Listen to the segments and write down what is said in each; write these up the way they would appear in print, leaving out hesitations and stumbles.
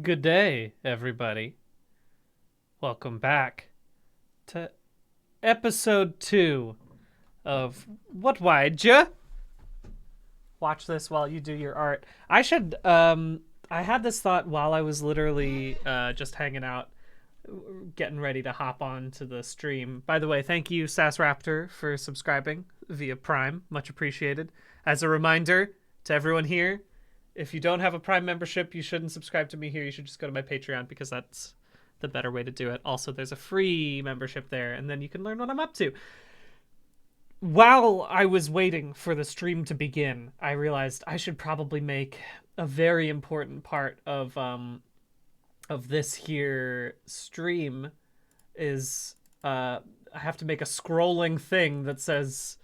Good day, everybody. Welcome back to episode 2 of WTWYDYA. Watch this while you do your art. I had this thought while I was literally just hanging out, getting ready to hop on to the stream. By the way, thank you, SassRaptor, for subscribing via Prime. Much appreciated. As a reminder to everyone here, if you don't have a Prime membership, you shouldn't subscribe to me here. You should just go to my Patreon because that's the better way to do it. Also, there's a free membership there, and then you can learn what I'm up to. While I was waiting for the stream to begin, I realized I should probably make a very important part of this here stream is I have to make a scrolling thing that says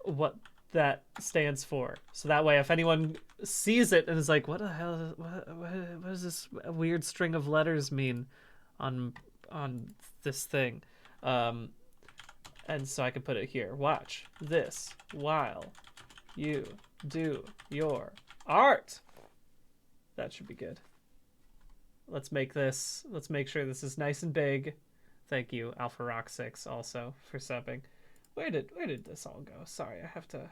what that stands for. So that way, if anyone sees it and is like, "What the hell? What does this weird string of letters mean on this thing?" And so I can put it here. Watch this while you do your art. That should be good. Let's make sure this is nice and big. Thank you, Alpha Rock 6, also for subbing. Where did this all go? Sorry, I have to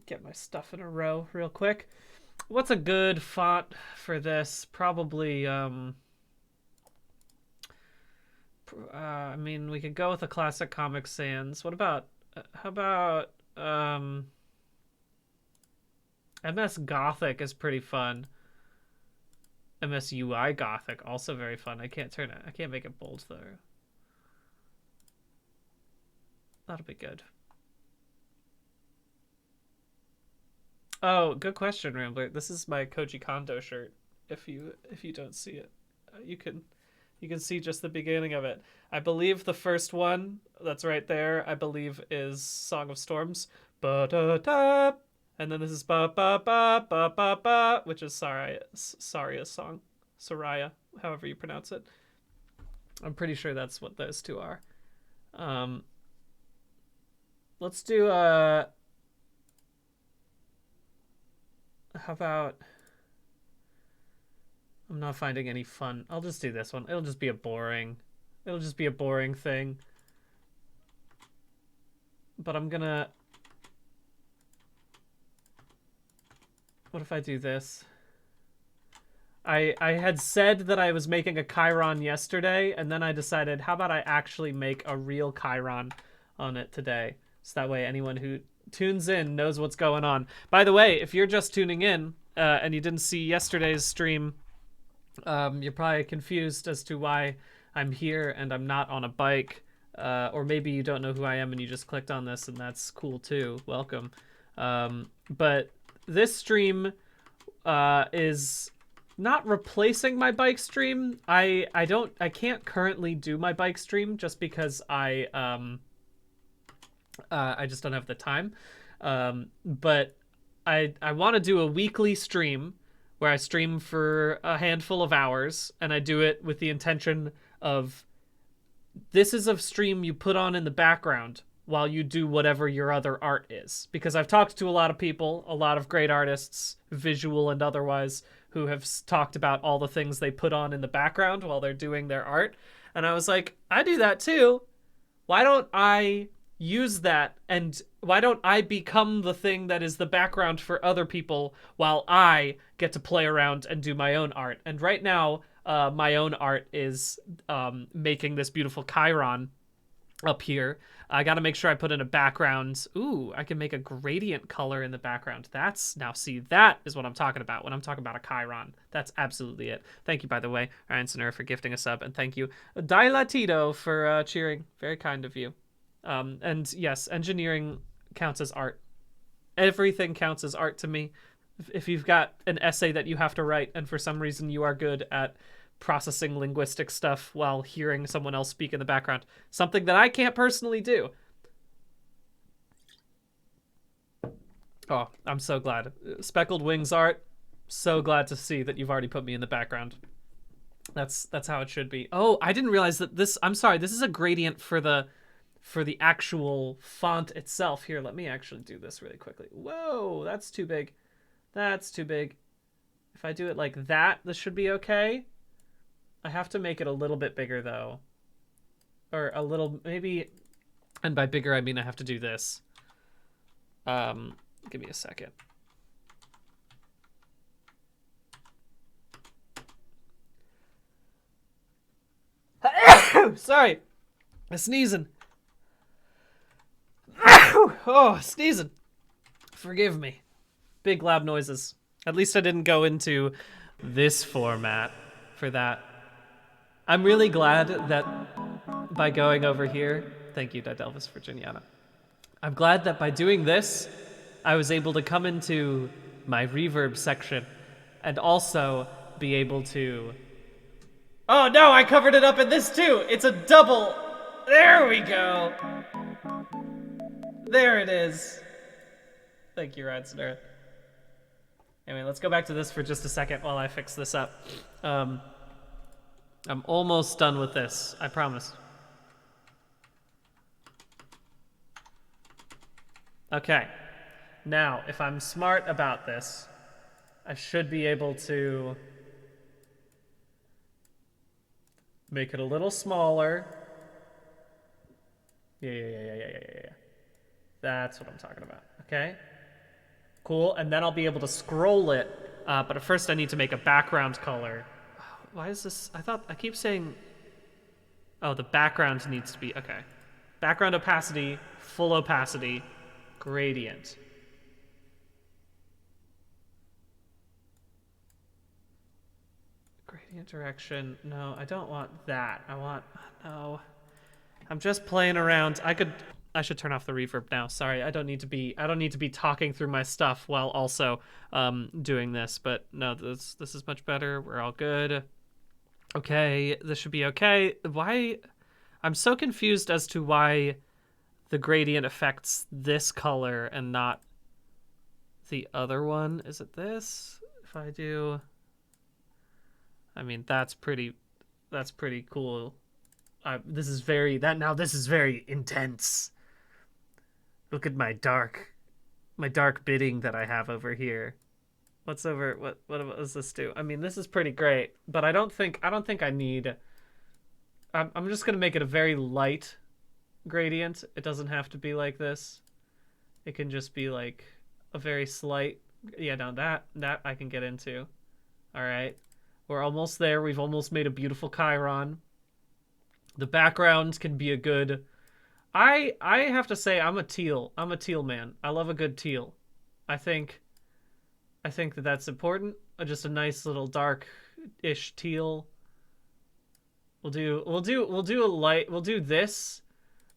get my stuff in a row real quick. What's a good font for this? Probably I mean, we could go with a classic Comic Sans. What about how about MS Gothic is pretty fun. MSUI Gothic, also very fun. I can't make it bold though. That'll be good. Oh, good question, Rambler. This is my Koji Kondo shirt. If you don't see it, you can see just the beginning of it. I believe the first one that's right there, I believe, is Song of Storms. Ba-da-da. And then this is ba ba ba ba ba ba, which is Saria's song. Saraya, however you pronounce it. I'm pretty sure that's what those two are. Let's do how about, I'm not finding any fun. I'll just do this one. It'll just be a boring thing. But I'm gonna, what if I do this? I had said that I was making a Chiron yesterday, and then I decided, how about I actually make a real Chiron on it today? So that way anyone who tunes in knows what's going on. By the way, if you're just tuning in and you didn't see yesterday's stream, you're probably confused as to why I'm here and I'm not on a bike. Or maybe you don't know who I am and you just clicked on this, and that's cool too. Welcome. But this stream is not replacing my bike stream. I can't currently do my bike stream just because I just don't have the time. But I want to do a weekly stream where I stream for a handful of hours, and I do it with the intention of, this is a stream you put on in the background while you do whatever your other art is. Because I've talked to a lot of people, a lot of great artists, visual and otherwise, who have talked about all the things they put on in the background while they're doing their art. And I was like, I do that too. Why don't I use that, and why don't I become the thing that is the background for other people while I get to play around and do my own art? And right now, my own art is making this beautiful Chiron up here. I got to make sure I put in a background. Ooh, I can make a gradient color in the background. Now see, that is what I'm talking about when I'm talking about a Chiron. That's absolutely it. Thank you, by the way, Ryan Sinner, for gifting a sub, and thank you, Dilatito, for cheering. Very kind of you. And yes, engineering counts as art. Everything counts as art to me. If you've got an essay that you have to write, and for some reason you are good at processing linguistic stuff while hearing someone else speak in the background, something that I can't personally do. Oh, I'm so glad. Speckled Wings art, so glad to see that you've already put me in the background. That's how it should be. Oh, I didn't realize that this, I'm sorry, this is a gradient for the actual font itself. Here, let me actually do this really quickly. Whoa, that's too big. That's too big. If I do it like that, this should be okay. I have to make it a little bit bigger though. Or a little, maybe, and by bigger I mean I have to do this. Give me a second. Sorry. I'm sneezing. Oh, sneezing. Forgive me. Big loud noises. At least I didn't go into this format for that. I'm really glad that by going over here, thank you, Didelvis Virginiana. I'm glad that by doing this, I was able to come into my reverb section and also be able to... Oh no, I covered it up in this too! It's a double! There we go! There it is. Thank you, Radsnare. Anyway, let's go back to this for just a second while I fix this up. I'm almost done with this, I promise. Okay. Now, if I'm smart about this, I should be able to make it a little smaller. Yeah. That's what I'm talking about, okay? Cool, and then I'll be able to scroll it, but at first I need to make a background color. Why is this? I keep saying, oh, the background needs to be, okay. Background opacity, full opacity, gradient. Gradient direction, no, I don't want that. No. I'm just playing around. I should turn off the reverb now. Sorry, I don't need to be talking through my stuff while also doing this, but no, this is much better. We're all good. Okay, this should be okay. Why? I'm so confused as to why the gradient affects this color and not the other one. Is it this? If I do... I mean, that's pretty cool. This is very intense. Look at my dark bidding that I have over here. What does this do? I mean, this is pretty great, but I don't think I need... I'm just gonna make it a very light gradient. It doesn't have to be like this. It can just be like a very slight... Yeah, no, that I can get into. All right. We're almost there. We've almost made a beautiful Chiron. The background can be a good... I have to say I'm a teal man. I love a good teal. I think that's important. Just a nice little dark-ish teal. We'll do this,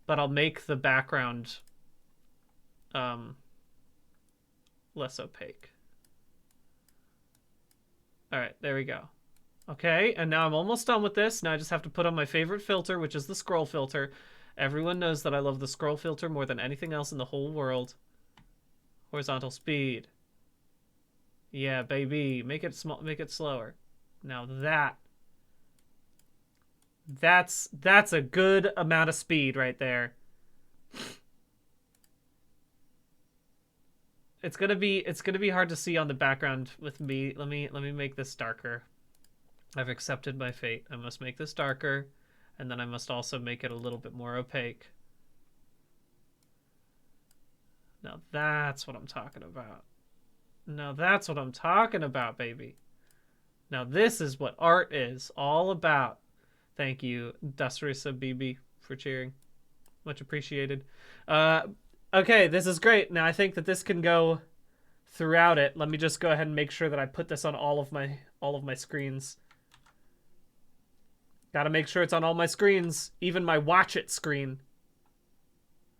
but I'll make the background less opaque. All right, there we go. Okay, and now I'm almost done with this. Now I just have to put on my favorite filter, which is the scroll filter. Everyone knows that I love the scroll filter more than anything else in the whole world. Horizontal speed. Yeah, baby. Make it small, make it slower. Now that's a good amount of speed right there. It's gonna be hard to see on the background with me. Let me make this darker. I've accepted my fate. I must make this darker, and then I must also make it a little bit more opaque. Now that's what I'm talking about. Now that's what I'm talking about, baby. Now this is what art is all about. Thank you, Dasrisa Bibi, for cheering. Much appreciated. Okay, this is great. Now I think that this can go throughout it. Let me just go ahead and make sure that I put this on all of my screens. Gotta make sure it's on all my screens, even my watch it screen.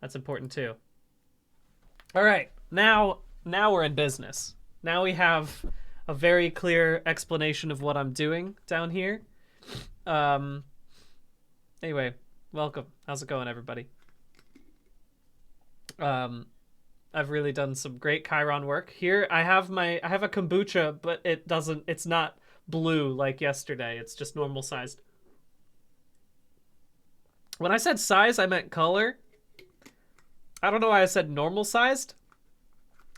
That's important too. All right, now we're in business. Now we have a very clear explanation of what I'm doing down here. Anyway, welcome. How's it going, everybody? I've really done some great Chiron work. Here I have a kombucha, but it's not blue like yesterday. It's just normal sized. When I said size, I meant color. I don't know why I said normal sized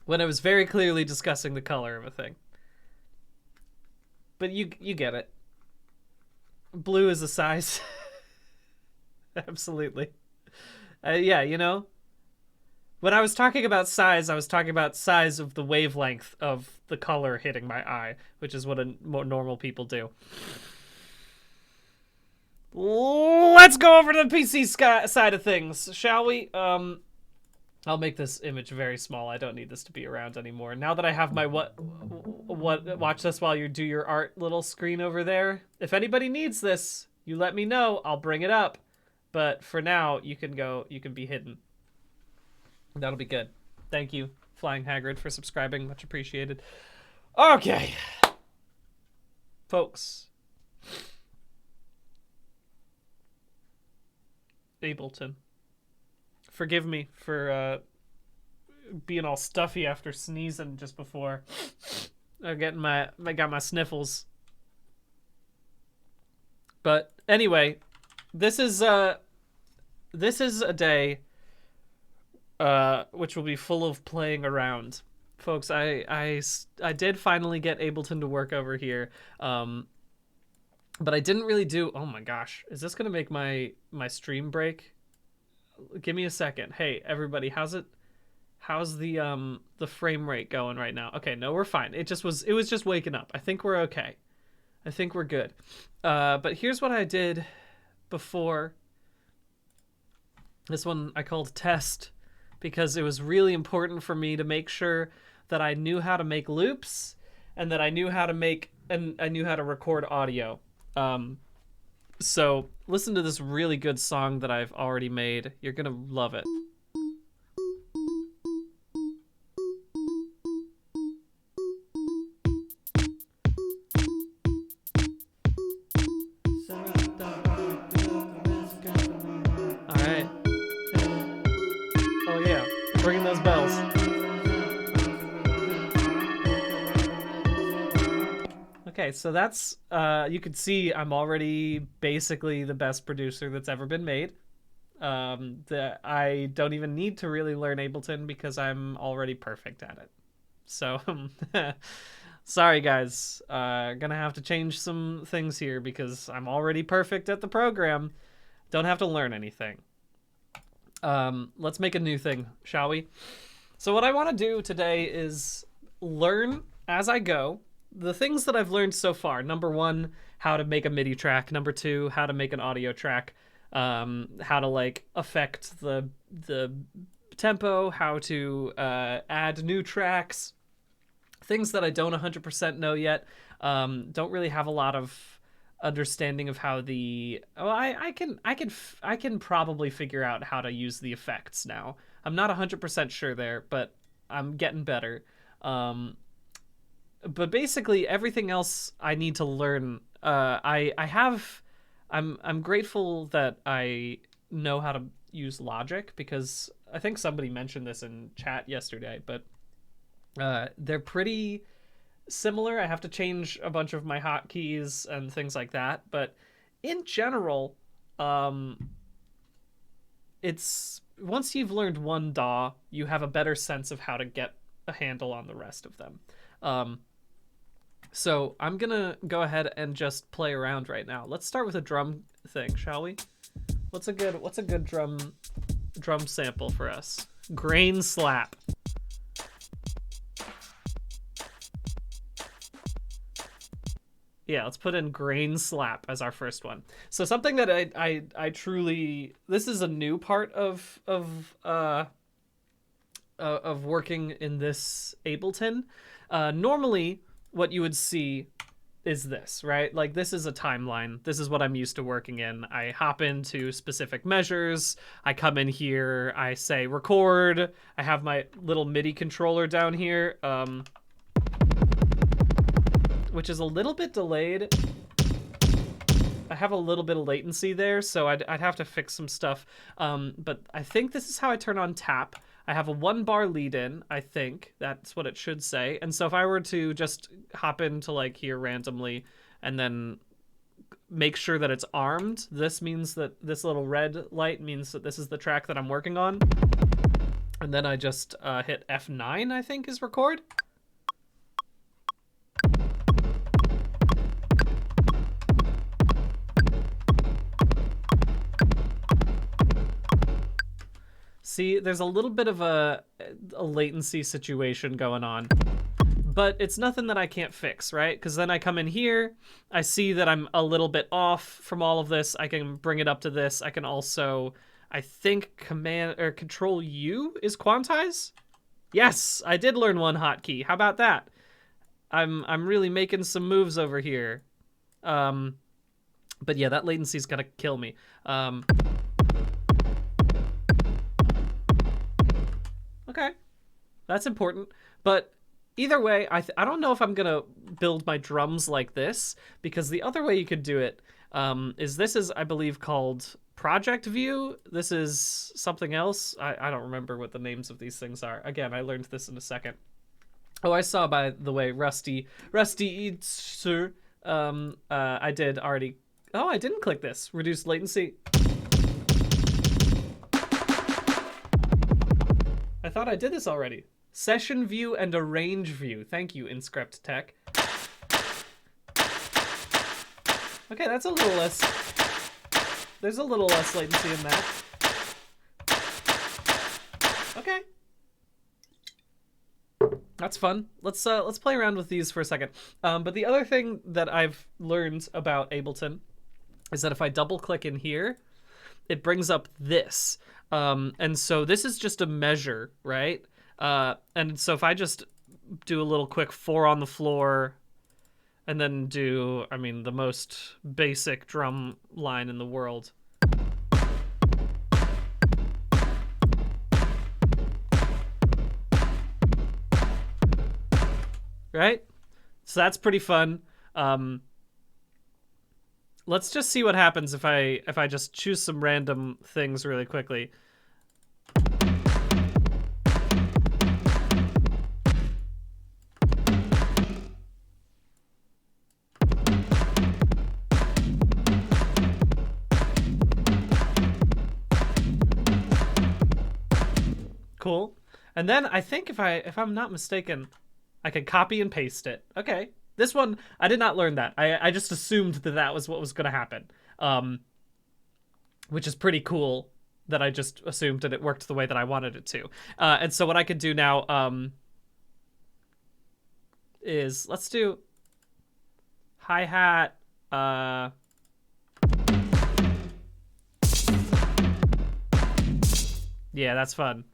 when I was very clearly discussing the color of a thing. But you get it. Blue is a size. Absolutely. Yeah, you know, when I was talking about size, I was talking about size of the wavelength of the color hitting my eye, which is what more normal people do. Let's go over to the PC side of things, shall we? I'll make this image very small. I don't need this to be around anymore. Now that I have my what watch this while you do your art little screen over there. If anybody needs this, you let me know. I'll bring it up. But for now, you can be hidden. That'll be good. Thank you, Flying Haggard, for subscribing. Much appreciated. Okay. Folks. Ableton. Forgive me for being all stuffy after sneezing just before. I got my sniffles. But anyway, this is a day which will be full of playing around. Folks, I did finally get Ableton to work over here. But I didn't really do... Oh my gosh. Is this going to make my stream break? Give me a second. Hey, everybody, how's the frame rate going right now? Okay, no, we're fine. It was just waking up. I think we're okay. I think we're good. But here's what I did before. This one I called test because it was really important for me to make sure that I knew how to make loops and that I knew how to record audio. So listen to this really good song that I've already made. You're gonna love it. All right. Oh yeah, ringing those bells. Okay, so that's, you can see I'm already basically the best producer that's ever been made. I don't even need to really learn Ableton because I'm already perfect at it. So, sorry guys, gonna have to change some things here because I'm already perfect at the program. Don't have to learn anything. Let's make a new thing, shall we? So what I want to do today is learn as I go. The things that I've learned so far. Number one, how to make a MIDI track. Number two, how to make an audio track. How to like affect the tempo. How to add new tracks. Things that I don't 100% know yet. Don't really have a lot of understanding of how the... Oh, I can probably figure out how to use the effects now. I'm not 100% sure there, but I'm getting better. But basically everything else I need to learn. I'm grateful that I know how to use Logic because I think somebody mentioned this in chat yesterday, but they're pretty similar. I have to change a bunch of my hotkeys and things like that, but in general, it's once you've learned one DAW, you have a better sense of how to get a handle on the rest of them. So I'm gonna go ahead and just play around right now. Let's start with a drum thing, shall we? What's a good drum sample for us? Grain slap. Yeah, let's put in grain slap as our first one. So something that I truly, this is a new part of working in this Ableton. Normally what you would see is this, right? Like this is a timeline. This is what I'm used to working in. I hop into specific measures. I come in here, I say record. I have my little MIDI controller down here, which is a little bit delayed. I have a little bit of latency there, so I'd have to fix some stuff. But I think this is how I turn on tap. I have a 1 bar lead in, I think. That's what it should say. And so if I were to just hop into like here randomly and then make sure that it's armed, this means that this little red light means that this is the track that I'm working on. And then I just hit F9, I think is record. See, there's a little bit of a latency situation going on, but it's nothing that I can't fix, right? Because then I come in here, I see that I'm a little bit off from all of this. I can bring it up to this. I can also, I think, command or Control U is quantize. Yes, I did learn one hotkey. How about that? I'm really making some moves over here. But yeah, that latency's gonna kill me. Okay, that's important. But either way, I don't know if I'm gonna build my drums like this, because the other way you could do it this is, I believe, called project view. This is something else. I don't remember what the names of these things are. Again, I learned this in a second. Oh, I saw, by the way, Rusty Eatser. I did already. Oh, I didn't click this. Reduce latency. I thought I did this already. Session view and arrange view. Thank you, InScript Tech. Okay, that's a little less. There's a little less latency in that. Okay. That's fun. Let's play around with these for a second. But the other thing that I've learned about Ableton is that if I double click in here, it brings up this. And so this is just a measure, right? And so if I just do a little quick 4 on the floor and then do, I mean, the most basic drum line in the world. Right? So that's pretty fun. Let's just see what happens if I just choose some random things really quickly. Cool. And then I think if I'm not mistaken, I can copy and paste it. Okay. This one, I did not learn that. I just assumed that that was what was going to happen. Which is pretty cool that I just assumed and it worked the way that I wanted it to. And so what I could do now is, let's do hi-hat. Yeah, that's fun.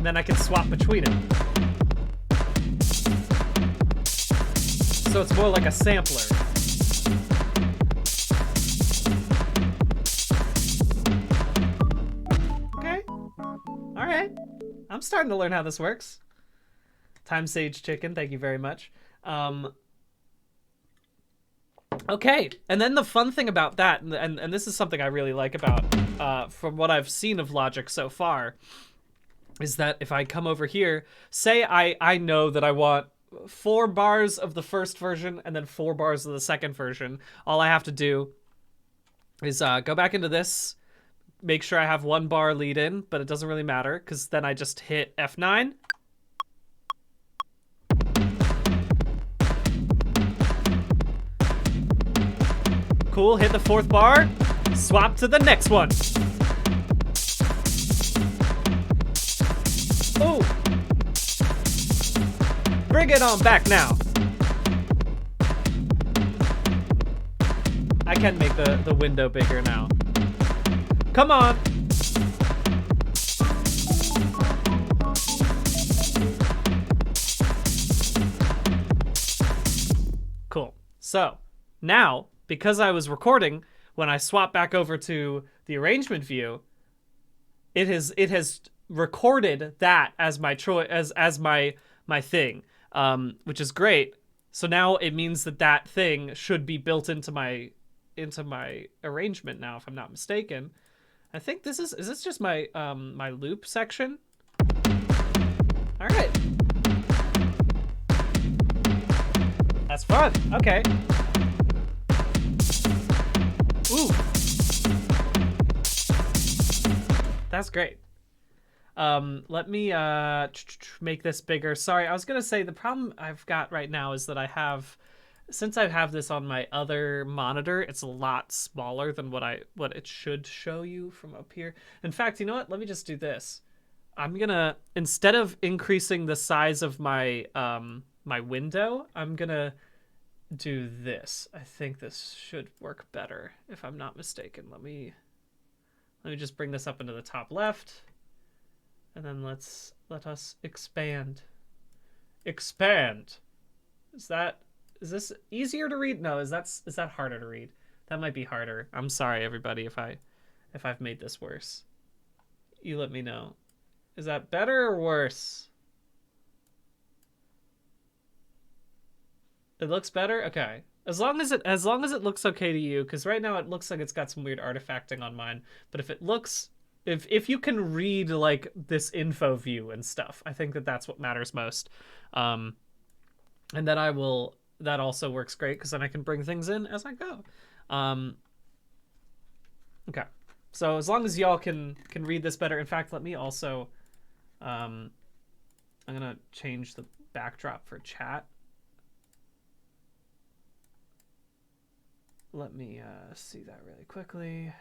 Then I can swap between them. So it's more like a sampler. Okay. All right. I'm starting to learn how this works. Time Sage Chicken, thank you very much. Okay, and then the fun thing about that, and this is something I really like about, from what I've seen of Logic so far, is that if I come over here, say I know that I want 4 bars of the first version and then 4 bars of the second version, all I have to do is go back into this, make sure I have 1 bar lead in, but it doesn't really matter, because then I just hit F9. Cool, hit the 4th bar, swap to the next one. Ooh. Bring it on back now. I can make the window bigger now. Come on. Cool. So now, because I was recording, when I swap back over to the arrangement view, it has recorded that as my choice, as my thing, which is great. So now it means that thing should be built into my arrangement now, if I'm not mistaken. I think this is this just my my loop section? All right. That's fun. Okay. Ooh. That's great. Let me make this bigger. Sorry, I was gonna say the problem I've got right now is that since I have this on my other monitor, it's a lot smaller than what it should show you from up here. In fact, you know what? Let me just do this. I'm gonna, instead of increasing the size of my my window, I'm gonna do this. I think this should work better if I'm not mistaken. Let me just bring this up into the top left, and then let us expand. Expand. Is this easier to read? No, is that harder to read? That might be harder. I'm sorry everybody if I've made this worse. You let me know. Is that better or worse? It looks better? Okay. As long as it looks okay to you, because right now it looks like it's got some weird artifacting on mine. But if it looks, if you can read like this info view and stuff, I think that's what matters most. And then that also works great because then I can bring things in as I go. Okay. So as long as y'all can read this better. In fact, let me also, I'm gonna change the backdrop for chat. Let me see that really quickly.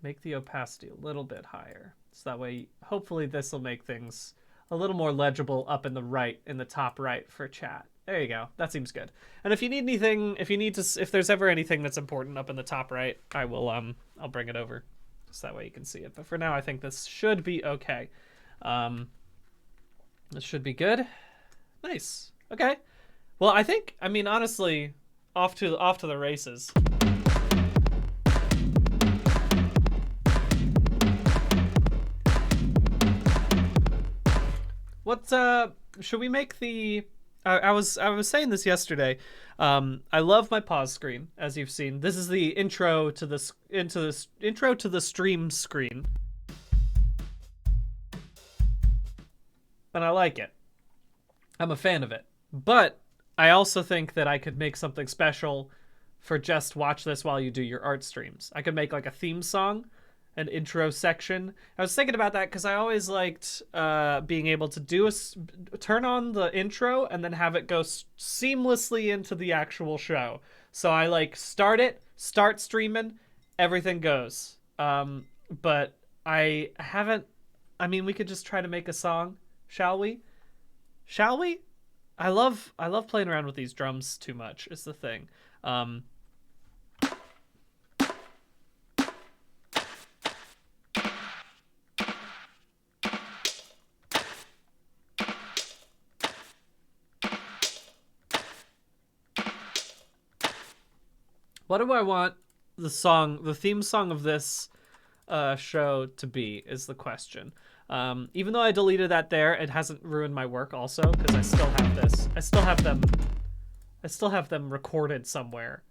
Make the opacity a little bit higher. So that way, hopefully this will make things a little more legible up in the top right for chat. There you go. That seems good. And if you need anything, if there's ever anything that's important up in the top right, I will, I'll bring it over. So that way you can see it. But for now, I think this should be okay. This should be good. Nice. Okay. Well, I mean, honestly, off to the races. What should we make the I was saying this yesterday. I love my pause screen, as you've seen. This is the intro to the stream screen. And I like it. I'm a fan of it. But I also think that I could make something special for just watch this while you do your art streams. I could make like a theme song, an intro section. I was thinking about that because I always liked being able to turn on the intro and then have it go seamlessly into the actual show. So I like start streaming, everything goes. But I haven't. I mean, we could just try to make a song, shall we? Shall we? I love playing around with these drums too much, is the thing. What do I want the theme song of this show to be is the question. Even though I deleted that there, it hasn't ruined my work also, because I still have this. I still have them recorded somewhere.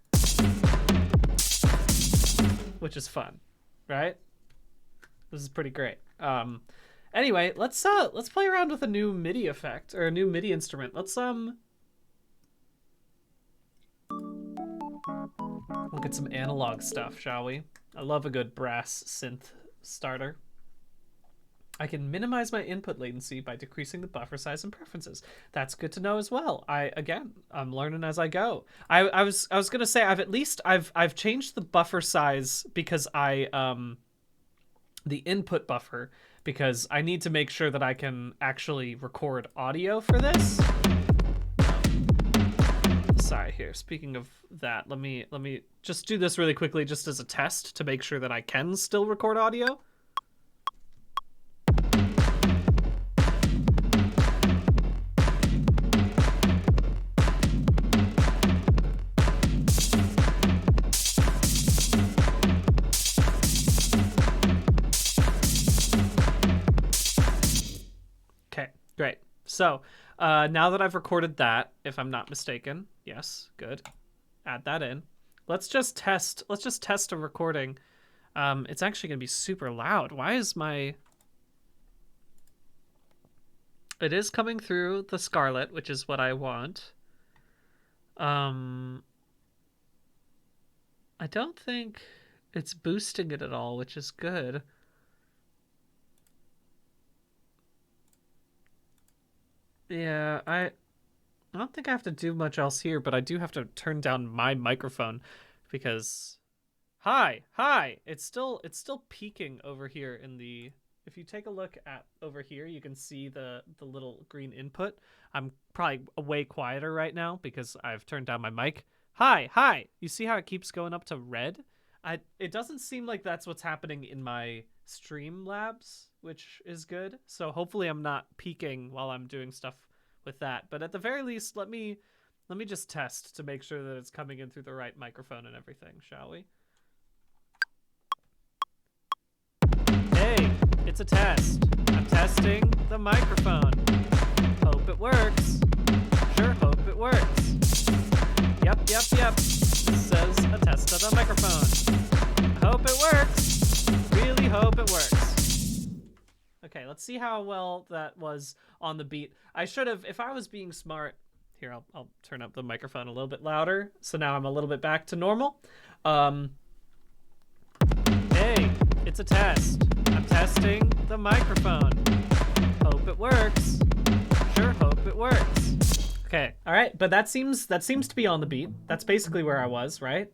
Which is fun, right? This is pretty great. Anyway, let's play around with a new MIDI effect, or a new MIDI instrument. We'll get some analog stuff, shall we? I love a good brass synth starter. I can minimize my input latency by decreasing the buffer size and preferences. That's good to know as well. I'm learning as I go. I was gonna say I've changed the buffer size because the input buffer, because I need to make sure that I can actually record audio for this. Sorry, here. Speaking of that, let me just do this really quickly, just as a test to make sure that I can still record audio. Okay, great. So now that I've recorded that, if I'm not mistaken, yes, good. Add that in. Let's just test a recording. It's actually gonna be super loud. Why is my... It is coming through the Scarlett, which is what I want. I don't think it's boosting it at all, which is good. Yeah, I don't think I have to do much else here, but I do have to turn down my microphone because hi. It's still peaking over here in the if you take a look at over here, you can see the little green input. I'm probably way quieter right now because I've turned down my mic. Hi. You see how it keeps going up to red? It doesn't seem like that's what's happening in my Streamlabs, which is good. So hopefully I'm not peaking while I'm doing stuff with that. But at the very least, let me just test to make sure that it's coming in through the right microphone and everything, shall we? Hey, it's a test. I'm testing the microphone. Hope it works. Sure hope it works. Yep. This says a test of the microphone. Hope it works. Really hope it works. Okay, let's see how well that was on the beat. I should have, if I was being smart, here, I'll turn up the microphone a little bit louder. So now I'm a little bit back to normal. Hey, it's a test. I'm testing the microphone. Hope it works. Sure hope it works. Okay, all right, but that seems to be on the beat. That's basically where I was, right?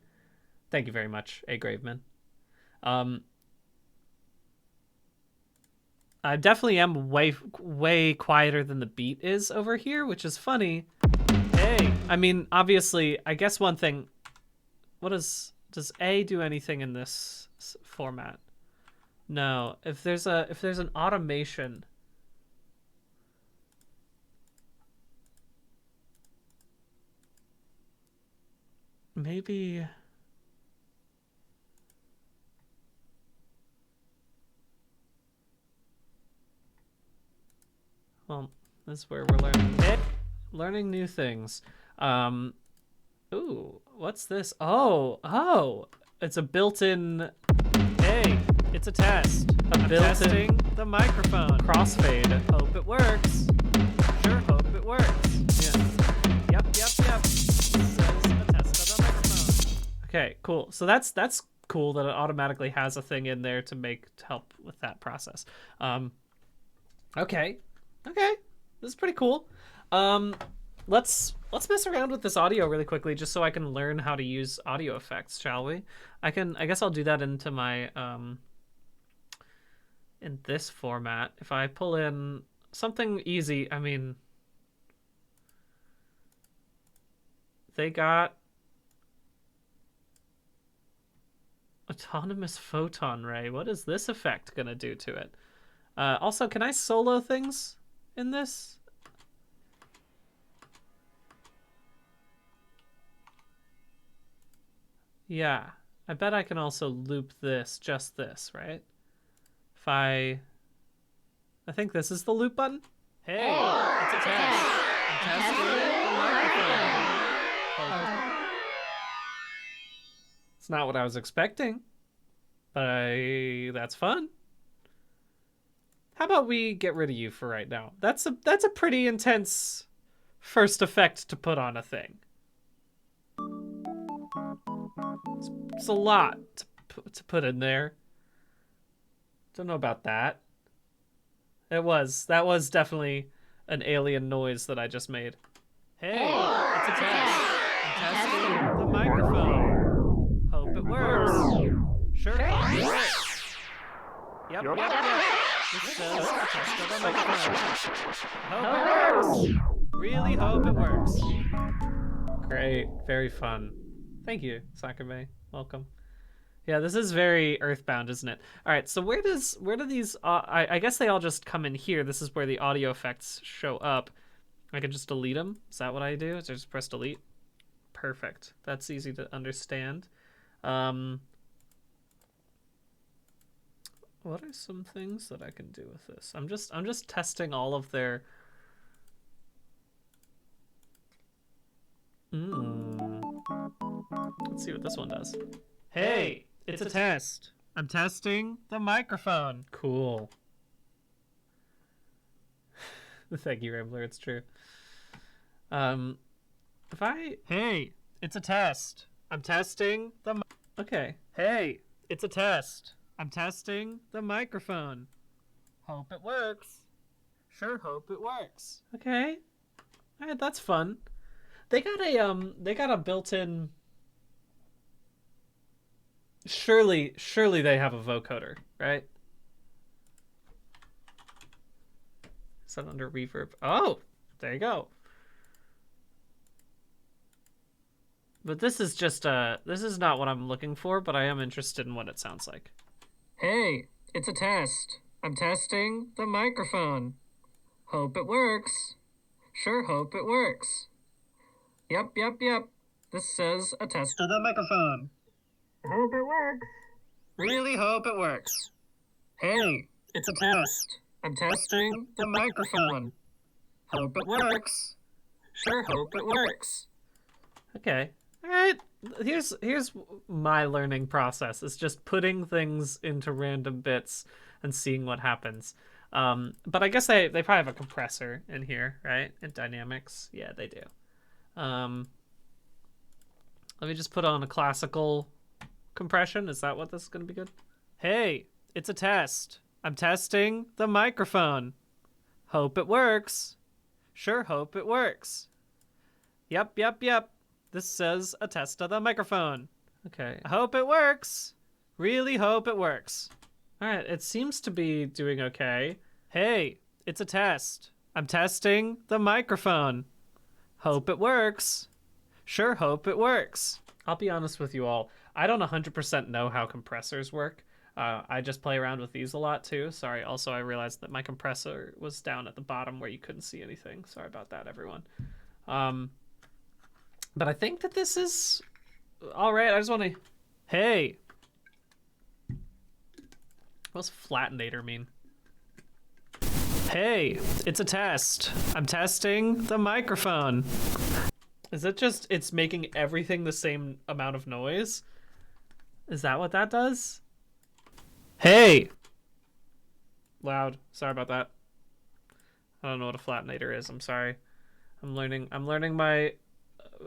Thank you very much, A. Graveman. I definitely am way quieter than the beat is over here, which is funny. Hey, I mean, obviously, I guess one thing. Does A do anything in this format? No. If there's an automation. Maybe. Well, this is where we're learning new things. Ooh, what's this? Oh, it's a built-in. Hey, it's a test. I'm testing the microphone. Crossfade. Hope it works. Sure, hope it works. Yeah. Yep. Says a test of the microphone. Okay, cool. So that's cool that it automatically has a thing in there to help with that process. Okay, this is pretty cool. Let's mess around with this audio really quickly just so I can learn how to use audio effects, shall we? I guess I'll do that into my in this format. If I pull in something easy, I mean, they got autonomous photon ray. What is this effect gonna do to it? Also, can I solo things in this? Yeah, I bet I can also loop just this, right? If I think this is the loop button. Hey, it's a test. I'm testing the microphone. It's not what I was expecting, but that's fun. How about we get rid of you for right now? That's a pretty intense first effect to put on a thing. It's a lot to put in there. Don't know about that. That was definitely an alien noise that I just made. Hey, it's a test. I'm testing the microphone. Hope it works. Sure. Yep. This says a test of the microphone. Hope it works. Really hope it works. Great. Very fun. Thank you, Sakame. Welcome. Yeah, this is very Earthbound, isn't it? All right, so where do these? I guess they all just come in here. This is where the audio effects show up. I can just delete them. Is that what I do? Is I just press delete? Perfect. That's easy to understand. What are some things that I can do with this? I'm just testing all of their. Let's see what this one does. Hey, it's a test. I'm testing the microphone. Cool. Thank you, Rambler. It's true. Hey, it's a test. I'm testing the. Okay. Hey, it's a test. I'm testing the microphone. Hope it works. Sure hope it works. Okay. All right, that's fun. They got a built-in. Surely they have a vocoder, right? Is that under reverb? Oh, there you go. But this is just this is not what I'm looking for, but I am interested in what it sounds like. Hey, it's a test. I'm testing the microphone. Hope it works. Sure hope it works. Yep. This says a test of the microphone. Hope it works. Really hope it works. Hey, it's a test. I'm testing the microphone. Hope it works. Sure hope it works. Okay. All right. Here's my learning process. It's just putting things into random bits and seeing what happens. But I guess they probably have a compressor in here, right? In dynamics. Yeah, they do. Let me just put on a classical compression. Is that what this is going to be good? Hey, it's a test. I'm testing the microphone. Hope it works. Sure hope it works. Yep. This says a test of the microphone. Okay. I hope it works. Really hope it works. All right, it seems to be doing okay. Hey, it's a test. I'm testing the microphone. Hope it works. Sure hope it works. I'll be honest with you all. I don't 100% know how compressors work. I just play around with these a lot too. Sorry. Also, I realized that my compressor was down at the bottom where you couldn't see anything. Sorry about that, everyone. But I think that this is all right. I just want to. Hey. What's flattenator mean? Hey, it's a test. I'm testing the microphone. Is it just it's making everything the same amount of noise? Is that what that does? Hey. Loud. Sorry about that. I don't know what a flattenator is. I'm sorry. I'm learning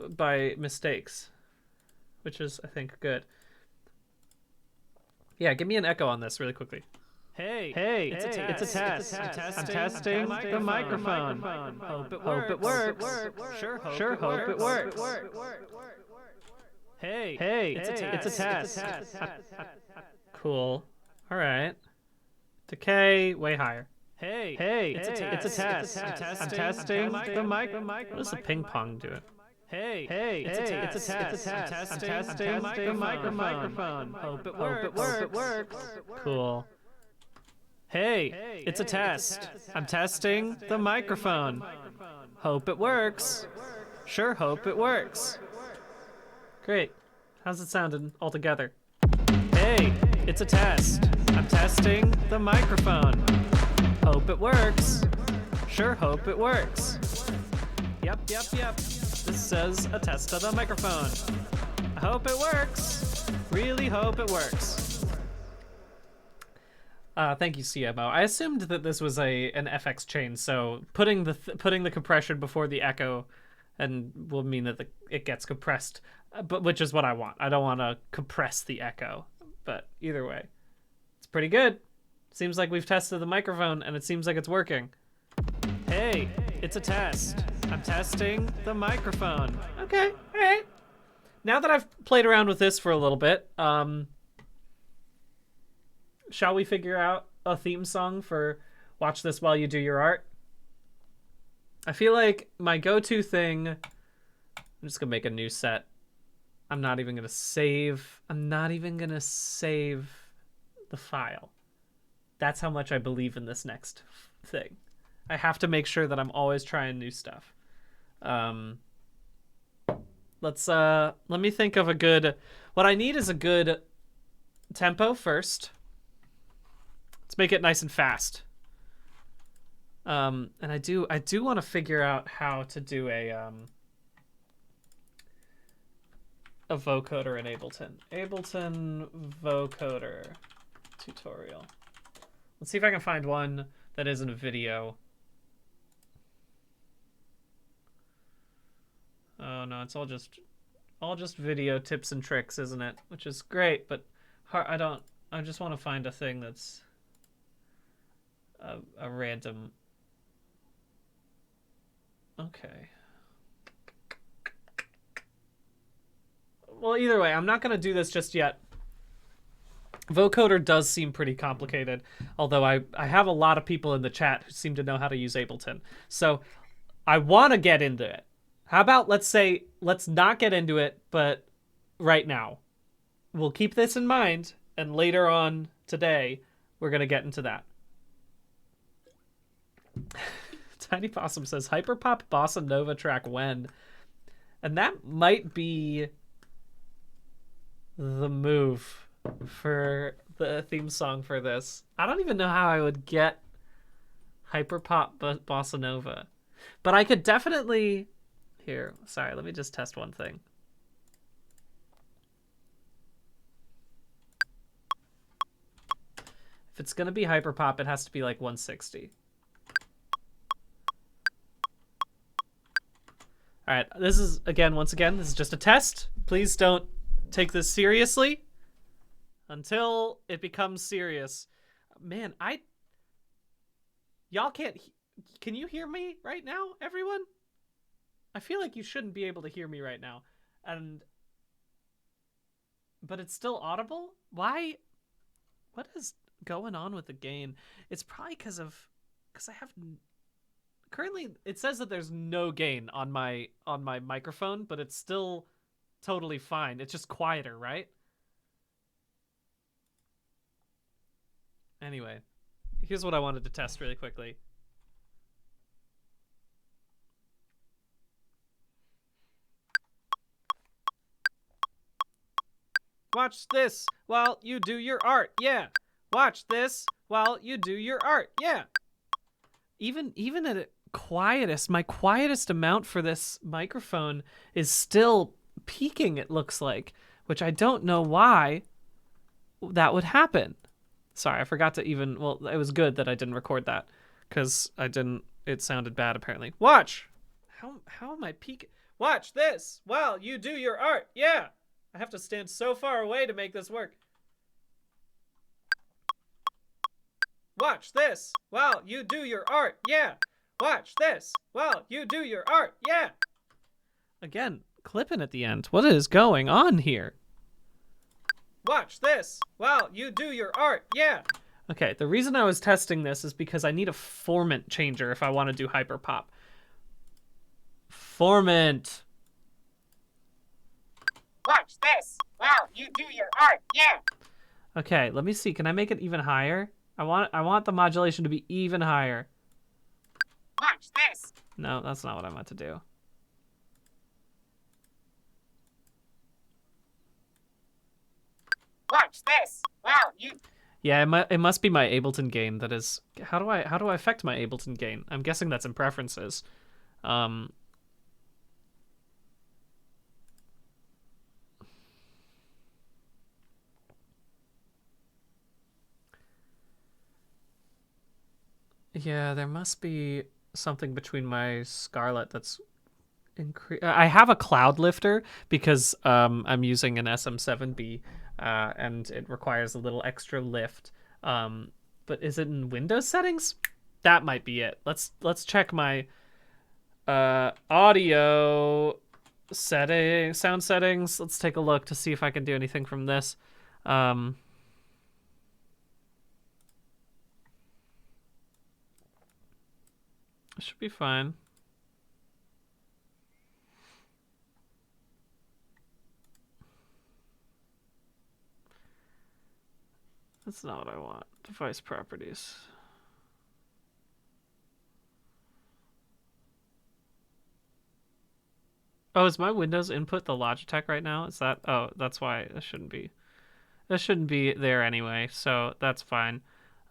by mistakes, which is I think good. Yeah, give me an echo on this really quickly. Hey, it's a test. I'm testing the microphone. Hope it works. Sure hope it works. Hey, it's a test. Cool. All right. Decay way higher. Hey, it's a test. I'm testing the mic. What does the ping pong do it? Hey, it's a test. I'm testing the microphone. Hope it works. Cool. Hey, it's a test. I'm testing the microphone. Hope it works. Sure hope it works. Great. How's it sounding all together? Hey, it's a test. I'm testing the microphone. Hope it works. Sure hope it works. Yep. This says a test of the microphone. I hope it works. Really hope it works. Thank you, CMO. I assumed that this was an FX chain, so putting the compression before the echo and will mean that it gets compressed, but which is what I want. I don't want to compress the echo, but either way, it's pretty good. Seems like we've tested the microphone, and it seems like it's working. Hey, it's a test. I'm testing the microphone. Okay, all right. Now that I've played around with this for a little bit, shall we figure out a theme song for Watch This While You Do Your Art? I feel like my go-to thing... I'm just going to make a new set. I'm not even going to save the file. That's how much I believe in this next thing. I have to make sure that I'm always trying new stuff. Let me think of a good... What I need is a good tempo first. Let's make it nice and fast. And I do want to figure out how to do a vocoder in Ableton. Ableton vocoder tutorial. Let's see if I can find one that isn't a video. Oh no, it's all just video tips and tricks, isn't it? Which is great, but I don't. I just want to find a thing that's a random. Okay. Well, either way, I'm not gonna do this just yet. Vocoder does seem pretty complicated, although I have a lot of people in the chat who seem to know how to use Ableton. So I want to get into it. How about let's not get into it, but right now. We'll keep this in mind, and later on today, we're going to get into that. Tiny Possum says, Hyperpop Bossa Nova track when? And that might be the move for the theme song for this. I don't even know how I would get Hyperpop Bossa Nova. But I could definitely... Here, sorry, let me just test one thing. If it's going to be Hyperpop, it has to be like 160. All right, this is, once again, this is just a test. Please don't take this seriously until it becomes serious. Man, y'all can't... Can you hear me right now, everyone? I feel like you shouldn't be able to hear me right now. But it's still audible? Why? What is going on with the gain? It's probably because I have... Currently, it says that there's no gain on my microphone, but it's still totally fine. It's just quieter, right? Anyway, here's what I wanted to test really quickly. Watch this while you do your art, yeah. Watch this while you do your art, yeah. Even at quietest, my quietest amount for this microphone is still peaking, it looks like, which I don't know why that would happen. Sorry, I forgot to even, well, it was good that I didn't record that because it sounded bad apparently. Watch! How am I peaking? Watch this while you do your art, yeah. I have to stand so far away to make this work. Watch this while you do your art, yeah. Watch this while you do your art, yeah. Again, clipping at the end. What is going on here? Watch this while you do your art, yeah. Okay, the reason I was testing this is because I need a formant changer if I want to do hyperpop. Formant. Watch this while you do your art, yeah. Okay, let me see. Can I make it even higher? I want the modulation to be even higher. Watch this. No, that's not what I meant to do. Watch this while you... Yeah, it must be my Ableton gain that is... How do I affect my Ableton gain? I'm guessing that's in preferences. Yeah, there must be something between my Scarlett that's I have a cloud lifter because I'm using an SM7B and it requires a little extra lift. But is it in Windows settings? That might be it. Let's check my audio sound settings. Let's take a look to see if I can do anything from this. It should be fine. That's not what I want. Device properties. Oh, is my Windows input the Logitech right now? Is that... Oh, that's why it shouldn't be. It shouldn't be there anyway, so that's fine.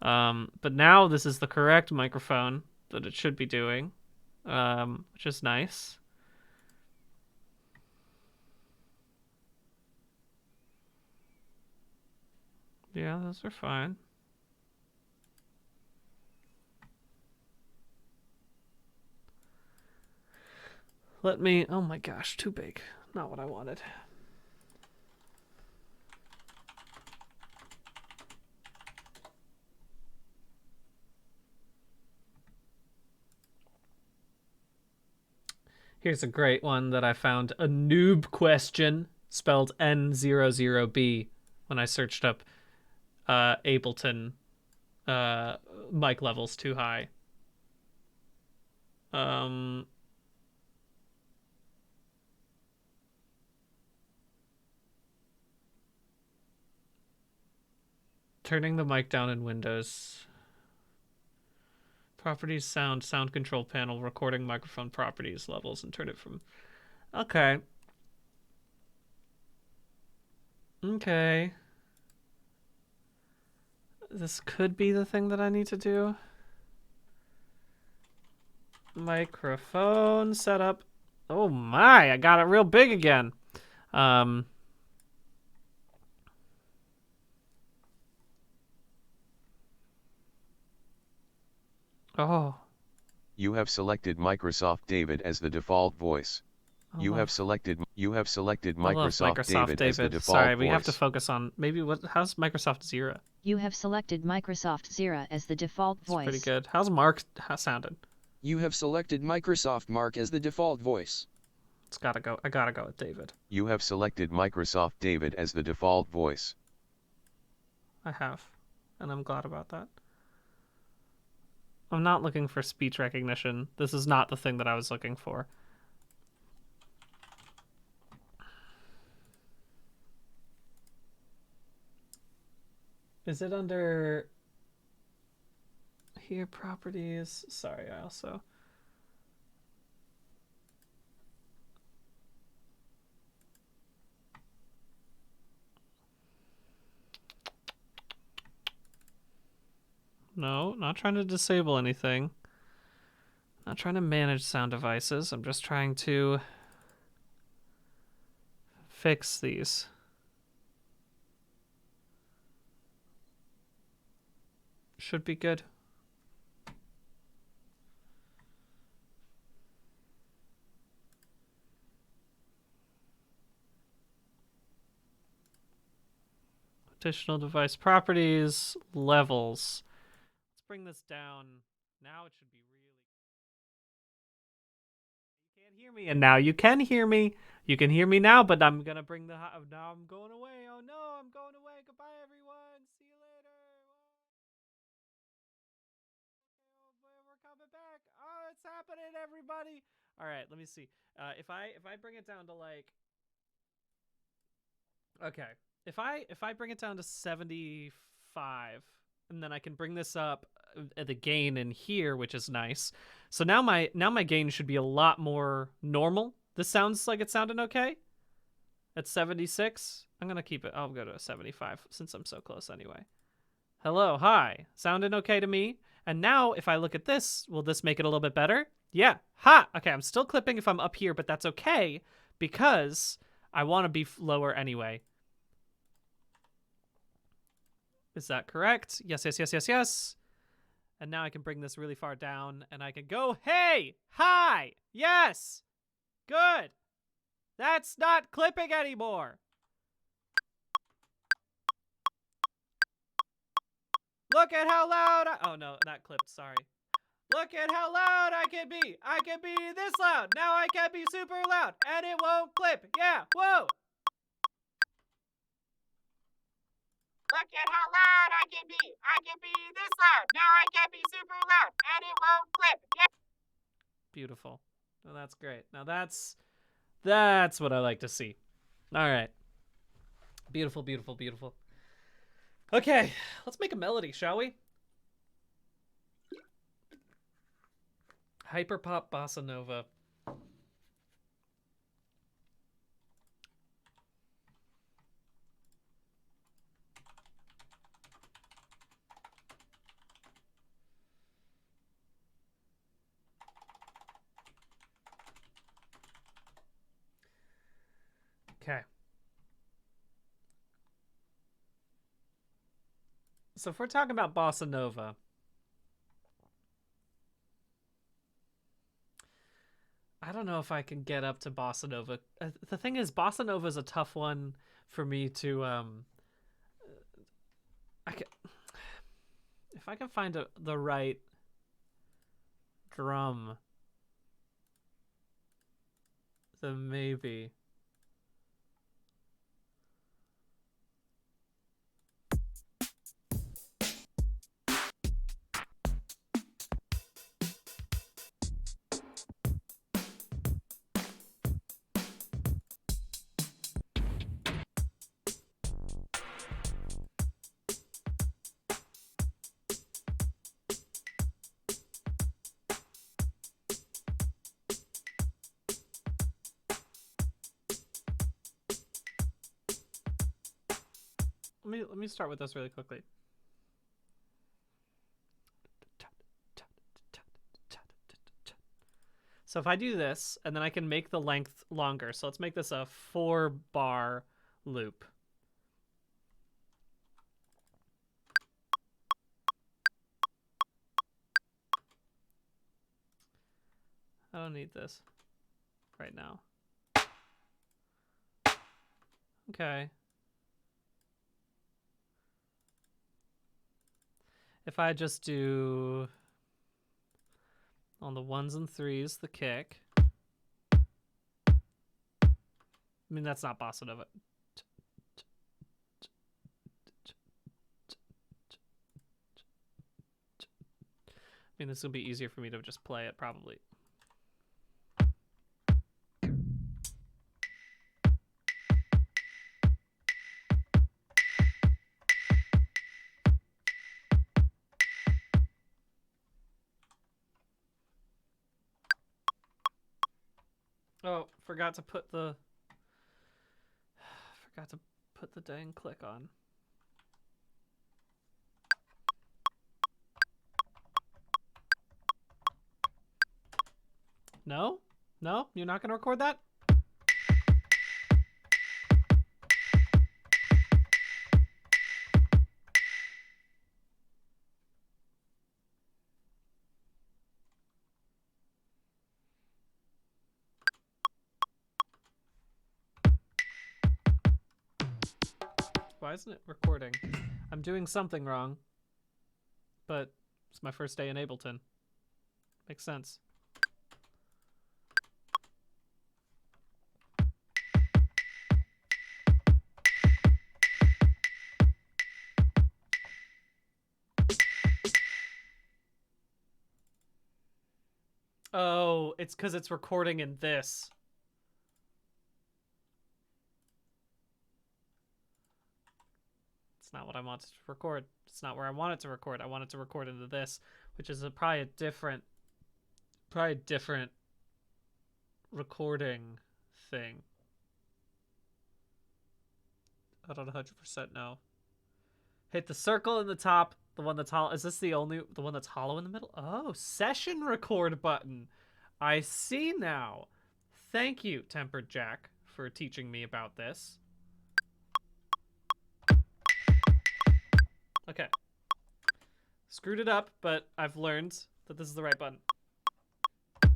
But now this is the correct microphone that it should be doing, which is nice. Yeah, those are fine. Let me... Oh my gosh, too big. Not what I wanted. Here's a great one that I found. A noob question spelled N00B when I searched up Ableton mic levels too high. Um, turning the mic down in Windows. Properties, sound control panel, recording microphone properties, levels, and turn it from... Okay. Okay. This could be the thing that I need to do. Microphone setup. Oh my, I got it real big again. Oh. You have selected Microsoft David as the default voice. You have selected Microsoft David as the default Sorry, voice. we have to focus on maybe how's Microsoft Zira? You have selected Microsoft Zira as the default voice. That's pretty good. How's Mark sounded? You have selected Microsoft Mark as the default voice. It's gotta go. I gotta go with David. You have selected Microsoft David as the default voice. I have, and I'm glad about that. I'm not looking for speech recognition. This is not the thing that I was looking for. Is it under here properties? Sorry, I also... No, not trying to disable anything. Not trying to manage sound devices. I'm just trying to fix these. Should be good. Additional device properties, levels. Let's bring this down. Now it should be really... You can't hear me, and now you can hear me. You can hear me now, but I'm gonna bring the... Now I'm going away. Oh no, I'm going away. Goodbye, everyone. See you later. Okay, we're coming back. Oh, it's happening, everybody. All right, let me see. If I bring it down to like... Okay. If I bring it down to 75, and then I can bring this up at the gain in here, which is nice. So now my gain should be a lot more normal. This sounds like it's sounding okay. At 76, I'm gonna keep it. I'll go to a 75 since I'm so close anyway. Hello, hi. Sounding okay to me? And now if I look at this, will this make it a little bit better? Yeah. Ha! Okay, I'm still clipping if I'm up here, but that's okay because I want to be lower anyway. Is that correct? Yes, yes, yes, yes, yes. And now I can bring this really far down and I can go, hey, hi, yes, good. That's not clipping anymore. Look at how loud oh no, not clipped, sorry. Look at how loud I can be. I can be this loud. Now I can be super loud and it won't clip. Yeah, whoa. Look at how loud I can be. I can be this loud. Now I can be super loud, and it won't clip. Yeah. Beautiful. Well, that's great. Now that's what I like to see. All right. Beautiful, beautiful, beautiful. Okay, let's make a melody, shall we? Hyperpop bossa nova. Okay. So if we're talking about bossa nova, I don't know if I can get up to bossa nova. The thing is, bossa nova is a tough one for me to if I can find the right drum. then maybe. Let me start with this really quickly. So if I do this, and then I can make the length longer. So let's make this a 4-bar loop. I don't need this right now. Okay. If I just do on the 1s and 3s, the kick. I mean, that's not bossa nova. I mean, this will be easier for me to just play it, probably. Oh, forgot to put the dang click on. No? No? You're not going to record that? Why isn't it recording? I'm doing something wrong, but it's my first day in Ableton. Makes sense. Oh, it's because it's recording in this. It's not what I wanted to record. It's not where I want it to record. I want it to record into this, which is probably a different recording thing. I don't 100% know. Hit the circle in the top, the one that's hollow. Is this the one that's hollow in the middle? Oh, session record button. I see now. Thank you, Tempered Jack, for teaching me about this. Okay. Screwed it up, but I've learned that this is the right button. I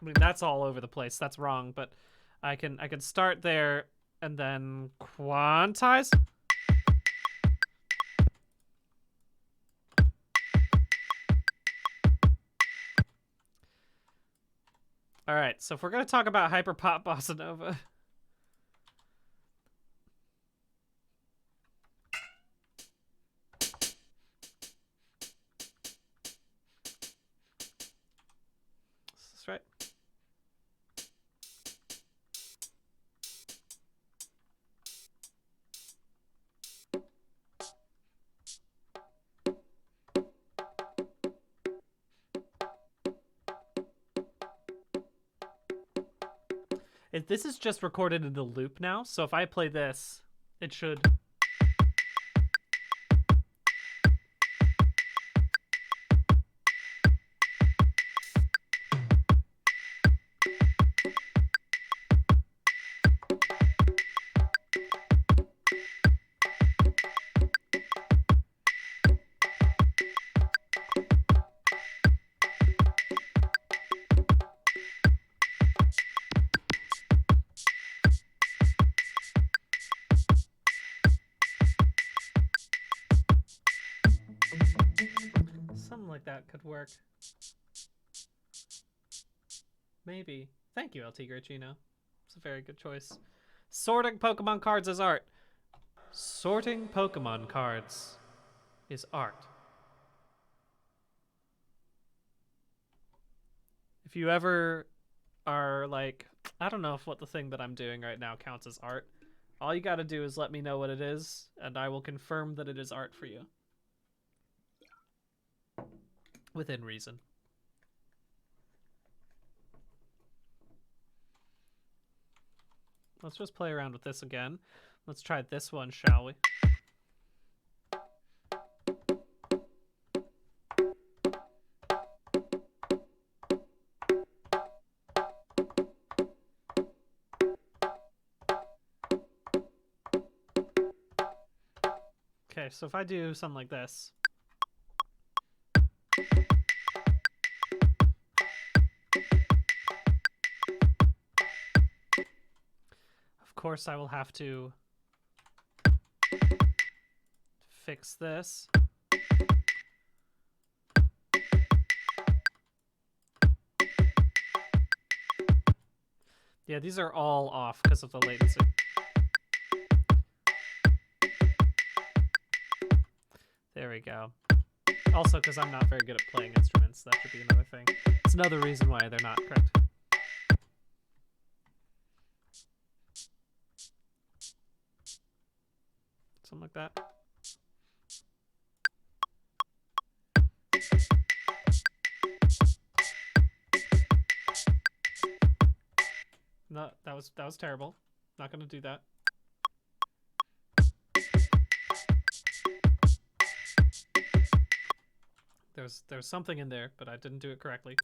mean, that's all over the place. That's wrong, but I can start there and then quantize. All right, so if we're going to talk about hyperpop bossa nova, is this right? This is just recorded in the loop now, so if I play this, it should... like that could work. Maybe. Thank you, LT Grachino. It's a very good choice. Sorting Pokemon cards as art. Sorting Pokemon cards is art. If you ever are like, I don't know if what the thing that I'm doing right now counts as art, all you gotta do is let me know what it is, and I will confirm that it is art for you. Within reason. Let's just play around with this again. Let's try this one, shall we? Okay, so if I do something like this. Of course, I will have to fix this. Yeah, these are all off because of the latency. There we go. Also, because I'm not very good at playing instruments, that should be another thing. It's another reason why they're not correct. Something like that. No, that was terrible. Not gonna do that. There's something in there, but I didn't do it correctly.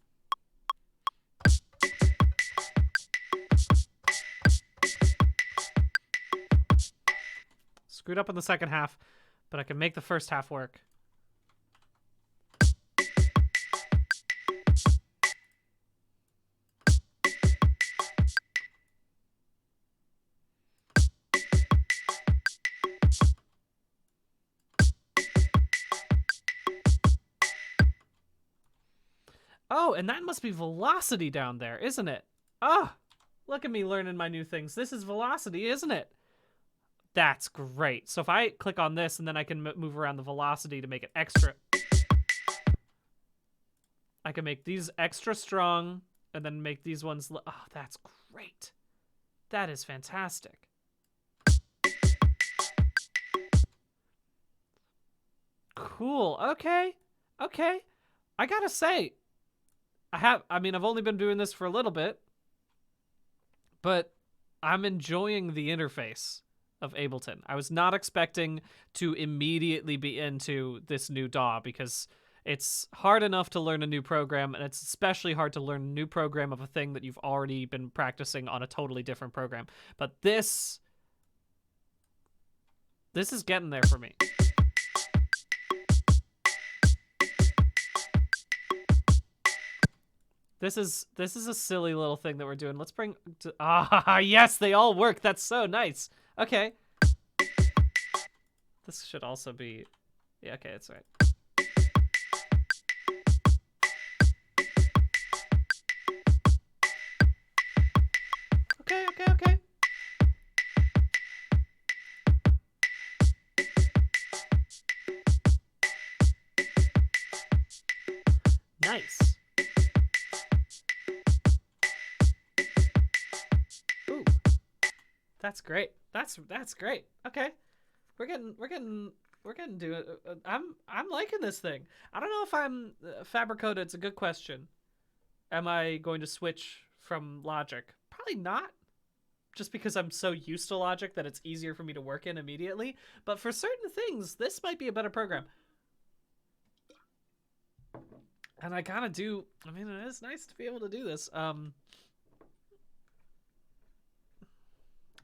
Screwed up in the second half, but I can make the first half work. Oh, and that must be velocity down there, isn't it? Ah, look at me learning my new things. This is velocity, isn't it? That's great. So if I click on this and then I can move around the velocity to make it extra. I can make these extra strong and then make these ones. Oh, that's great. That is fantastic. Cool. Okay. Okay. I gotta say, I've only been doing this for a little bit, but I'm enjoying the interface of Ableton. I was not expecting to immediately be into this new DAW because it's hard enough to learn a new program, and it's especially hard to learn a new program of a thing that you've already been practicing on a totally different program. But this is getting there for me. This is a silly little thing that we're doing. Let's bring yes, they all work. That's so nice. Okay. This should also be yeah, okay, that's right. Okay, okay, okay. Nice. Ooh. That's great. That's great. Okay. We're getting to it. I'm liking this thing. I don't know if I'm Fabricoda. It's a good question. Am I going to switch from Logic? Probably not. Just because I'm so used to Logic that it's easier for me to work in immediately. But for certain things, this might be a better program. And I gotta do. I mean, it is nice to be able to do this.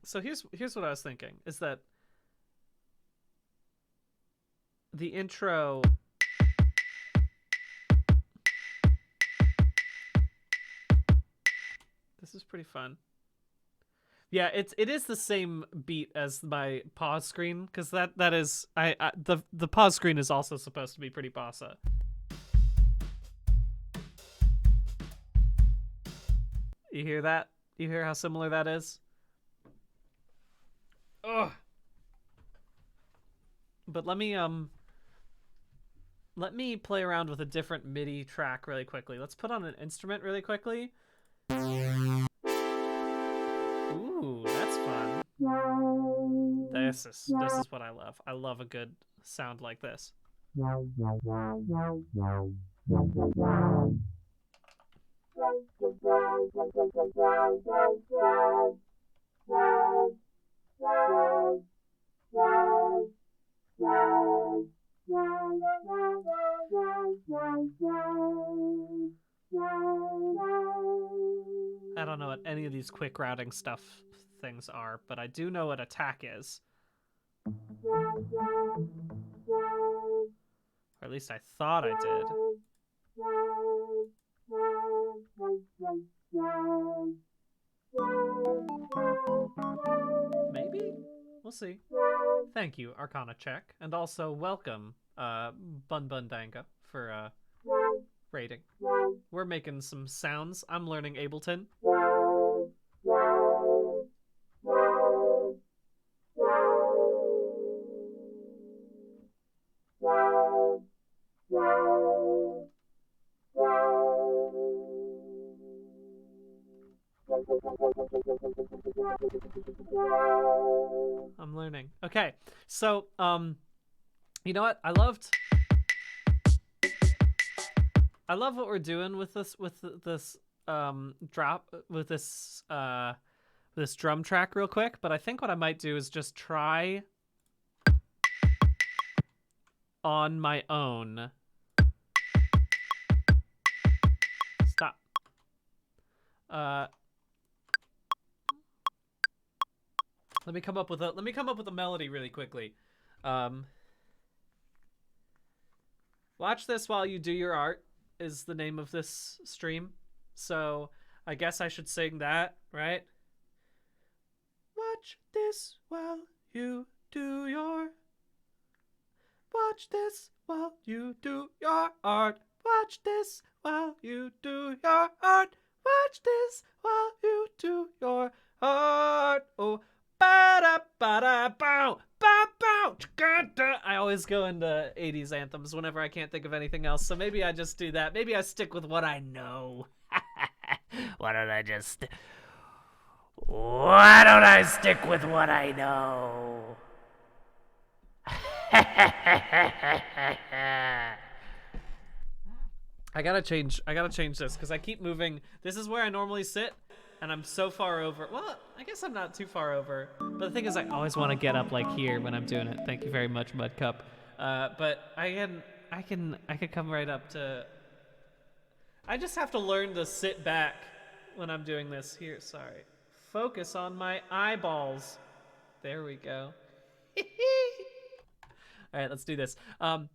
So here's what I was thinking: is that the intro. This is pretty fun. Yeah, it is the same beat as my pause screen because that is the pause screen is also supposed to be pretty bossa. You hear that? You hear how similar that is? Ugh. But let me play around with a different MIDI track really quickly. Let's put on an instrument really quickly. Ooh, that's fun. This is what I love. I love a good sound like this. I don't know what any of these quick routing stuff things are, but I do know what attack is. Or at least I thought I did. Maybe? We'll see. Thank you, Arcana Check. And also welcome, Bun Bun Danga, for rating. We're making some sounds. I'm learning Ableton. I'm learning. Okay, so you know what? I love what we're doing with this this drum track real quick, but I think what I might do is just try on my own. Stop. Let me come up with a melody really quickly. Watch this while you do your art is the name of this stream. So I guess I should sing that, right? Watch this while you do your... Watch this while you do your art. Watch this while you do your art. Watch this while you do your art. Oh, ba-da-ba-da-bow, ba-bow, chicka-da. I always go into 80s anthems whenever I can't think of anything else, so maybe I just do that. Maybe I stick with what I know. Why don't I stick with what I know? I gotta change this because I keep moving. This is where I normally sit, and I'm so far over. Well, I guess I'm not too far over. But the thing is, I always want to get up like here when I'm doing it. Thank you very much, Mudcup. But I can come right up to. I just have to learn to sit back when I'm doing this. Here, sorry. Focus on my eyeballs. There we go. All right, let's do this. Let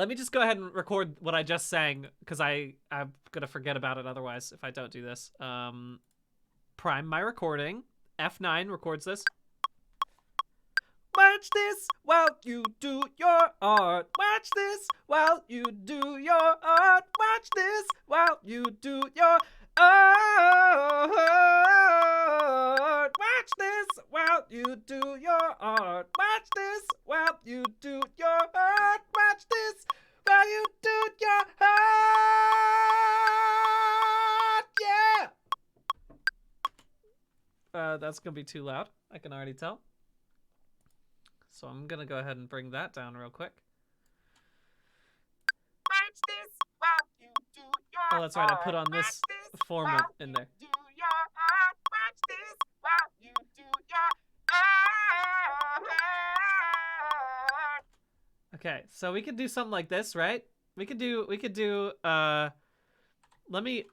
me just go ahead and record what I just sang, because I'm going to forget about it otherwise if I don't do this. Prime my recording. F9 records this. Watch this while you do your art. Watch this while you do your art. Watch this while you do your art. Watch this while you do your art. Watch this while you do your art. Watch this while you do your art. Yeah. That's gonna be too loud. I can already tell. So I'm gonna go ahead and bring that down real quick. Watch this while you do your Oh, that's right. I put on this format in there. do your art. Watch this while you do your art. Okay, so we could do something like this, right? We could do let me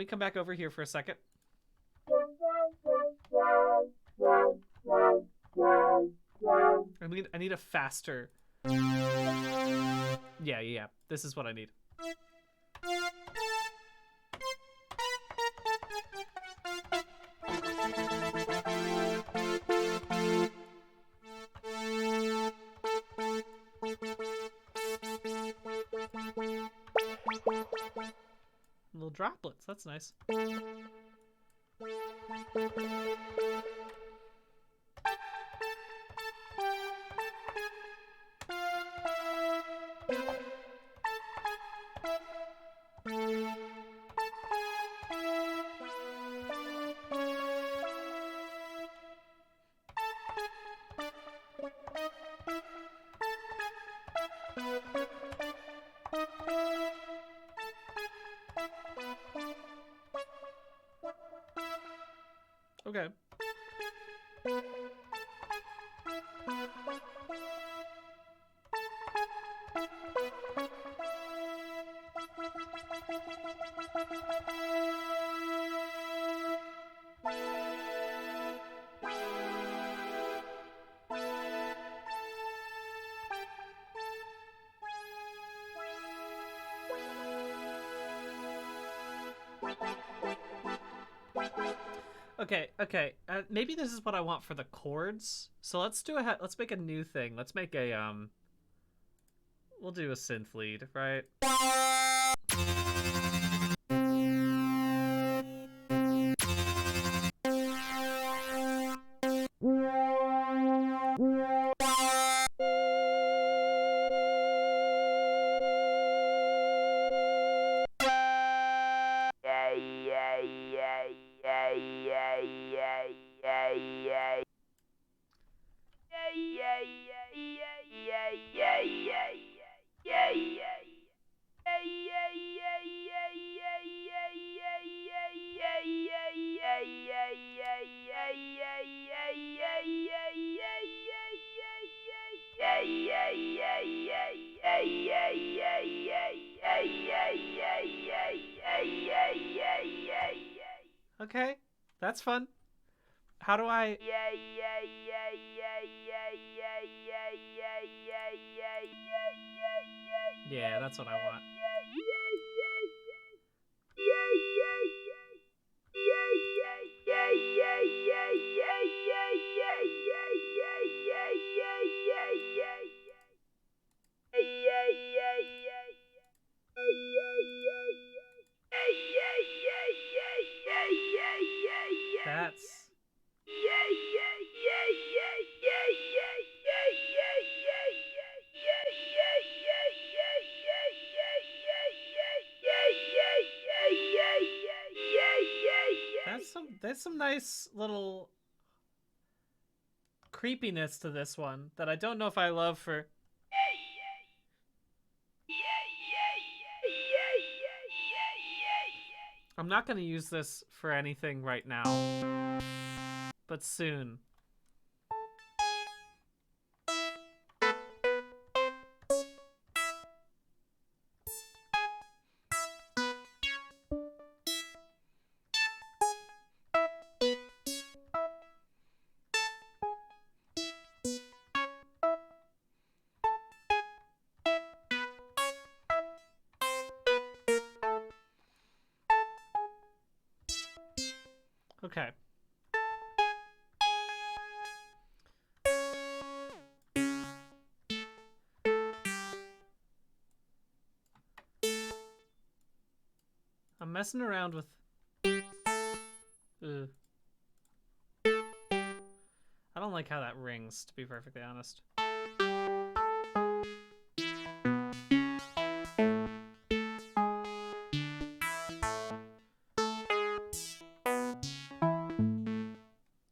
come back over here for a second. I need a faster. Yeah. This is what I need. A little droplets. That's nice. Okay. Okay. Maybe this is what I want for the chords. So let's do let's make a new thing. Let's make a we'll do a synth lead, right? Okay, that's fun. How do I? Yeah, that's what I want. That's there's some nice little creepiness to this one that I don't know if I love for. I'm not going to use this for anything right now, but soon. Okay. I'm messing around with... Ugh. I don't like how that rings, to be perfectly honest.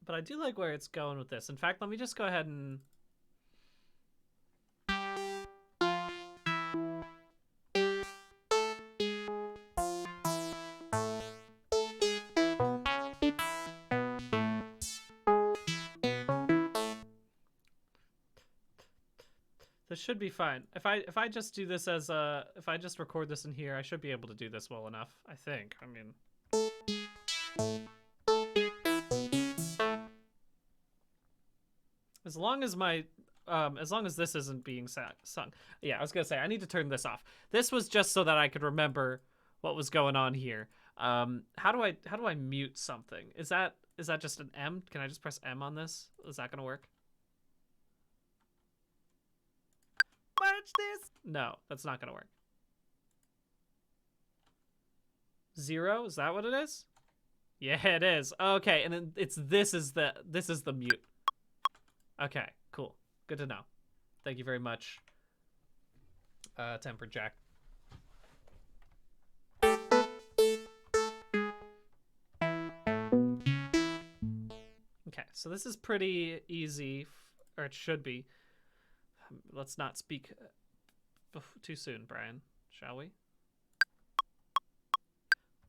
But I do like where it's going with this. In fact, let me just go ahead and... This should be fine. If I just do this as a... If I just record this in here, I should be able to do this well enough, I think. I mean... As long as my... as long as this isn't being sung. Yeah, I was gonna say, I need to turn this off. This was just so that I could remember what was going on here. How do I mute something? Is that just an M? Can I just press M on this? Is that gonna work? Watch this! No, that's not gonna work. 0? Is that what it is? Yeah, it is. Okay, and then this is the mute. Okay, cool. Good to know. Thank you very much, Tempered Jack. Okay, so this is pretty easy, or it should be. Let's not speak too soon, Brian, shall we?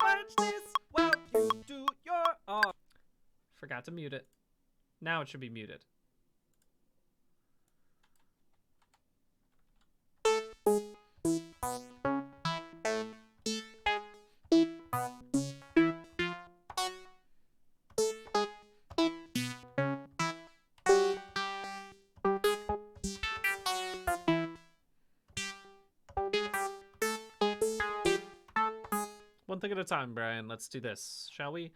Watch this while you do your art. Forgot to mute it. Now it should be muted. One thing at a time, Brian. Let's do this, shall we?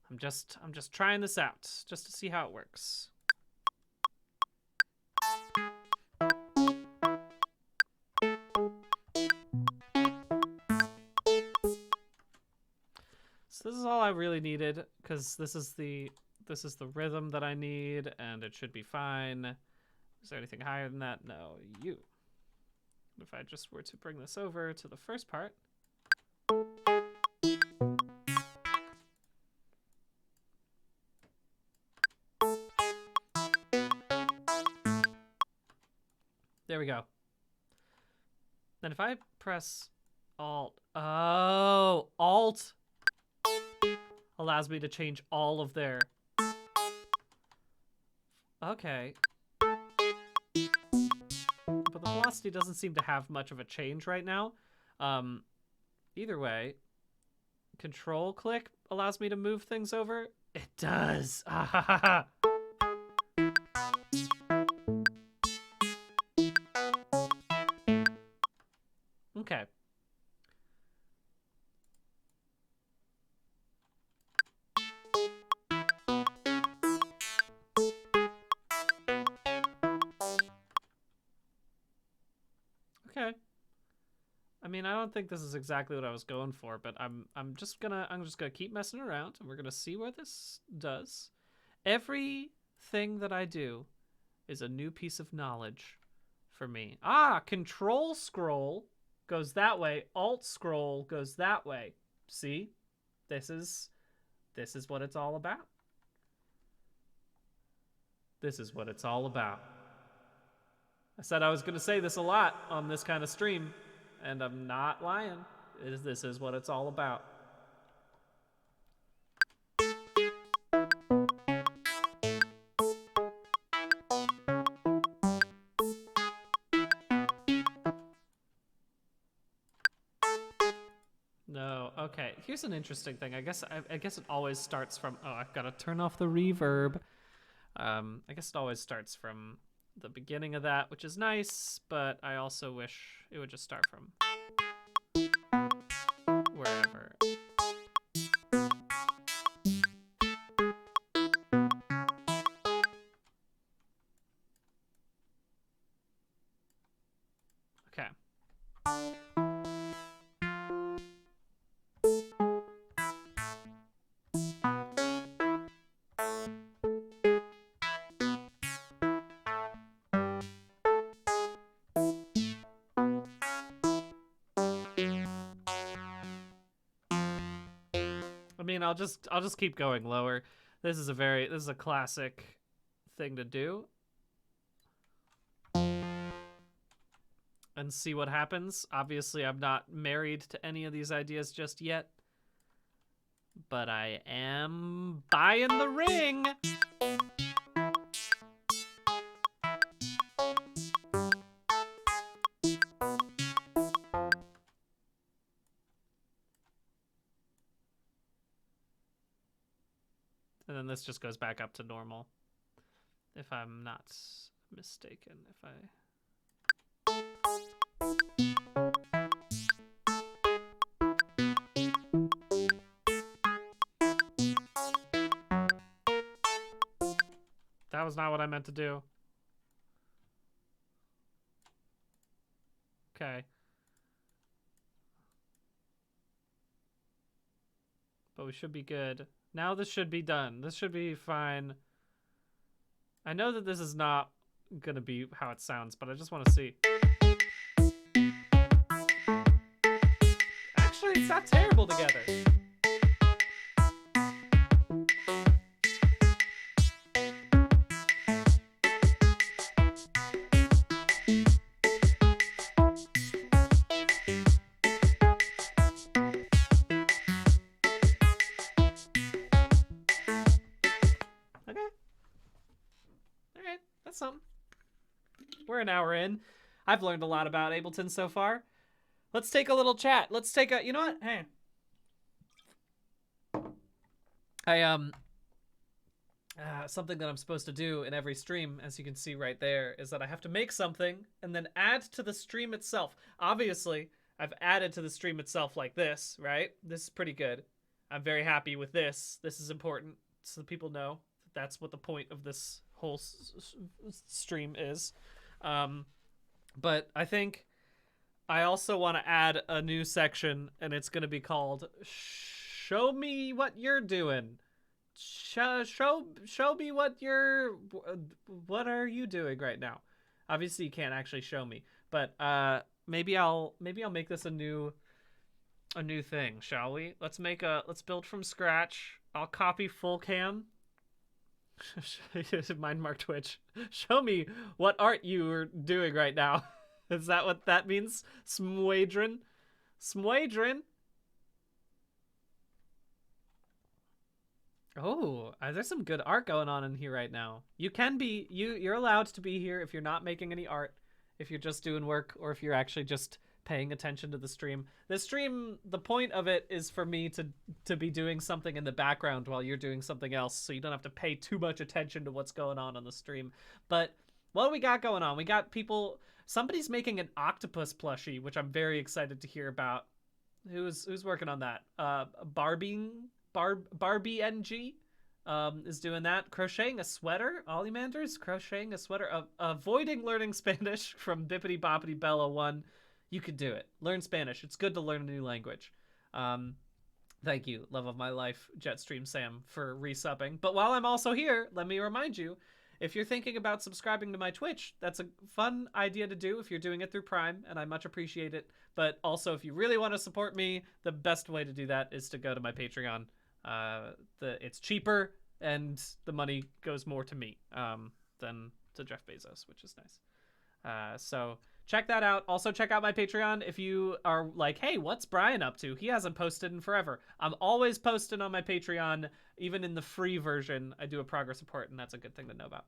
I'm just trying this out, just to see how it works. So this is all I really needed, because this is the rhythm that I need, and it should be fine. Is there anything higher than that? No, you. If I just were to bring this over to the first part. There we go. Then if I press Alt, oh, Alt allows me to change all of their, okay. But the velocity doesn't seem to have much of a change right now. Either way, Control click allows me to move things over. It does. Okay. Okay. I mean, I don't think this is exactly what I was going for, but I'm just gonna keep messing around, and we're gonna see where this does. Everything that I do is a new piece of knowledge for me. Ah, Control scroll goes that way, Alt scroll goes that way. See? This is what it's all about. This is what it's all about. I said I was going to say this a lot on this kind of stream, and I'm not lying. This is what it's all about. No, okay. Here's an interesting thing. I guess it always starts from. Oh, I've got to turn off the reverb. I guess it always starts from the beginning of that, which is nice, but I also wish it would just start from wherever. Okay. I mean, I'll just keep going lower. This is a classic thing to do. And see what happens. Obviously, I'm not married to any of these ideas just yet. But I am buying the ring. And then this just goes back up to normal. If I'm not mistaken. If I... That was not what I meant to do. Okay. but we should be good. Now this should be done. This should be fine. I know that this is not gonna be how it sounds, but I just want to see. Actually, it's not terrible together. Something. We're an hour in. I've learned a lot about Ableton so far. Let's take a little chat. Let's take a, you know what? Hey. Something that I'm supposed to do in every stream, as you can see right there, is that I have to make something and then add to the stream itself. Obviously, I've added to the stream itself like this, right? This is pretty good. I'm very happy with this. This is important so that people know that that's what the point of this whole stream is. But I think I also want to add a new section, and it's going to be called Show Me What You're Doing. Show me what are you doing right now? Obviously you can't actually show me, but maybe I'll make this a new thing, shall we? Let's build from scratch. I'll copy full cam. Mind mark Twitch. Show me what art you are doing right now. Is that what that means? Smwadron? Oh, there's some good art going on in here right now. You can be, you're allowed to be here if you're not making any art, if you're just doing work, or if you're actually just paying attention to the stream. The stream, the point of it is for me to be doing something in the background while you're doing something else, so you don't have to pay too much attention to what's going on the stream. But what do we got going on? We got people, somebody's making an octopus plushie, which I'm very excited to hear about. Who's working on that? Barbie NG is doing that. Crocheting a sweater. Ollymanders crocheting a sweater. Avoiding learning Spanish from Bippity Boppity Bella 1. You could do it. Learn Spanish. It's good to learn a new language. Thank you, love of my life, Jetstream Sam, for resubbing. But while I'm also here, let me remind you, if you're thinking about subscribing to my Twitch, that's a fun idea to do if you're doing it through Prime, and I much appreciate it. But also, if you really want to support me, the best way to do that is to go to my Patreon. It's cheaper, and the money goes more to me than to Jeff Bezos, which is nice. So check that out. Also check out my Patreon if you are like, hey, what's Brian up to? He hasn't posted in forever. I'm always posting on my Patreon. Even in the free version, I do a progress report, and that's a good thing to know about.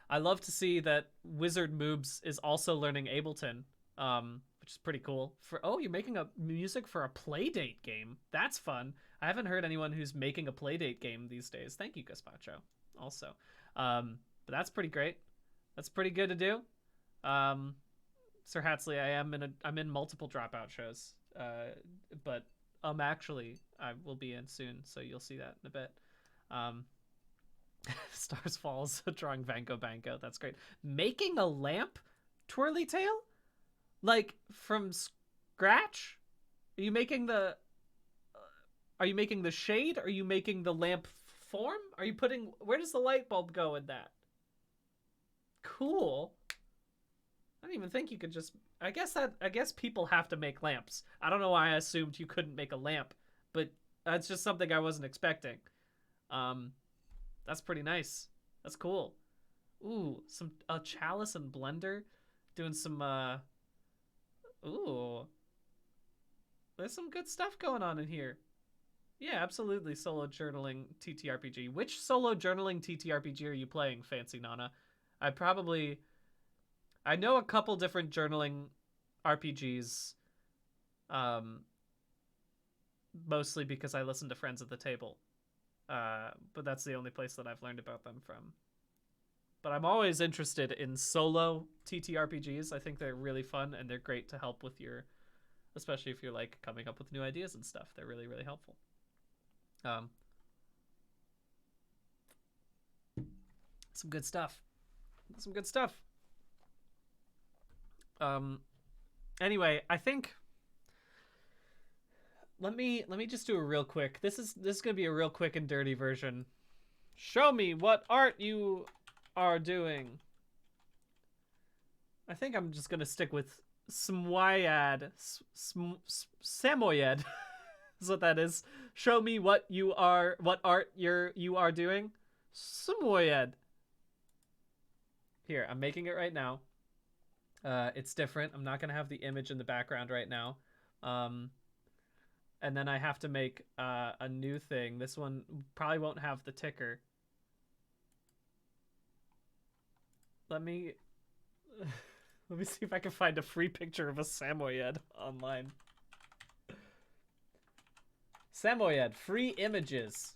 I love to see that Wizard Moobs is also learning Ableton, which is pretty cool. You're making a music for a Playdate game. That's fun. I haven't heard anyone who's making a Playdate game these days. Thank you, Gazpacho, also. But that's pretty great. That's pretty good to do. Sir Hatsley, I'm in multiple Dropout shows, but I will be in soon, so you'll see that in a bit. Stars Falls, drawing Vanko Banko. That's great. Making a lamp, Twirly Tail, like from scratch. Are you making the shade? Are you making the lamp form? Are you putting? Where does the light bulb go in that? Cool. I didn't even think you could just... I guess people have to make lamps. I don't know why I assumed you couldn't make a lamp, but that's just something I wasn't expecting. That's pretty nice. That's cool. Ooh, a chalice and blender, doing some ooh. There's some good stuff going on in here. Yeah, absolutely. Solo journaling TTRPG. Which solo journaling TTRPG are you playing, Fancy Nana? I know a couple different journaling RPGs, mostly because I listen to Friends at the Table, but that's the only place that I've learned about them from. But I'm always interested in solo TTRPGs. I think they're really fun, and they're great to help with especially if you're like coming up with new ideas and stuff. They're really, really helpful. Some good stuff. Anyway, I think let me just do a real quick. This is gonna be a real quick and dirty version. Show me what art you are doing. I think I'm just gonna stick with Samoyed. Samoyed is what that is. Show me what art you are doing. Samoyed. Here, I'm making it right now. It's different. I'm not gonna have the image in the background right now. And then I have to make a new thing. This one probably won't have the ticker. Let me see if I can find a free picture of a Samoyed online. Samoyed, free images.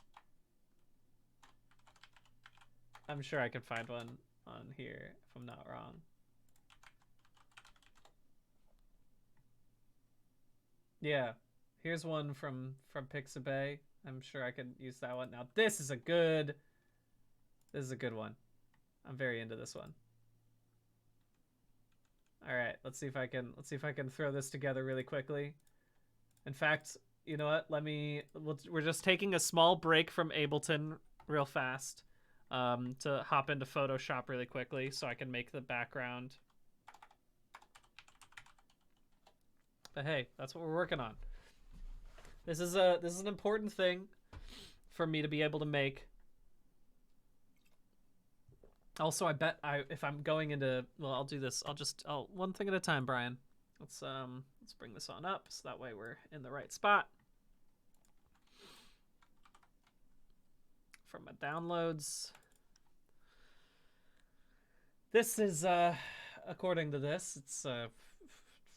I'm sure I can find one on here if I'm not wrong. Yeah, here's one from Pixabay. I'm sure I could use that one. Now this is a good one. I'm very into this one. All right, let's see if I can throw this together really quickly. In fact, you know what? We're just taking a small break from Ableton real fast to hop into Photoshop really quickly so I can make the background. But hey, that's what we're working on. This is an important thing for me to be able to make. Also, I bet if I'm going into, well, I'll do this. I'll one thing at a time, Brian. Let's bring this on up so that way we're in the right spot. From my downloads. This is according to this, it's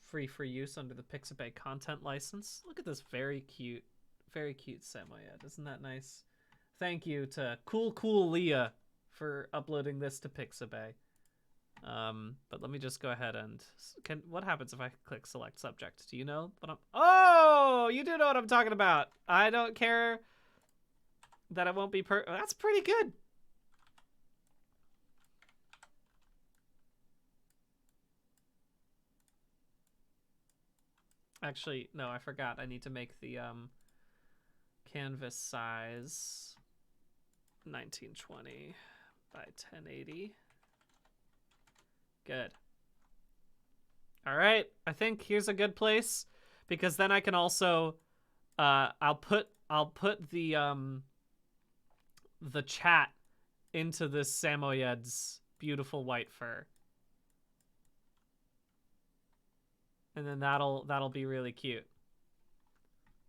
free for use under the Pixabay content license. Look at this very cute Samoyed. Isn't that nice? Thank you to Cool Leah for uploading this to Pixabay. But let me just go ahead and what happens if I click select subject? Do you know what oh, you do know what I'm talking about. I don't care that it won't be that's pretty good. Actually, no, I forgot. I need to make the canvas size 1920 by 1080. Good. All right, I think here's a good place because then I can also I'll put the chat into this Samoyed's beautiful white fur. And then that'll be really cute.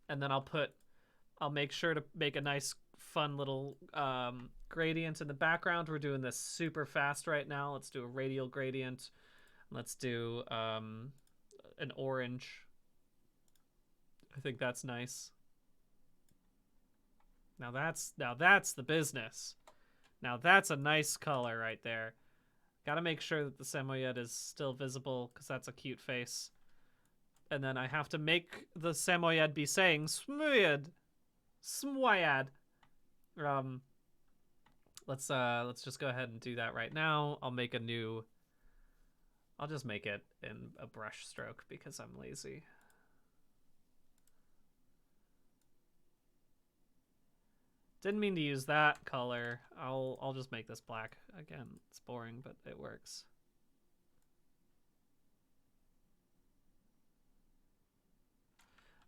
And then I'll make sure to make a nice fun little gradient in the background. We're doing this super fast right now. Let's do a radial gradient. Let's do an orange. I think that's nice. Now that's the business. Now that's a nice color right there. Gotta make sure that the Samoyed is still visible because that's a cute face. And then I have to make the Samoyed be saying Smoyed. Smoyed. Let's just go ahead and do that right now. I'll just make it in a brush stroke because I'm lazy. Didn't mean to use that color. I'll just make this black. Again, it's boring, but it works.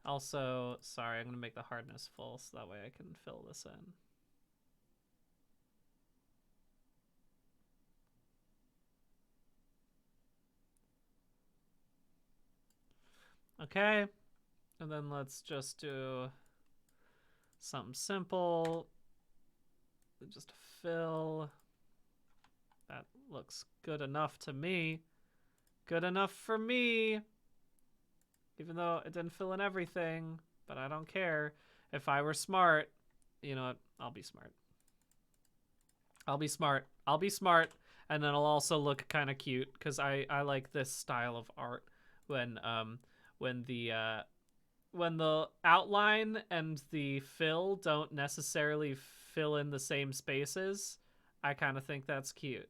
Also, sorry, I'm going to make the hardness full so that way I can fill this in. Okay, and then let's just do something simple. Just fill. That looks good enough to me. Good enough for me. Even though it didn't fill in everything, but I don't care. If I were smart, you know what? I'll be smart. I'll be smart. I'll be smart, and then it'll also look kind of cute because I like this style of art when the outline and the fill don't necessarily fill in the same spaces. I kind of think that's cute,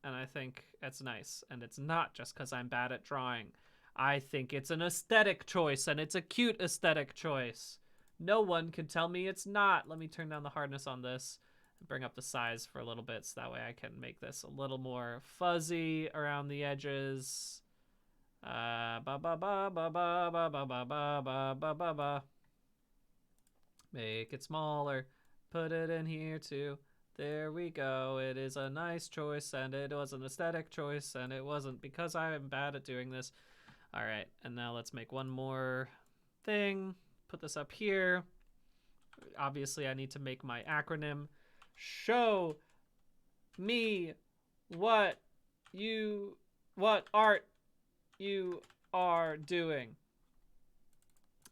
and I think it's nice, and it's not just because I'm bad at drawing. I think it's an aesthetic choice, and it's a cute aesthetic choice. No one can tell me it's not. Let me turn down the hardness on this and bring up the size for a little bit so that way I can make this a little more fuzzy around the edges. Ba ba ba ba ba ba ba ba ba ba ba ba ba. Make it smaller. Put it in here too. There we go. It is a nice choice, and it was an aesthetic choice, and it wasn't because I am bad at doing this. All right, and now let's make one more thing. Put this up here. Obviously, I need to make my acronym. Show me what art you are doing.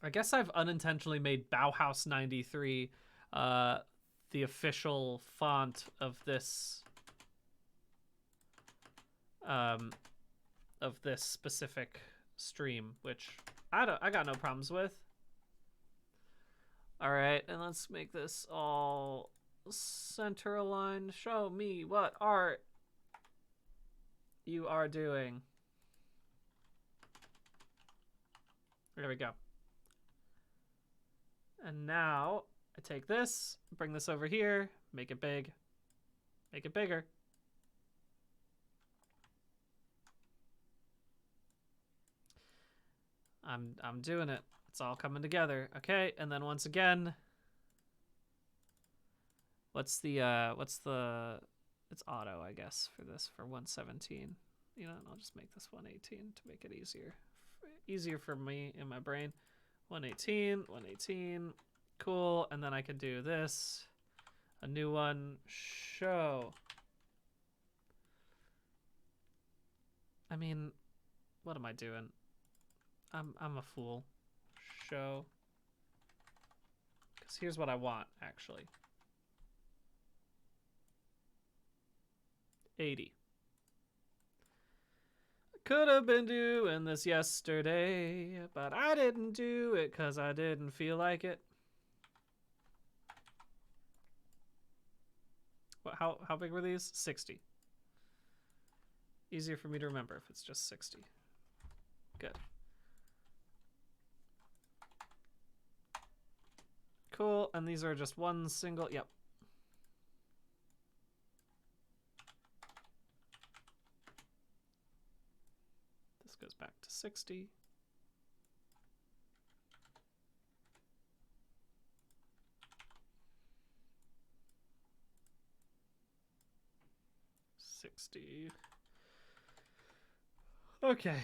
I guess I've unintentionally made Bauhaus 93 the official font of this specific stream, which I got no problems with. All right, and let's make this all center aligned. Show me what art you are doing. There we go. And now I take this, bring this over here, make it big, make it bigger. I'm doing it. It's all coming together. Okay, and then once again, it's auto, I guess, for this, for 117. You know, and I'll just make this 118 to make it easier for me in my brain. 118, 118, cool. And then I can do this, a new one, show. I mean, what am I doing? I'm a fool. Show. Because here's what I want, actually. 80. Could have been doing this yesterday, but I didn't do it because I didn't feel like it. What, how big were these? 60. Easier for me to remember if it's just 60. Good. Cool, and these are just one single, yep. This goes back to 60. Okay.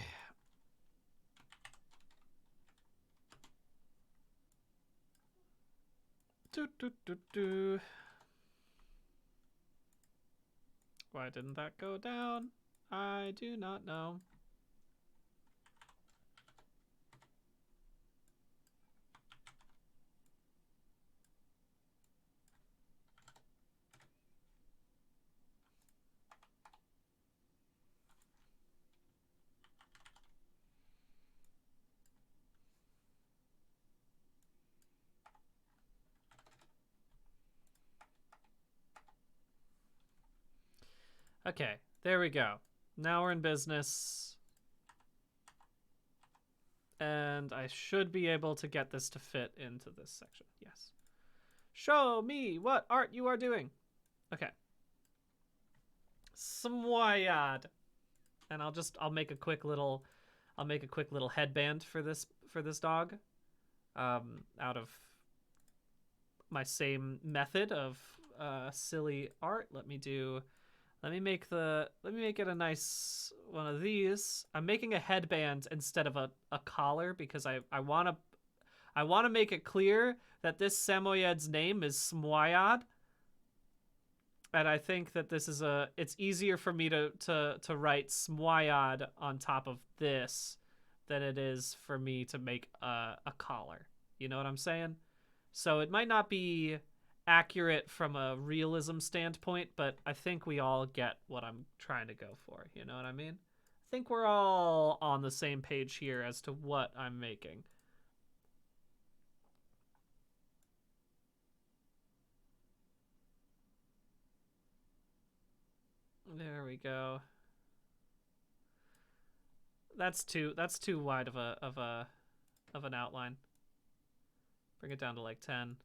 Why didn't that go down? I do not know. Okay, there we go. Now we're in business. And I should be able to get this to fit into this section. Yes. Show me what art you are doing. Okay. Smwyad. And I'll make a quick little headband for this dog. Out of my same method of silly art. Let me make it a nice one of these. I'm making a headband instead of a collar because I want to make it clear that this Samoyed's name is Smwyad. And I think that this is it's easier for me to write Smwyad on top of this than it is for me to make a collar. You know what I'm saying? So it might not be accurate from a realism standpoint, but I think we all get what I'm trying to go for. You know what I mean? I think we're all on the same page here as to what I'm making. There we go. That's too wide of an outline. Bring it down to like 10.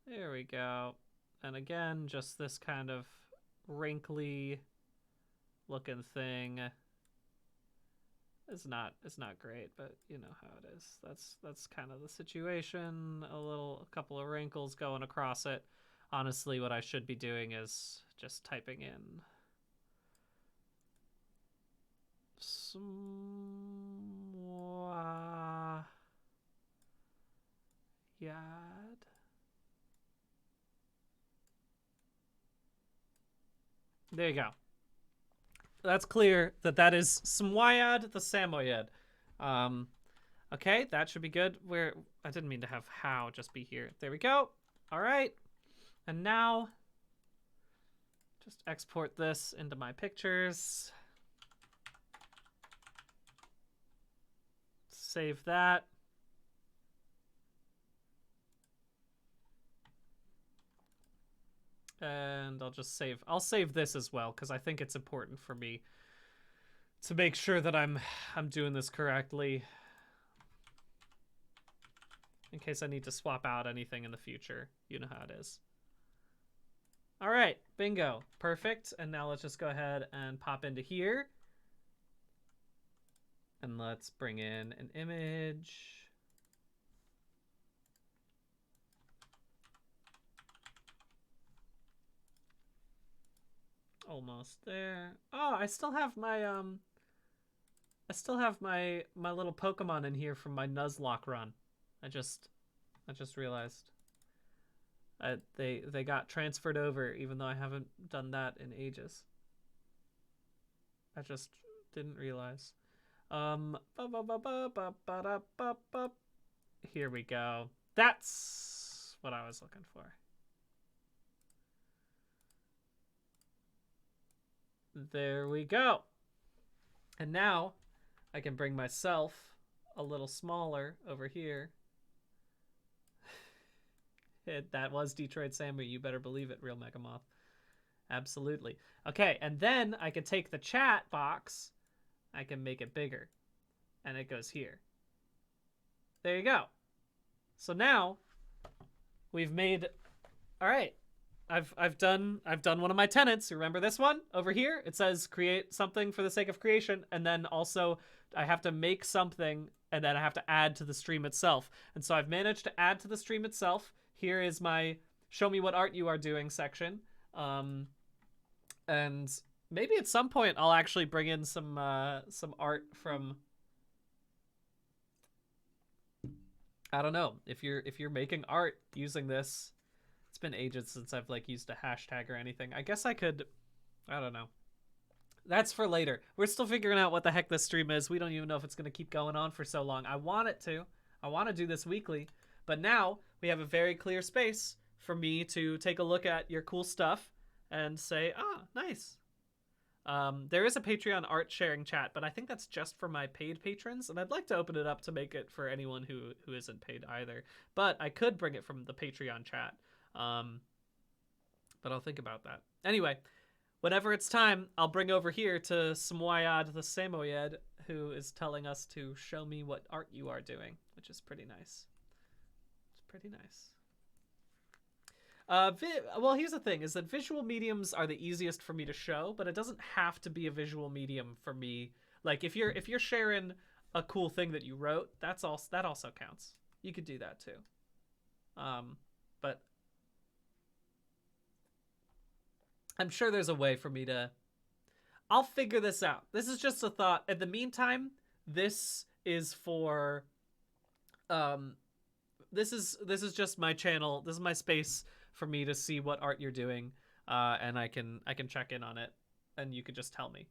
There we go. And again, just this kind of wrinkly looking thing. It's not great, but you know how it is. That's kind of the situation. A couple of wrinkles going across it. Honestly, what I should be doing is just typing in Yad. There you go. That's clear that is Smwyad the Samoyed. Okay, that should be good. I didn't mean to have how just be here. There we go. All right. And now just export this into my pictures. Save that. And I'll save this as well because I think it's important for me to make sure that I'm doing this correctly in case I need to swap out anything in the future. You know how it is. All right, bingo, perfect. And now let's just go ahead and pop into here. And let's bring in an image. Almost there. Oh, I still have my my little Pokemon in here from my Nuzlocke run. I just realized. They got transferred over even though I haven't done that in ages. I just didn't realize. Here we go. That's what I was looking for. There we go. And now I can bring myself a little smaller over here. That was Detroit Samu. You better believe it, Real Megamoth. Absolutely. Okay, and then I can take the chat box. I can make it bigger. And it goes here. There you go. So now we've made... All right. I've done one of my tenants. Remember this one over here? It says create something for the sake of creation, and then also I have to make something, and then I have to add to the stream itself. And so I've managed to add to the stream itself. Here is my show me what art you are doing section. And maybe at some point I'll actually bring in some art from, I don't know, if you're making art using this. It's been ages since I've like used a hashtag or anything. I guess I could, I don't know. That's for later. We're still figuring out what the heck this stream is. We don't even know if it's going to keep going on for so long. I want it to. I want to do this weekly. But now we have a very clear space for me to take a look at your cool stuff and say, ah, nice. There is a Patreon art sharing chat, but I think that's just for my paid patrons, and I'd like to open it up to make it for anyone who isn't paid either. But I could bring it from the Patreon chat. But I'll think about that. Anyway, whenever it's time, I'll bring over here to Smwyad the Samoyed, who is telling us to show me what art you are doing, which is pretty nice. It's pretty nice. Well, here's the thing, is that visual mediums are the easiest for me to show, but it doesn't have to be a visual medium for me. Like, if you're sharing a cool thing that you wrote, that also counts. You could do that too. But I'm sure there's a way for me to... I'll figure this out. This is just a thought. In the meantime, this is for... This is just my channel. This is my space for me to see what art you're doing, and I can check in on it, and you could just tell me.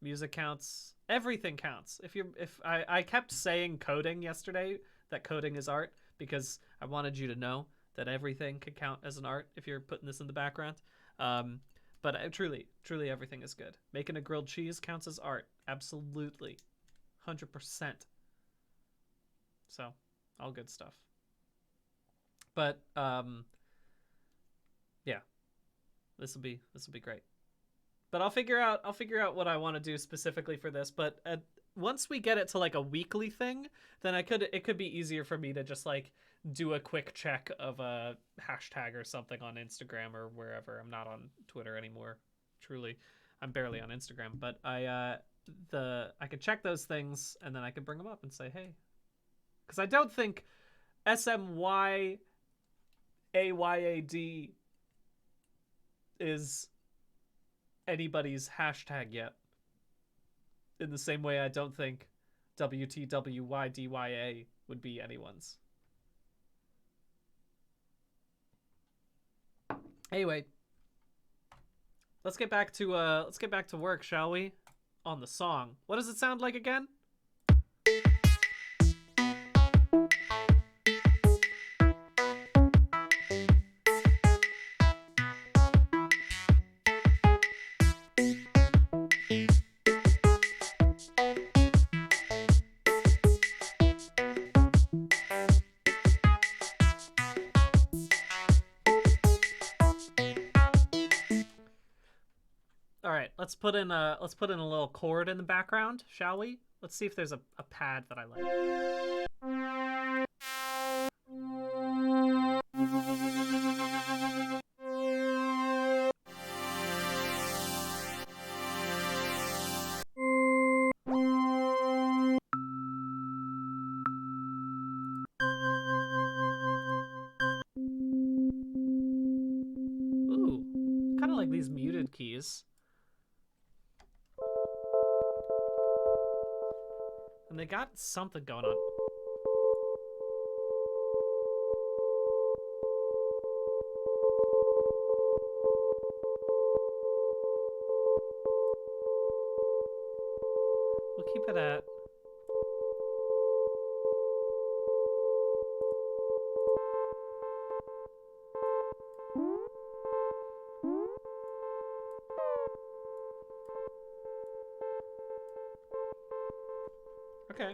Music counts. Everything counts. If I kept saying coding yesterday, that coding is art, because I wanted you to know that everything could count as an art if you're putting this in the background. But truly everything is good. Making a grilled cheese counts as art. Absolutely. 100%. So, all good stuff. But yeah, this will be great. But I'll figure out what I want to do specifically for this. But once we get it to like a weekly thing, then it could be easier for me to just like do a quick check of a hashtag or something on Instagram or wherever. I'm not on Twitter anymore. Truly, I'm barely on Instagram, but I could check those things and then I could bring them up and say, hey, because I don't think SMYAYAD is anybody's hashtag yet. In the same way, I don't think WTWYDYA would be anyone's. Anyway, let's get back to work, shall we? On the song. What does it sound like again? All right, let's put in a little chord in the background, shall we? Let's see if there's a pad that I like. Ooh, kind of like these muted keys. And they got something going on. We'll keep it at... Okay.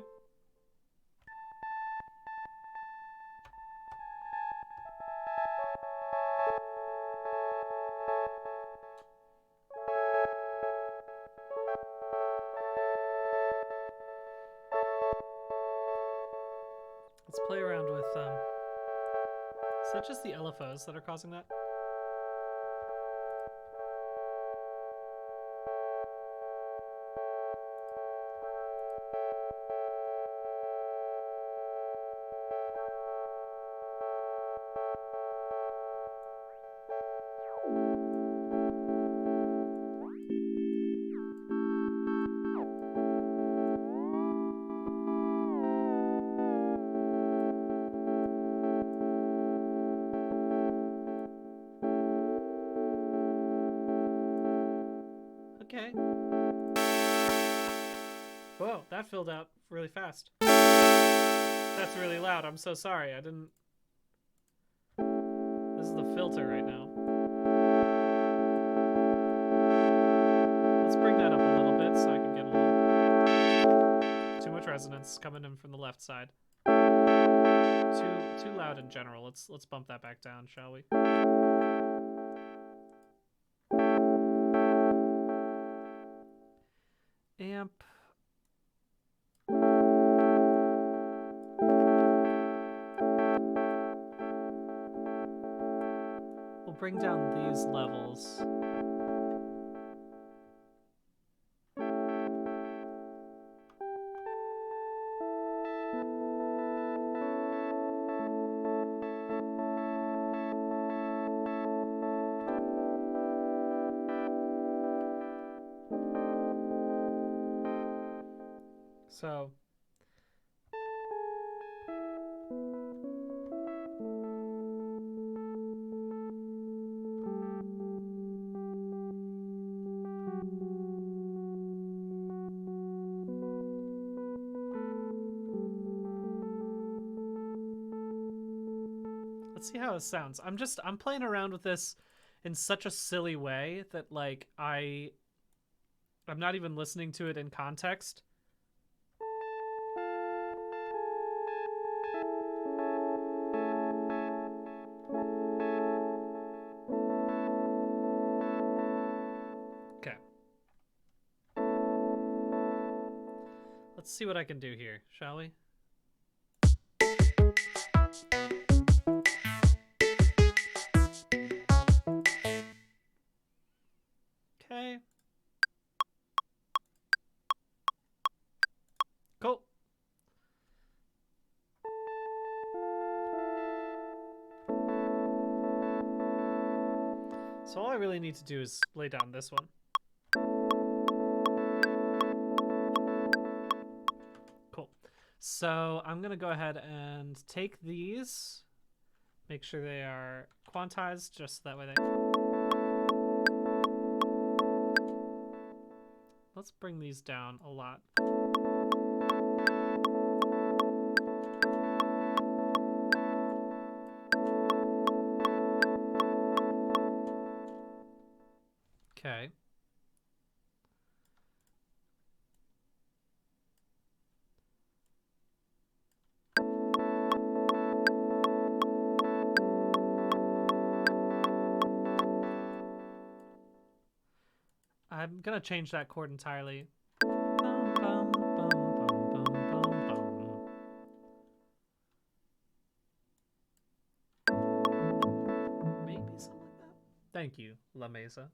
Let's play around with, is that just the LFOs that are causing that? Okay. Whoa, that filled out really fast. That's really loud. I'm so sorry. I didn't... This is the filter right now. Let's bring that up a little bit so I can get a little... Too much resonance coming in from the left side. Too loud in general. Let's bump that back down, shall we? Amp. We'll bring down these levels. So let's see how it sounds. I'm playing around with this in such a silly way that like I'm not even listening to it in context. Let's see what I can do here, shall we? Okay. Cool. So all I really need to do is lay down this one. Cool. So I'm going to go ahead and take these, make sure they are quantized, just that way they... Let's bring these down a lot. Okay. I'm gonna change that chord entirely. Maybe something like that. Thank you, La Mesa.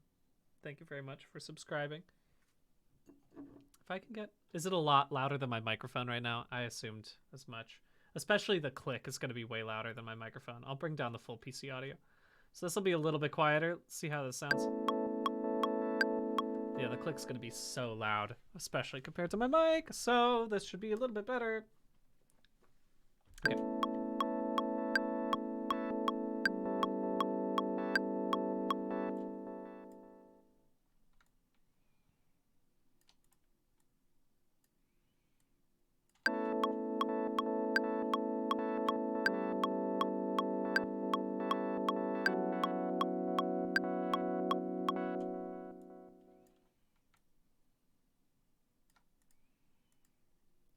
Thank you very much for subscribing. If I can get... Is it a lot louder than my microphone right now? I assumed as much. Especially the click is going to be way louder than my microphone. I'll bring down the full PC audio. So this will be a little bit quieter. Let's see how this sounds. Yeah, the click's going to be so loud, especially compared to my mic. So this should be a little bit better. Okay.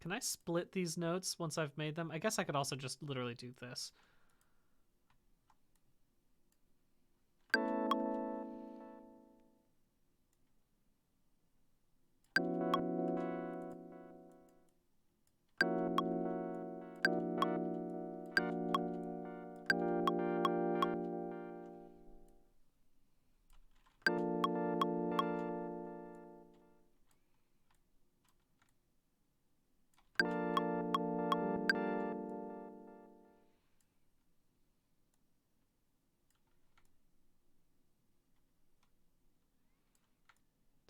Can I split these notes once I've made them? I guess I could also just literally do this.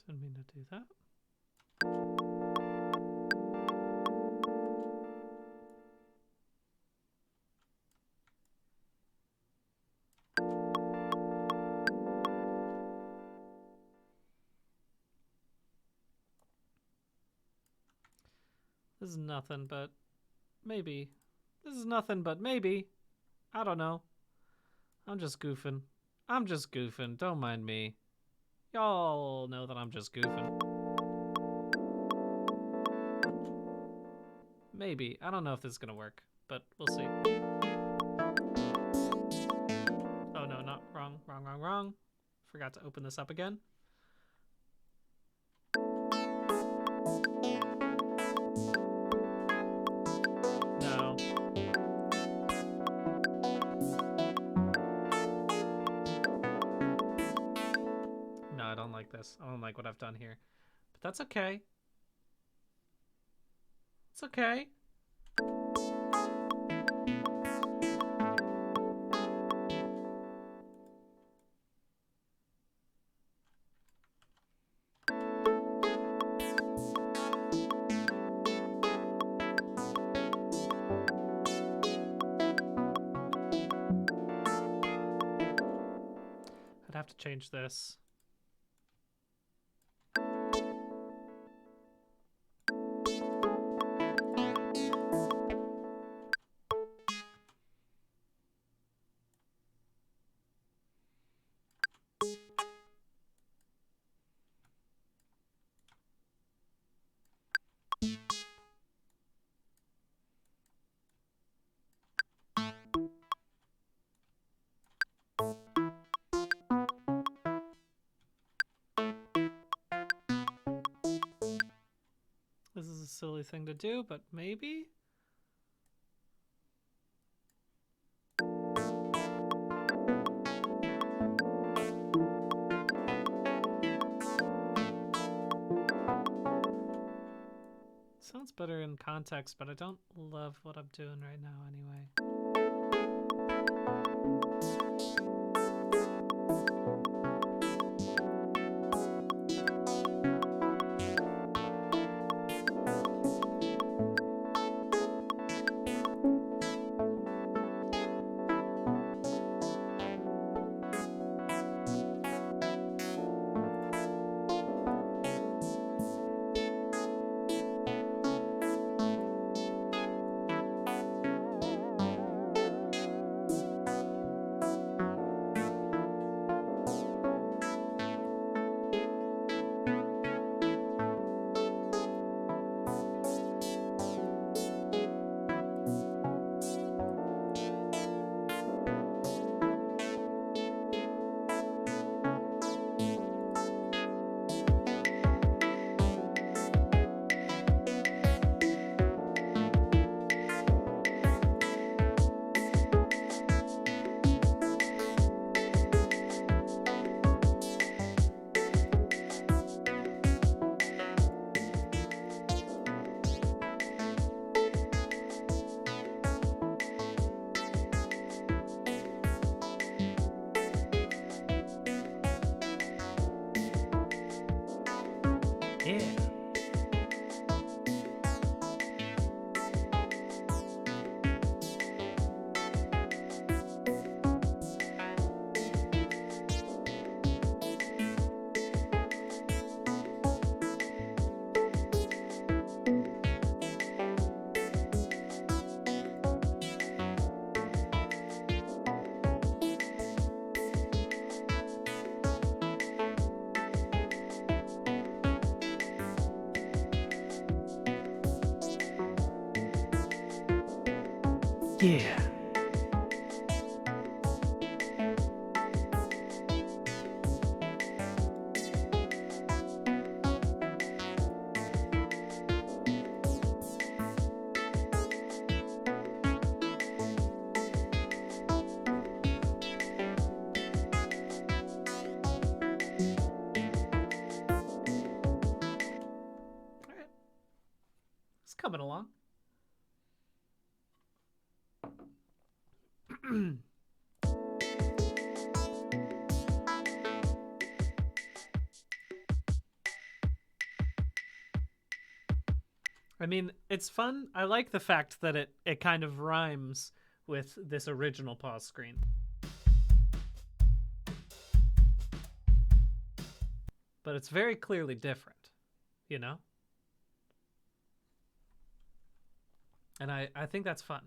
Didn't mean to do that. This is nothing but maybe. This is nothing but maybe. I don't know. I'm just goofing. I'm just goofing. Don't mind me. Y'all know that I'm just goofing. Maybe. I don't know if this is gonna work, but we'll see. Oh no, not wrong. Wrong. Forgot to open this up again. No. No, I don't like this. I don't like what I've done here. But that's okay. It's okay. I'd have to change this. silly thing to do, but maybe? Sounds better in context, but I don't love what I'm doing right now anyway. Yeah. Yeah. All right. It's coming along. I mean, it's fun. I like the fact that it kind of rhymes with this original pause screen. But it's very clearly different, you know? And I think that's fun.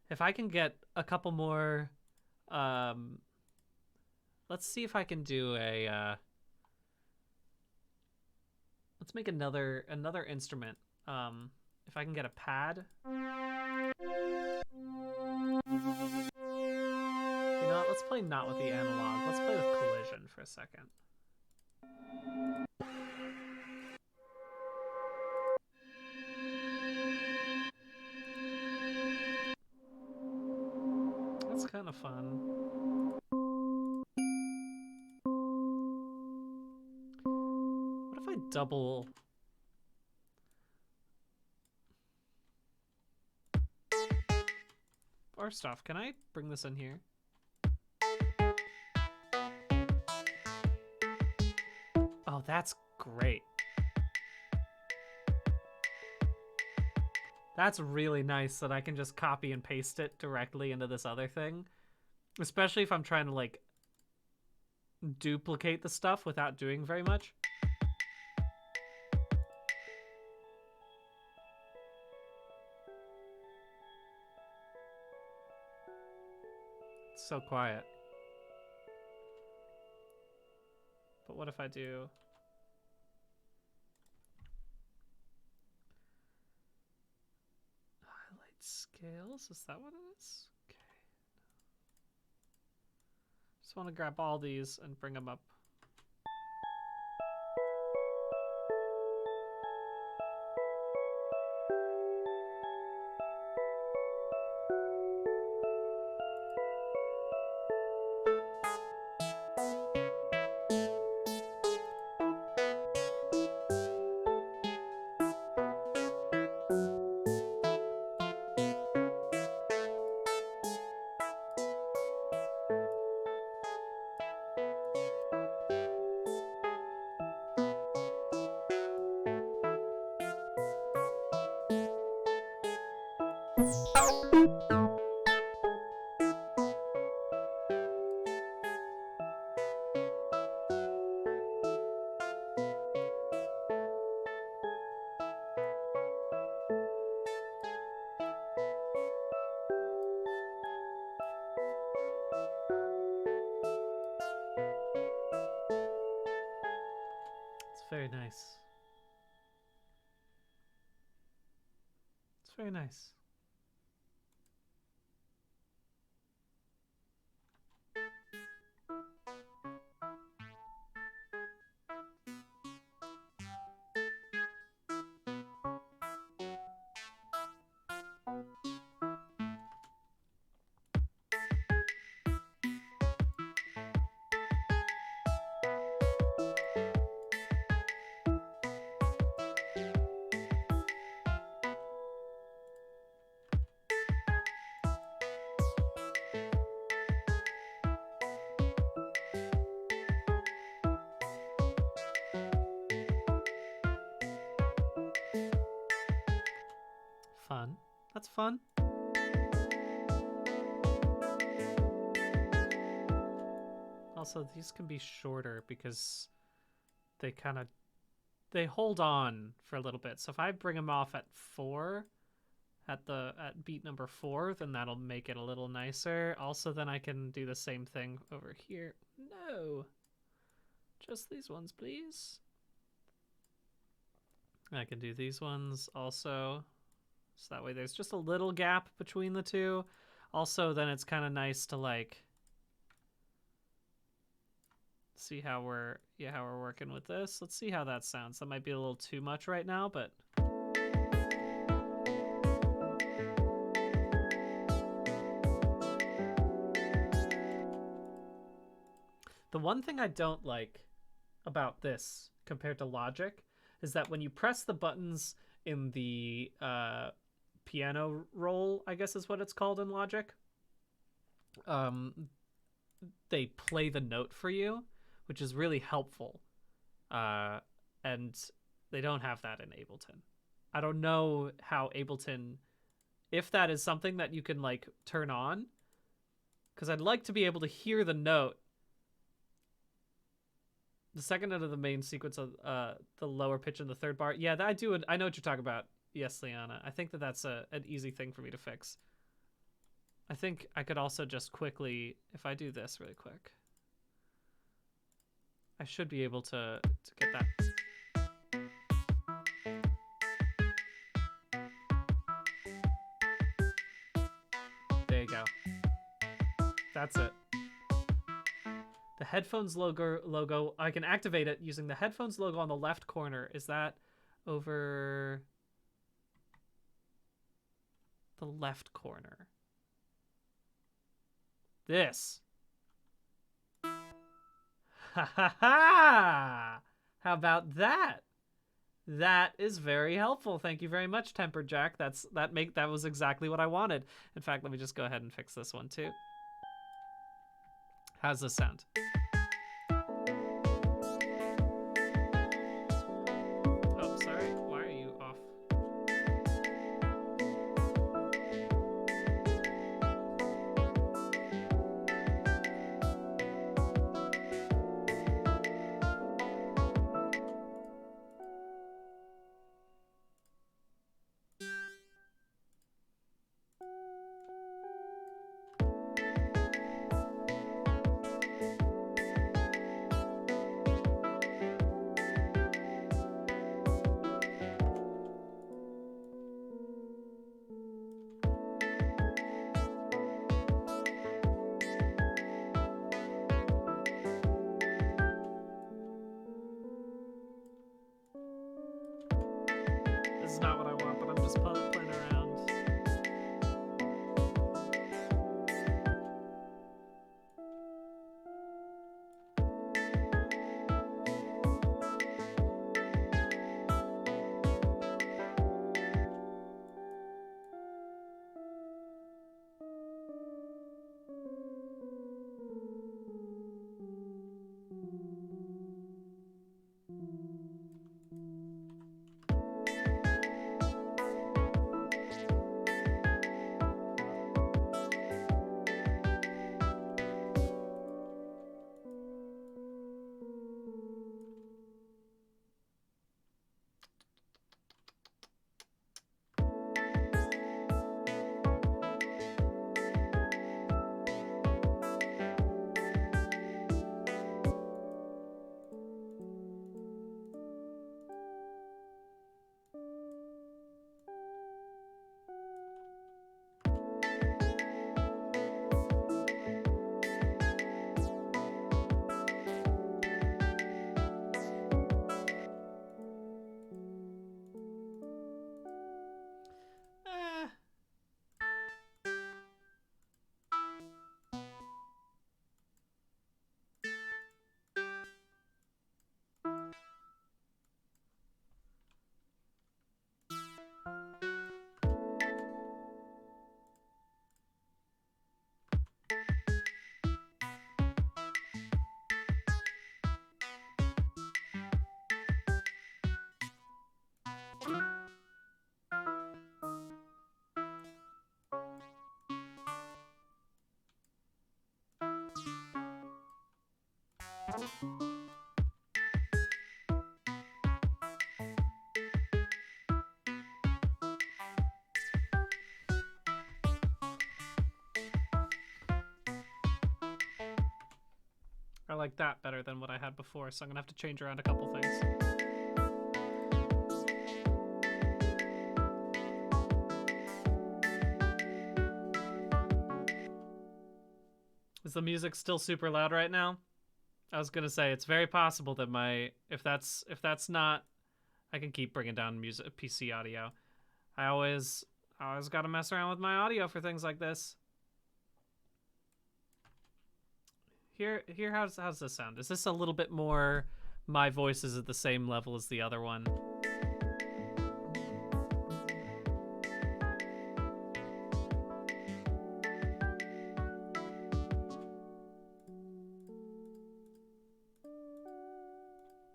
If I can get a couple more, let's see if I can do a, let's make another instrument. If I can get a pad. You know what? Let's play not with the analog. Let's play with collision for a second. That's kind of fun. What if I double... First off, can I bring this in here? Oh, that's great. That's really nice that I can just copy and paste it directly into this other thing. Especially if I'm trying to, like, duplicate the stuff without doing very much. It's so quiet. But what if I do... highlight scales? Is that what it is? Okay. Just want to grab all these and bring them up. It's very nice. It's very nice. Fun. That's fun. Also, these can be shorter because they they hold on for a little bit. So if I bring them off at 4, at beat number 4, then that'll make it a little nicer. Also, then I can do the same thing over here. No, just these ones, please. I can do these ones also. So that way there's just a little gap between the two. Also, then it's kind of nice to like see how we're working with this. Let's see how that sounds. That might be a little too much right now, but the one thing I don't like about this compared to Logic is that when you press the buttons in the piano roll, I guess is what it's called in Logic, they play the note for you, which is really helpful. And they don't have that in Ableton. I don't know how Ableton, if that is something that you can like turn on, because I'd like to be able to hear the note. The second note of the main sequence of the lower pitch in the third bar. Yeah, I do. I know what you're talking about. Yes, Liana. I think that's an easy thing for me to fix. I think I could also just quickly, if I do this really quick, I should be able to get that. There you go. That's it. The headphones logo, I can activate it using the headphones logo on the left corner. Is that over the left corner? This. Ha ha ha! How about that? That is very helpful. Thank you very much, Tempered Jack. That was exactly what I wanted. In fact, let me just go ahead and fix this one too. How's this sound? Oh, sorry. Why are you off? I like that better than what I had before, so I'm gonna have to change around a couple things. Is the music still super loud right now? I was gonna say it's very possible that my if that's not, I can keep bringing down music PC audio. I always gotta mess around with my audio for things like this. Here, how's this sound? Is this a little bit more? My voice is at the same level as the other one.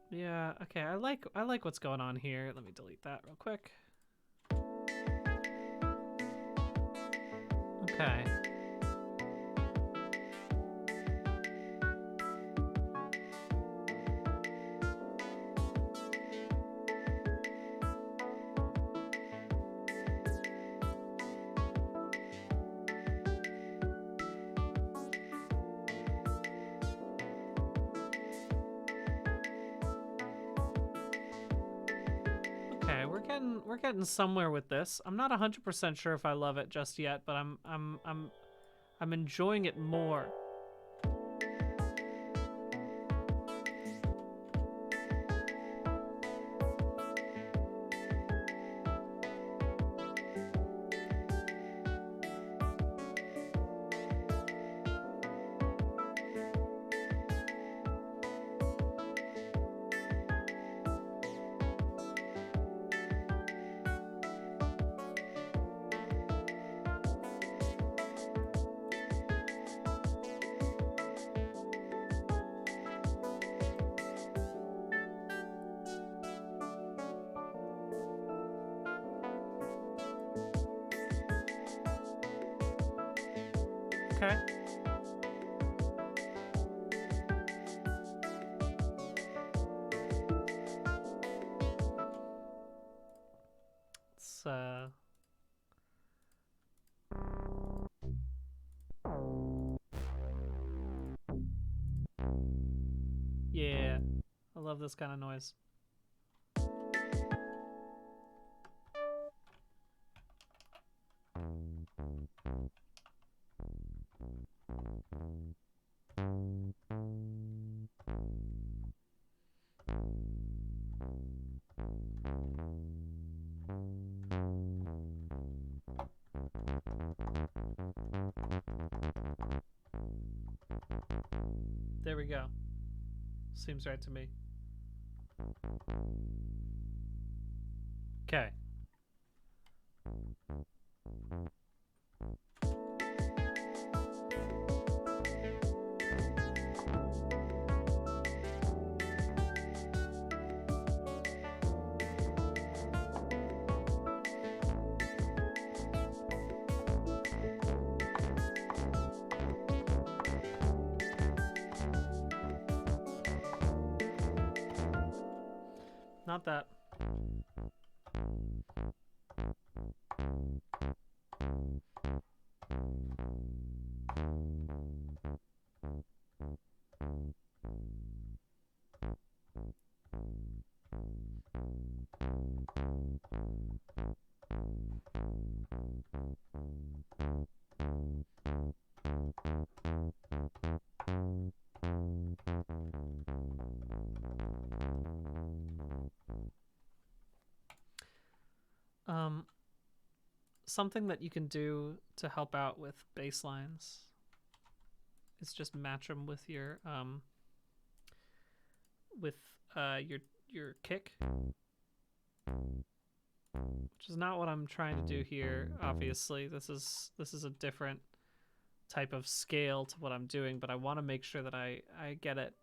Yeah, okay, I like what's going on here. Let me delete that real quick. Okay. We're getting somewhere with this. I'm not 100% sure if I love it just yet, but I'm enjoying it more. Okay. It's yeah, I love this kind of noise. There we go. Seems right to me. Okay. Not that. Something that you can do to help out with bass lines is just match them with your kick, which is not what I'm trying to do here. Obviously, this is a different type of scale to what I'm doing, but I want to make sure that I get it.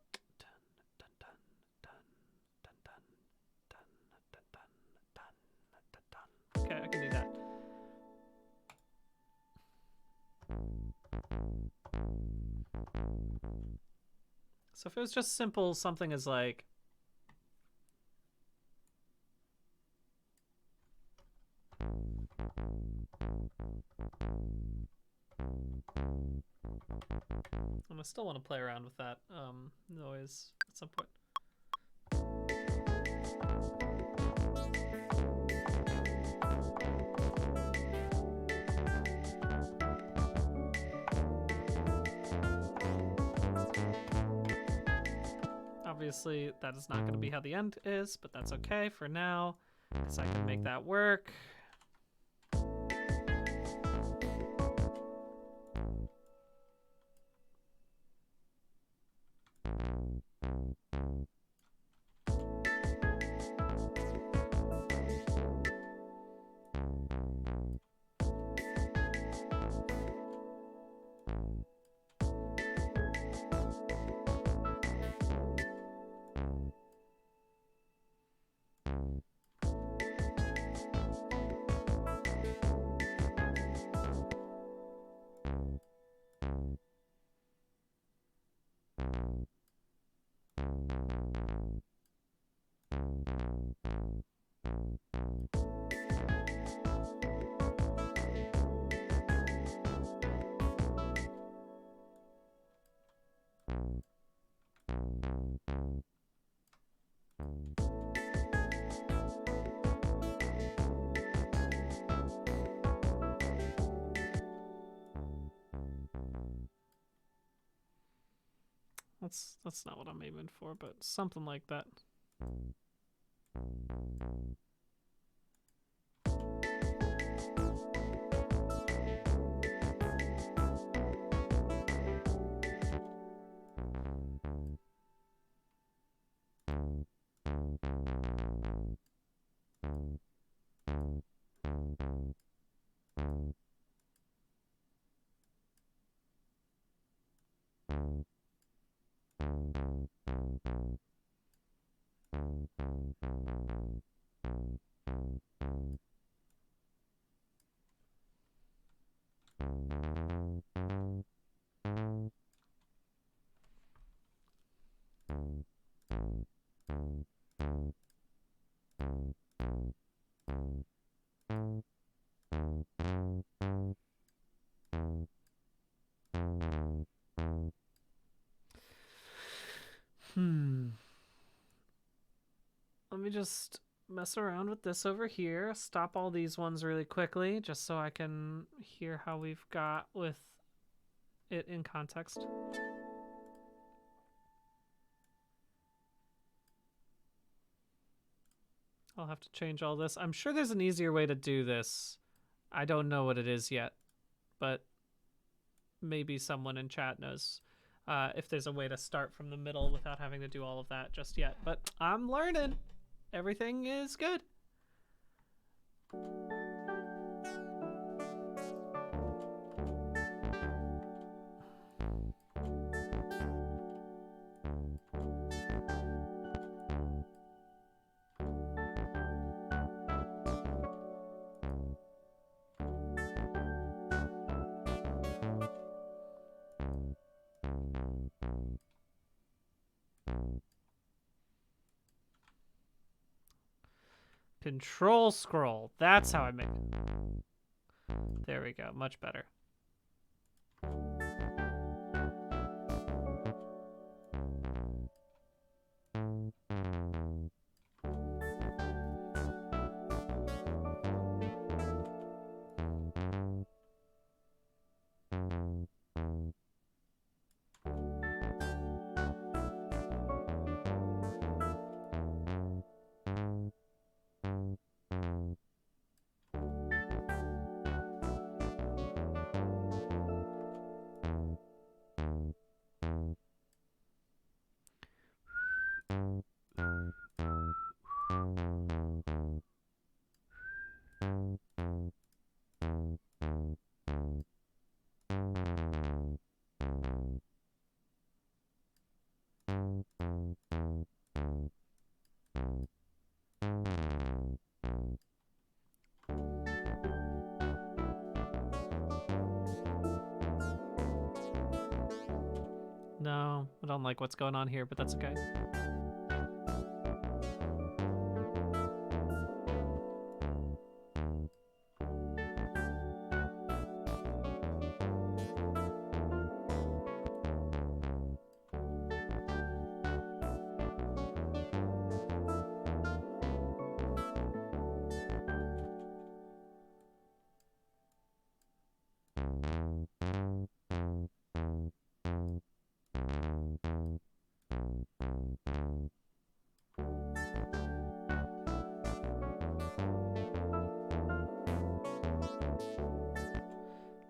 Okay, I can do that. So if it was just simple, something as like... I still want to play around with that noise at some point. Obviously, that is not going to be how the end is, but that's okay for now, because I can make that work. That's not what I'm aiming for, but something like that. Let me just mess around with this over here. Stop all these ones really quickly, just so I can hear how we've got with it in context. I'll have to change all this. I'm sure there's an easier way to do this. I don't know what it is yet, but maybe someone in chat knows if there's a way to start from the middle without having to do all of that just yet. But I'm learning. Everything is good. Control scroll. That's how I make it. There we go. Much better. I don't like what's going on here, but that's okay.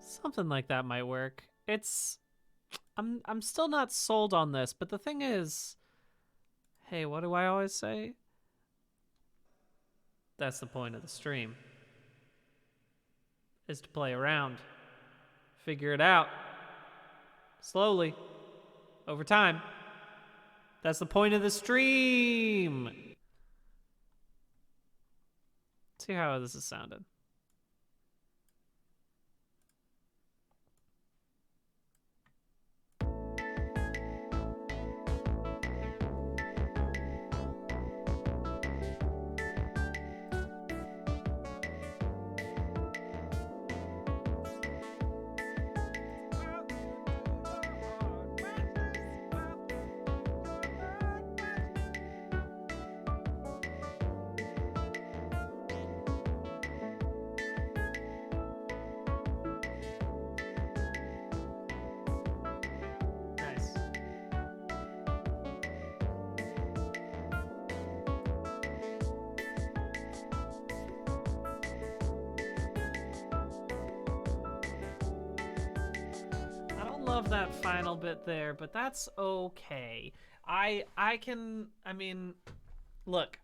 Something like that might work. I'm still not sold on this, but the thing is, hey, what do I always say? That's the point of the stream. Is to play around. Figure it out. Slowly. Over time. That's the point of the stream. Let's see how this is sounded. Nice. I don't love that final bit there, but that's okay. I mean, look,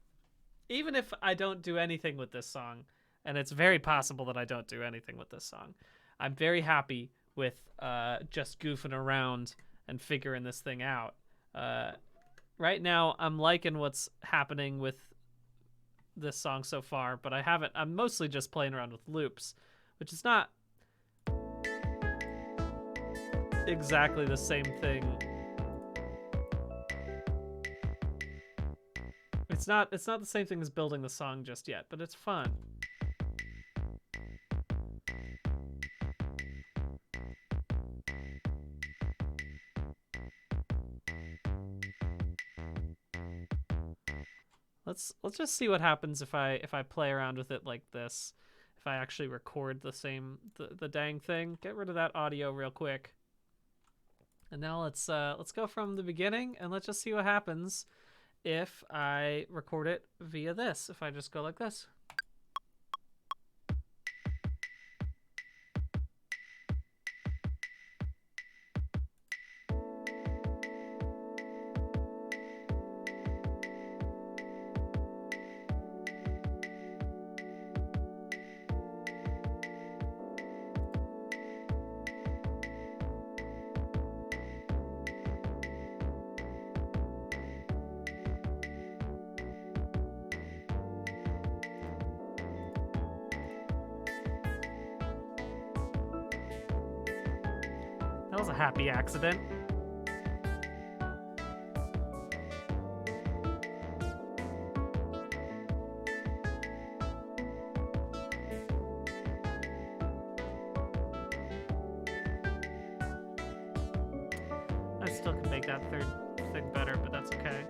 even if I don't do anything with this song, and it's very possible that I don't do anything with this song, I'm very happy with just goofing around and figuring this thing out. Right now, I'm liking what's happening with this song so far, but I'm mostly just playing around with loops, which is not exactly the same thing. It's not the same thing as building the song just yet, but it's fun. Let's just see what happens if I play around with it like this. If I actually record the dang thing. Get rid of that audio real quick. And now let's go from the beginning and let's just see what happens if I record it via this. If I just go like this. That was a happy accident. I still can make that third thing better, but that's okay.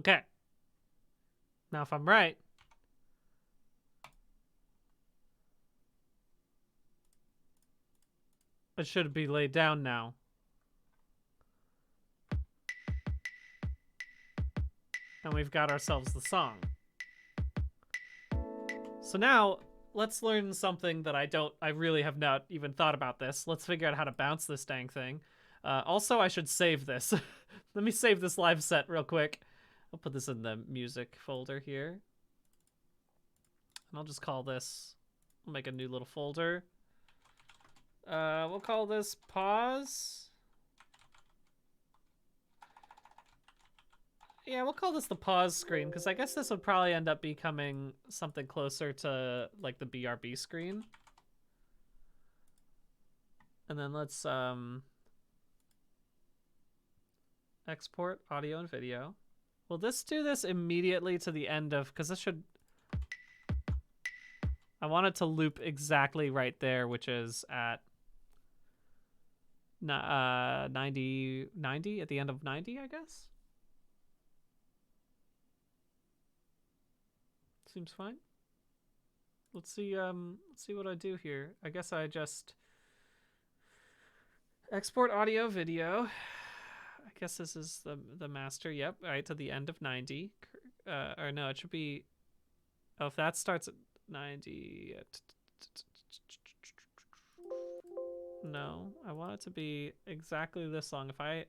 Okay. Now if I'm right, it should be laid down now. And we've got ourselves the song. So now let's learn something that I really have not even thought about this. Let's figure out how to bounce this dang thing. Also, I should save this. Let me save this live set real quick. I'll put this in the music folder here. And I'll just call this, I'll make a new little folder. We'll call this pause. Yeah, we'll call this the pause screen, because I guess this would probably end up becoming something closer to like the BRB screen. And then let's export audio and video. Will this do this immediately to the end of, because this should, I want it to loop exactly right there, which is at 90 at the end of 90, I guess. Seems fine. Let's see what I do here. I guess I just export audio video. I guess this is the master. Yep, right to the end of 90. Or no, it should be, oh, if that starts at 90. No, I want it to be exactly this long. If I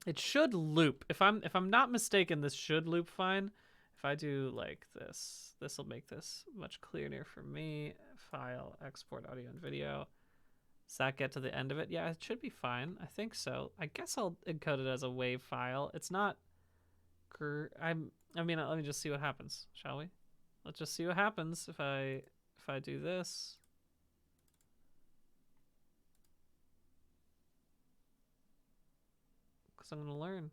it should loop. If I'm not mistaken, this should loop fine. If I do like this, this will make this much clearer for me. File, export audio and video. Does that get to the end of it? Yeah, it should be fine. I think so. I guess I'll encode it as a WAV file. It's not. I mean, let me just see what happens, shall we? Let's just see what happens if I do this. Because I'm gonna learn.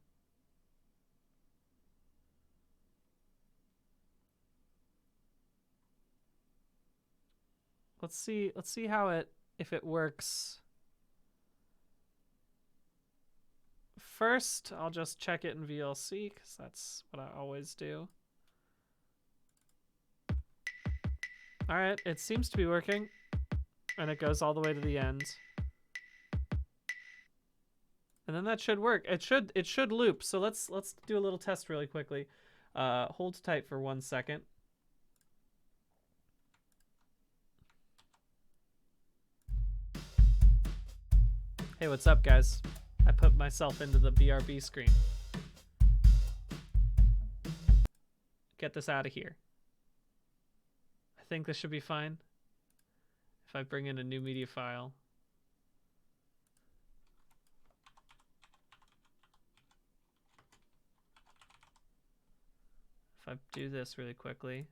Let's see how if it works. First, I'll just check it in VLC because that's what I always do. All right, it seems to be working, and it goes all the way to the end. And then that should work. It should loop. So let's do a little test really quickly. Hold tight for 1 second. Hey, what's up, guys? I put myself into the BRB screen. Get this out of here. I think this should be fine. If I bring in a new media file. If I do this really quickly.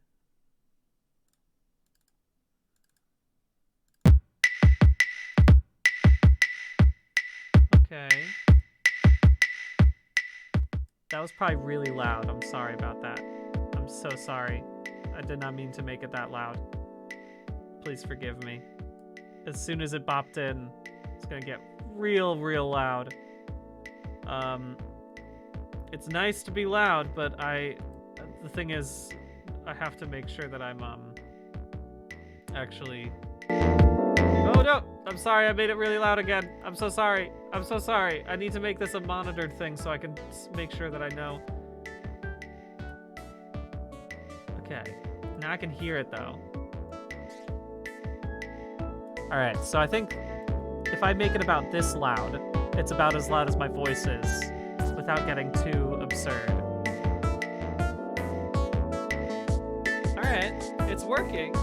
Okay. That was probably really loud. I'm sorry about that. I'm so sorry. I did not mean to make it that loud. Please forgive me. As soon as it bopped in, it's gonna get real loud. It's nice to be loud, but the thing is, I have to make sure that I'm actually. Oh no! I'm sorry, I made it really loud again. I'm so sorry. I'm so sorry. I need to make this a monitored thing so I can make sure that I know. Okay. Now I can hear it though. Alright, so I think if I make it about this loud, it's about as loud as my voice is without getting too absurd. Alright, it's working.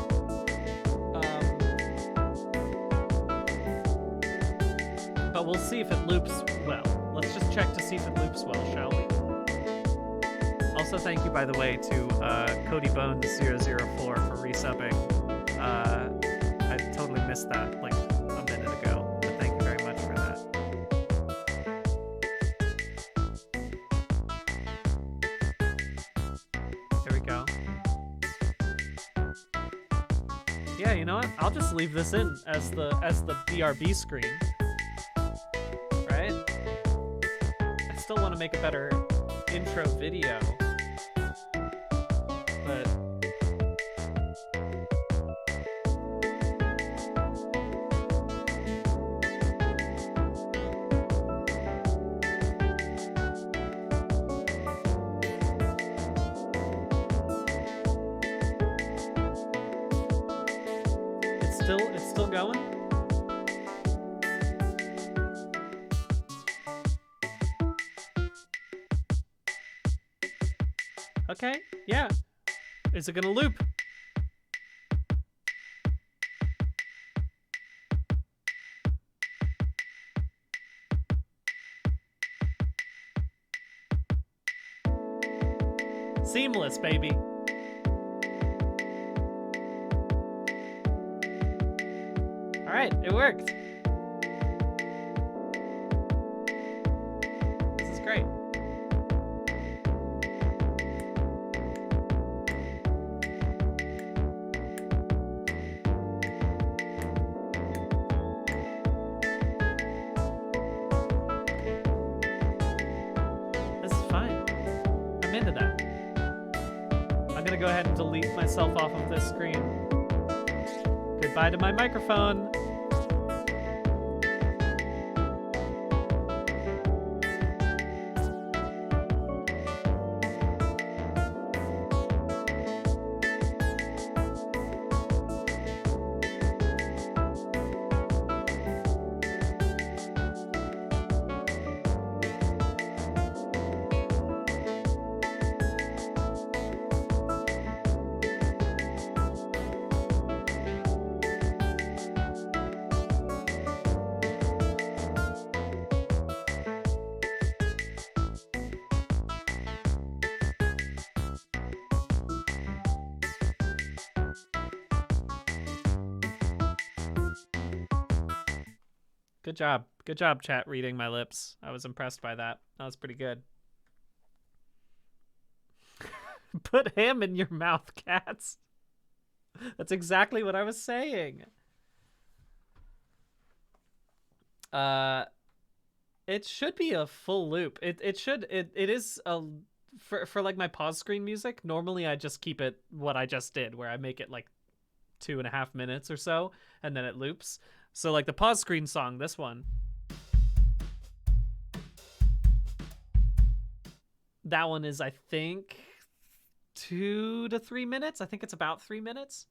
But we'll see if it loops well. Let's just check to see if it loops well, shall we? Also, thank you, by the way, to CodyBones004 for resubbing. I totally missed that like a minute ago, but thank you very much for that. There we go. Yeah, you know what? I'll just leave this in as the BRB screen. Right? still want to make a better intro video. But it's still going. Okay, yeah. Is it gonna loop? Seamless, baby. All right, it worked. This is great. This is fine. I'm into that. I'm gonna go ahead and delete myself off of this screen. Goodbye to my microphone. Good job. Good job, chat, reading my lips. I was impressed by that. That was pretty good. Put ham in your mouth, cats. That's exactly what I was saying. It should be a full loop. It is a for like my pause screen music. Normally I just keep it what I just did, where I make it like 2.5 minutes or so, and then it loops. So like the pause screen song, this one, that one is, I think, 2 to 3 minutes. I think it's about 3 minutes.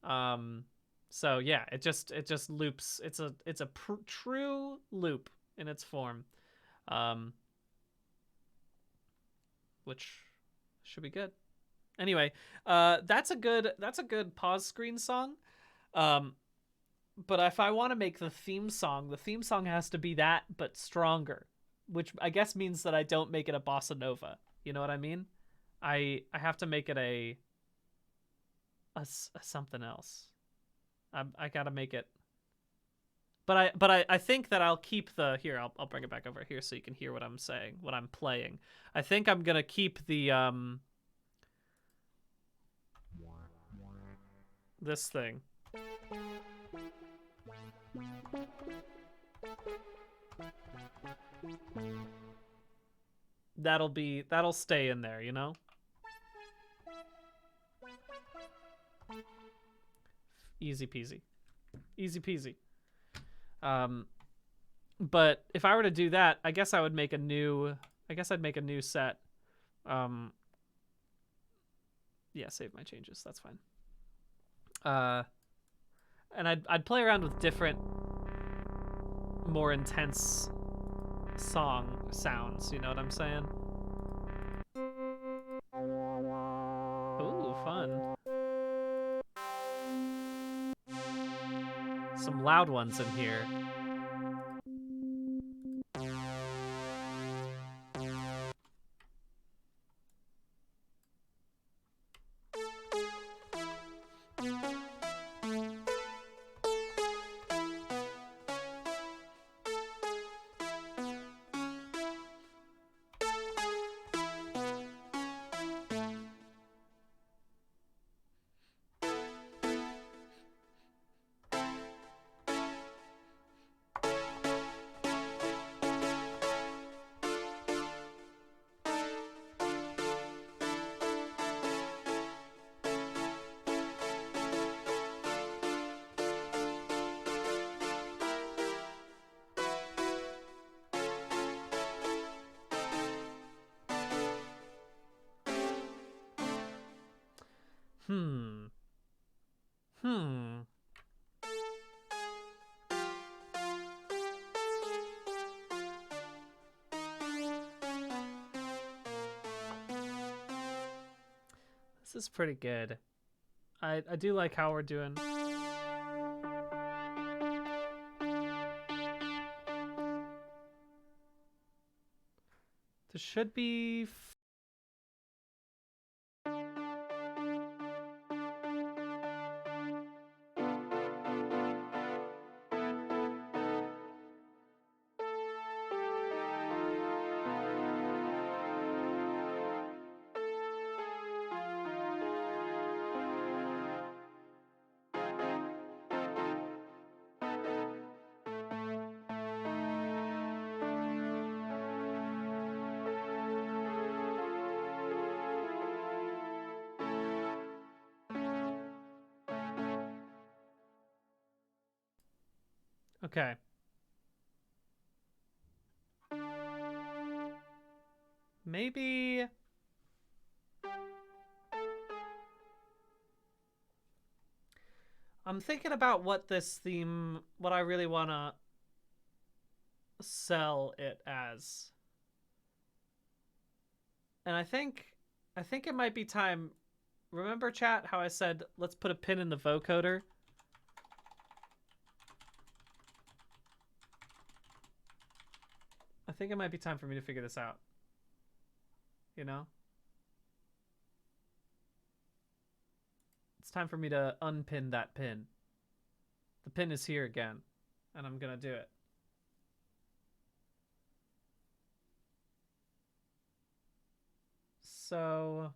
So yeah, it just loops. It's a true loop in its form, which should be good. Anyway, that's a good pause screen song. But if I want to make the theme song has to be that, but stronger, which I guess means that I don't make it a bossa nova. You know what I mean? I have to make it a something else. I gotta make it. But I think that I'll keep the here. I'll bring it back over here so you can hear what I'm saying, what I'm playing. I think I'm gonna keep the this thing. That'll stay in there, you know? Easy peasy. Easy peasy. But if I were to do that, I guess I'd make a new set. Yeah, save my changes. That's fine. And I'd play around with different, more intense song sounds, you know what I'm saying? Ooh, fun. Some loud ones in here. Hmm. Hmm. This is pretty good. I do like how we're doing. This should be okay. Maybe I'm thinking about what this theme, what I really want to sell it as. And I think it might be time. Remember, chat, how I said let's put a pin in the vocoder? I think it might be time for me to figure this out. You know? It's time for me to unpin that pin. The pin is here again, and I'm gonna do it. So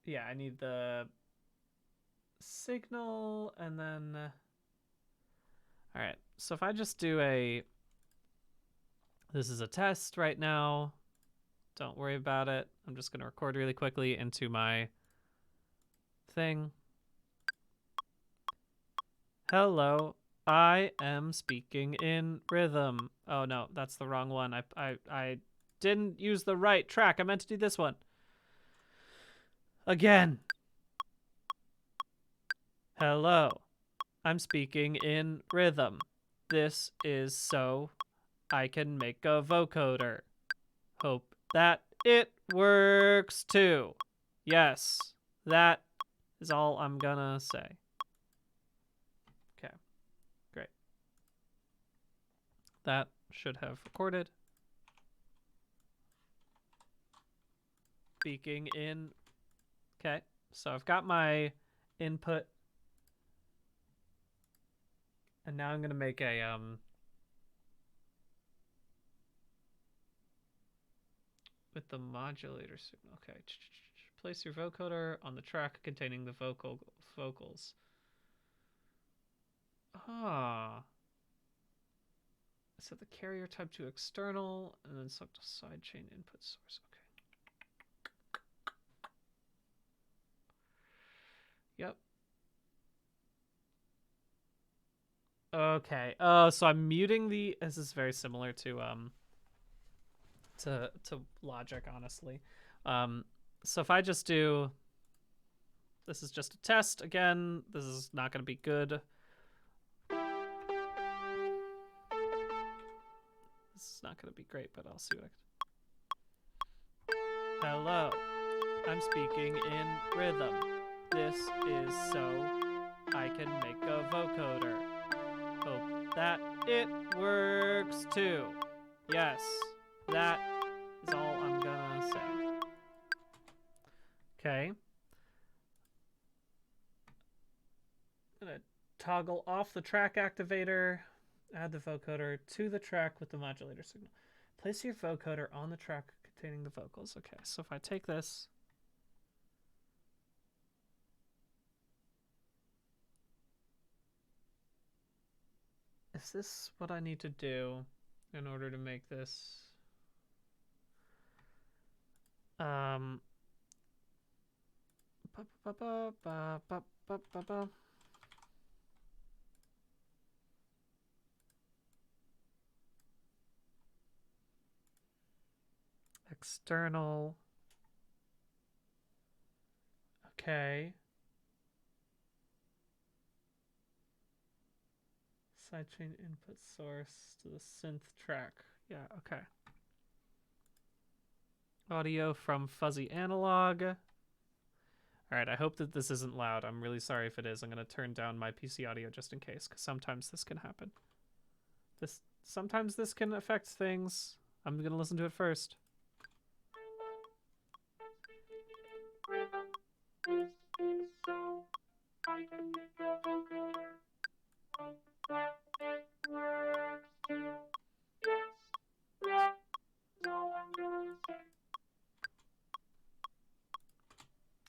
yeah, I need the signal, and then all right, so if I just do this is a test right now, don't worry about it. I'm just gonna record really quickly into my thing. Hello, I am speaking in rhythm. Oh no, that's the wrong one. I didn't use the right track. I meant to do this one. Again. Hello, I'm speaking in rhythm. This is so I can make a vocoder. Hope that it works too. Yes, that is all I'm gonna say. Okay, great. That should have recorded. Speaking in. Okay, so I've got my input. And now I'm gonna make a with the modulator signal. Okay. Place your vocoder on the track containing the vocals. Ah. Set the carrier type to external and then select a sidechain input source. Okay. Yep. Okay. Oh, so I'm muting the. This is very similar to Logic, honestly. So if I just do. This is just a test again. This is not going to be good. This is not going to be great, but I'll see what I can. Hello, I'm speaking in rhythm. This is so I can make a vocoder. Hope that it works too. Yes, that is all I'm gonna say. Okay. I'm gonna toggle off the track activator, add the vocoder to the track with the modulator signal. Place your vocoder on the track containing the vocals. Okay, so if I take this. Is this what I need to do in order to make this? external. Okay. Sidechain input source to the synth track. Yeah, okay. Audio from fuzzy analog. All right, I hope that this isn't loud. I'm really sorry if it is. I'm going to turn down my PC audio just in case, because sometimes this can happen. Sometimes this can affect things. I'm going to listen to it first.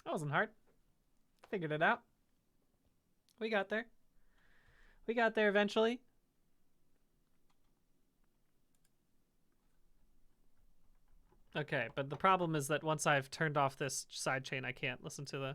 That wasn't hard. Figured it out. We got there. We got there eventually. Okay, but the problem is that once I've turned off this sidechain, I can't listen to the...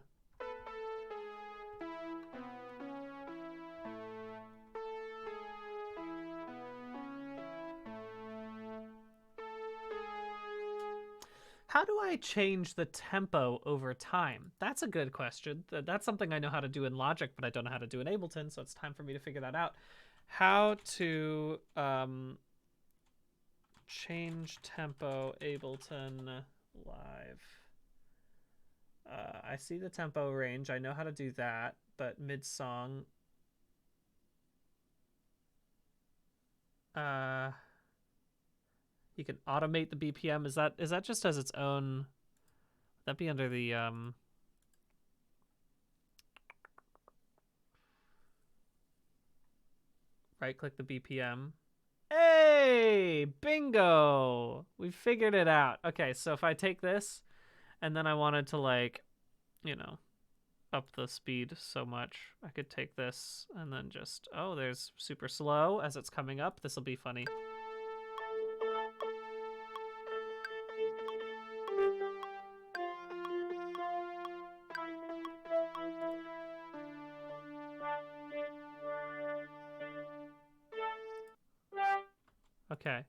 How do I change the tempo over time? That's a good question. That's something I know how to do in Logic, but I don't know how to do in Ableton, so it's time for me to figure that out. How to change tempo Ableton Live. I see the tempo range. I know how to do that, but mid-song... You can automate the BPM. Is that just as its own? Would that be under the right click the BPM? Hey, bingo! We figured it out. Okay, so if I take this and then I wanted to, like, you know, up the speed so much, I could take this and then just, oh, there's super slow as it's coming up. This will be funny. Okay.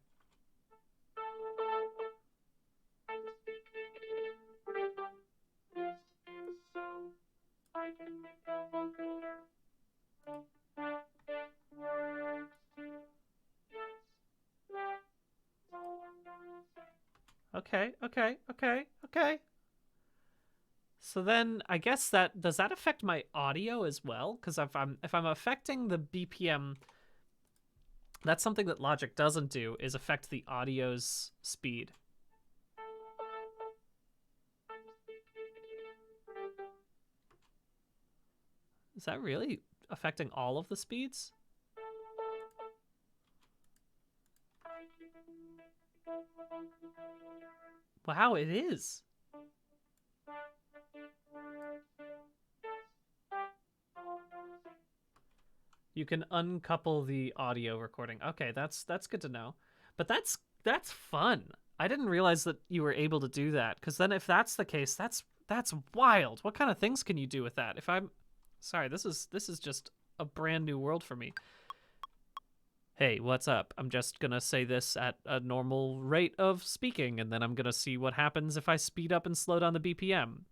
Okay. So then I guess does that affect my audio as well? Because if I'm affecting the BPM, that's something that Logic doesn't do, is affect the audio's speed. Is that really affecting all of the speeds? Wow, it is. You can uncouple the audio recording. Okay, that's good to know. But that's fun. I didn't realize that you were able to do that, because then if that's the case, that's wild. What kind of things can you do with that? If I'm sorry, this is just a brand new world for me. Hey, what's up? I'm just gonna say this at a normal rate of speaking, and then I'm gonna see what happens if I speed up and slow down the BPM.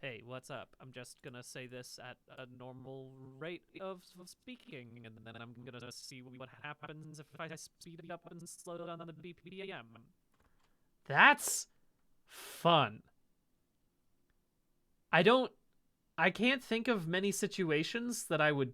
Hey, what's up? I'm just gonna say this at a normal rate of speaking, and then I'm gonna see what happens if I speed up and slow down the BPM. That's fun. I can't think of many situations that I would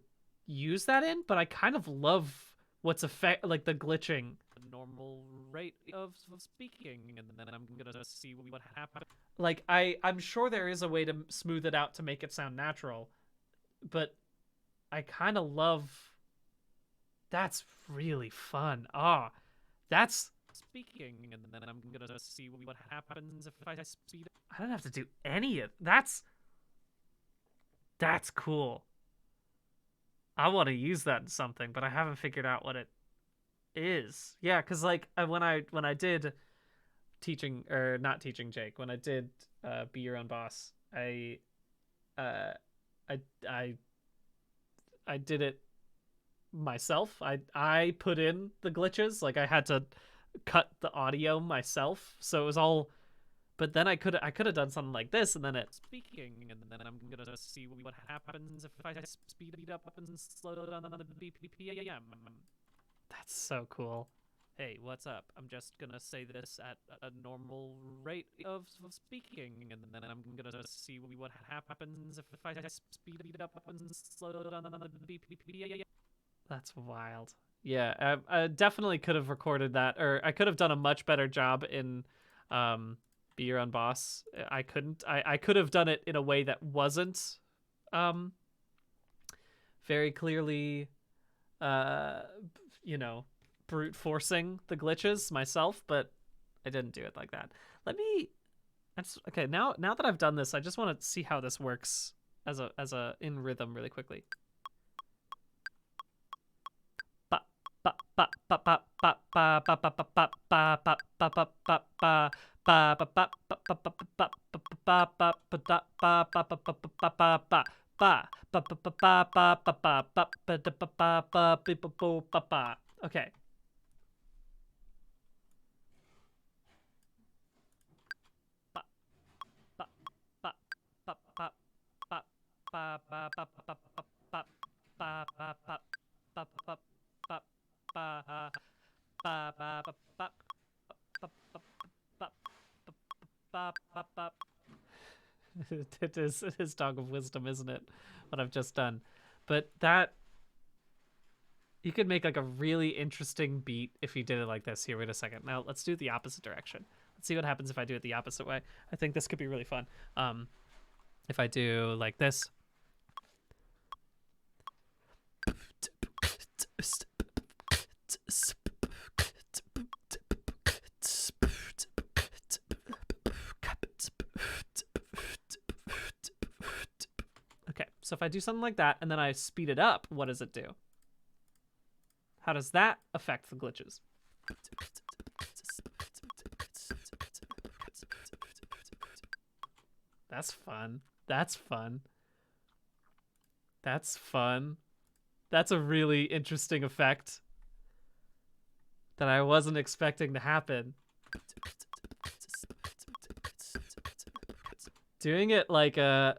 use that in, but I kind of love what's like the glitching. Normal rate of speaking, and then I'm gonna see what happens. Like, I'm sure there is a way to smooth it out to make it sound natural, but I kind of love... That's really fun. That's speaking, and then I'm gonna see what happens if I speed up. I don't have to do any of... That's cool. I want to use that in something, but I haven't figured out what it is. Yeah, because like when I did teaching, or not teaching Jake, when I did Be Your Own Boss, I did it myself. I put in the glitches. Like, I had to cut the audio myself, so it was all. But then I could have done something like this, and then it's speaking, and then I'm gonna see what happens if I speed it up and slow down the BPM. That's so cool. Hey, what's up? I'm just gonna say this at a normal rate of speaking, and then I'm gonna see what happens if I speed it up and slow down the BPM. That's wild. Yeah, I definitely could have recorded that, or I could have done a much better job in Be Your Own Boss. I couldn't. I could have done it in a way that wasn't very clearly, you know, brute forcing the glitches myself, but I didn't do it like that. Let me. Okay, now that I've done this, I just want to see how this works as a in rhythm really quickly. Okay. It is his dog of wisdom, isn't it? What I've just done. But that, you could make like a really interesting beat if you did it like this. Here, wait a second. Now let's do it the opposite direction. Let's see what happens if I do it the opposite way. I think this could be really fun. If I do like this. Okay, so if I do something like that and then I speed it up, what does it do? How does that affect the glitches? That's fun. That's fun. That's fun. That's a really interesting effect that I wasn't expecting to happen. Doing it like a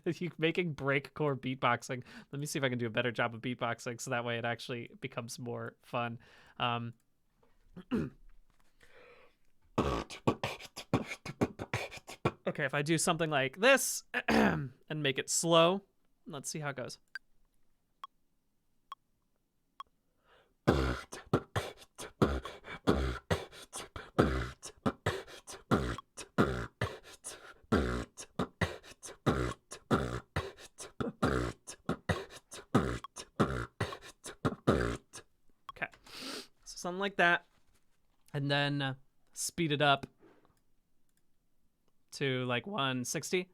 you making breakcore beatboxing. Let me see if I can do a better job of beatboxing so that way it actually becomes more fun. Okay, if I do something like this and make it slow, let's see how it goes. Okay, so something like that, and then speed it up to like 160.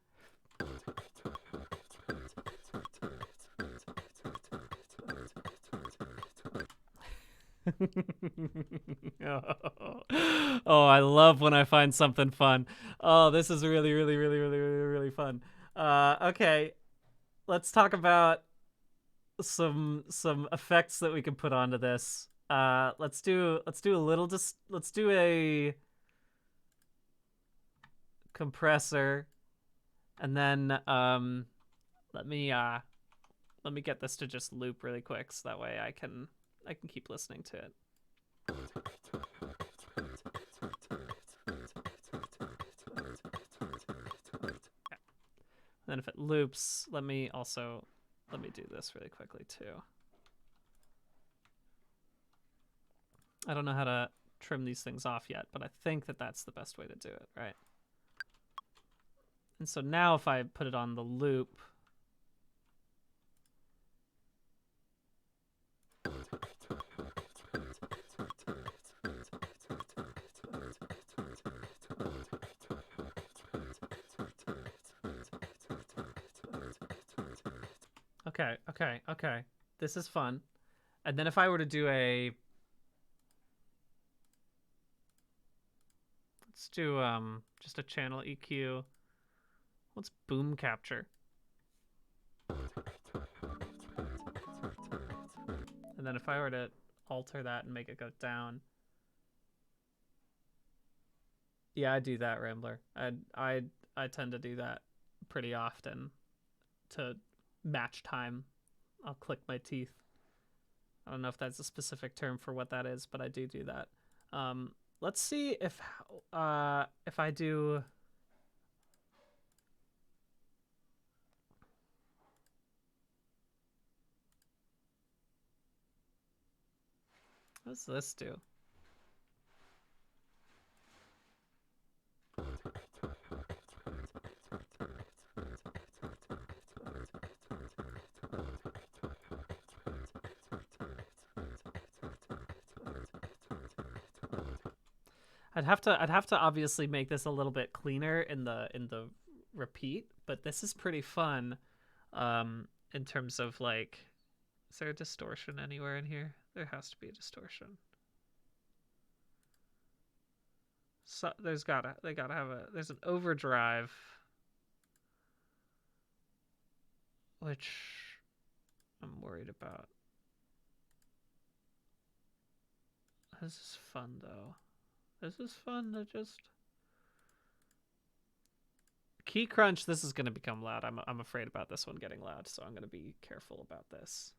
Oh, I love when I find something fun. Oh, this is really, really, really, really, really, really fun. Okay, let's talk about some effects that we can put onto this. Let's do a compressor, and then let me get this to just loop really quick so that way I can keep listening to it. Okay. Then if it loops, let me do this really quickly too. I don't know how to trim these things off yet, but I think that that's the best way to do it, right? And so now if I put it on the loop, okay. This is fun. And then if I were to do let's do just a channel EQ. What's boom capture? And then if I were to alter that and make it go down. Yeah, I do that, Rambler. I tend to do that pretty often to match time. I'll click my teeth. I don't know if that's a specific term for what that is, but I do that. Let's see if I do. What does this do? I'd have to obviously make this a little bit cleaner in the repeat, but this is pretty fun in terms of like, is there a distortion anywhere in here? There has to be a distortion. So they gotta have there's an overdrive, which I'm worried about. This is fun though. This is fun to just key crunch. This is going to become loud. I'm afraid about this one getting loud, so I'm going to be careful about this.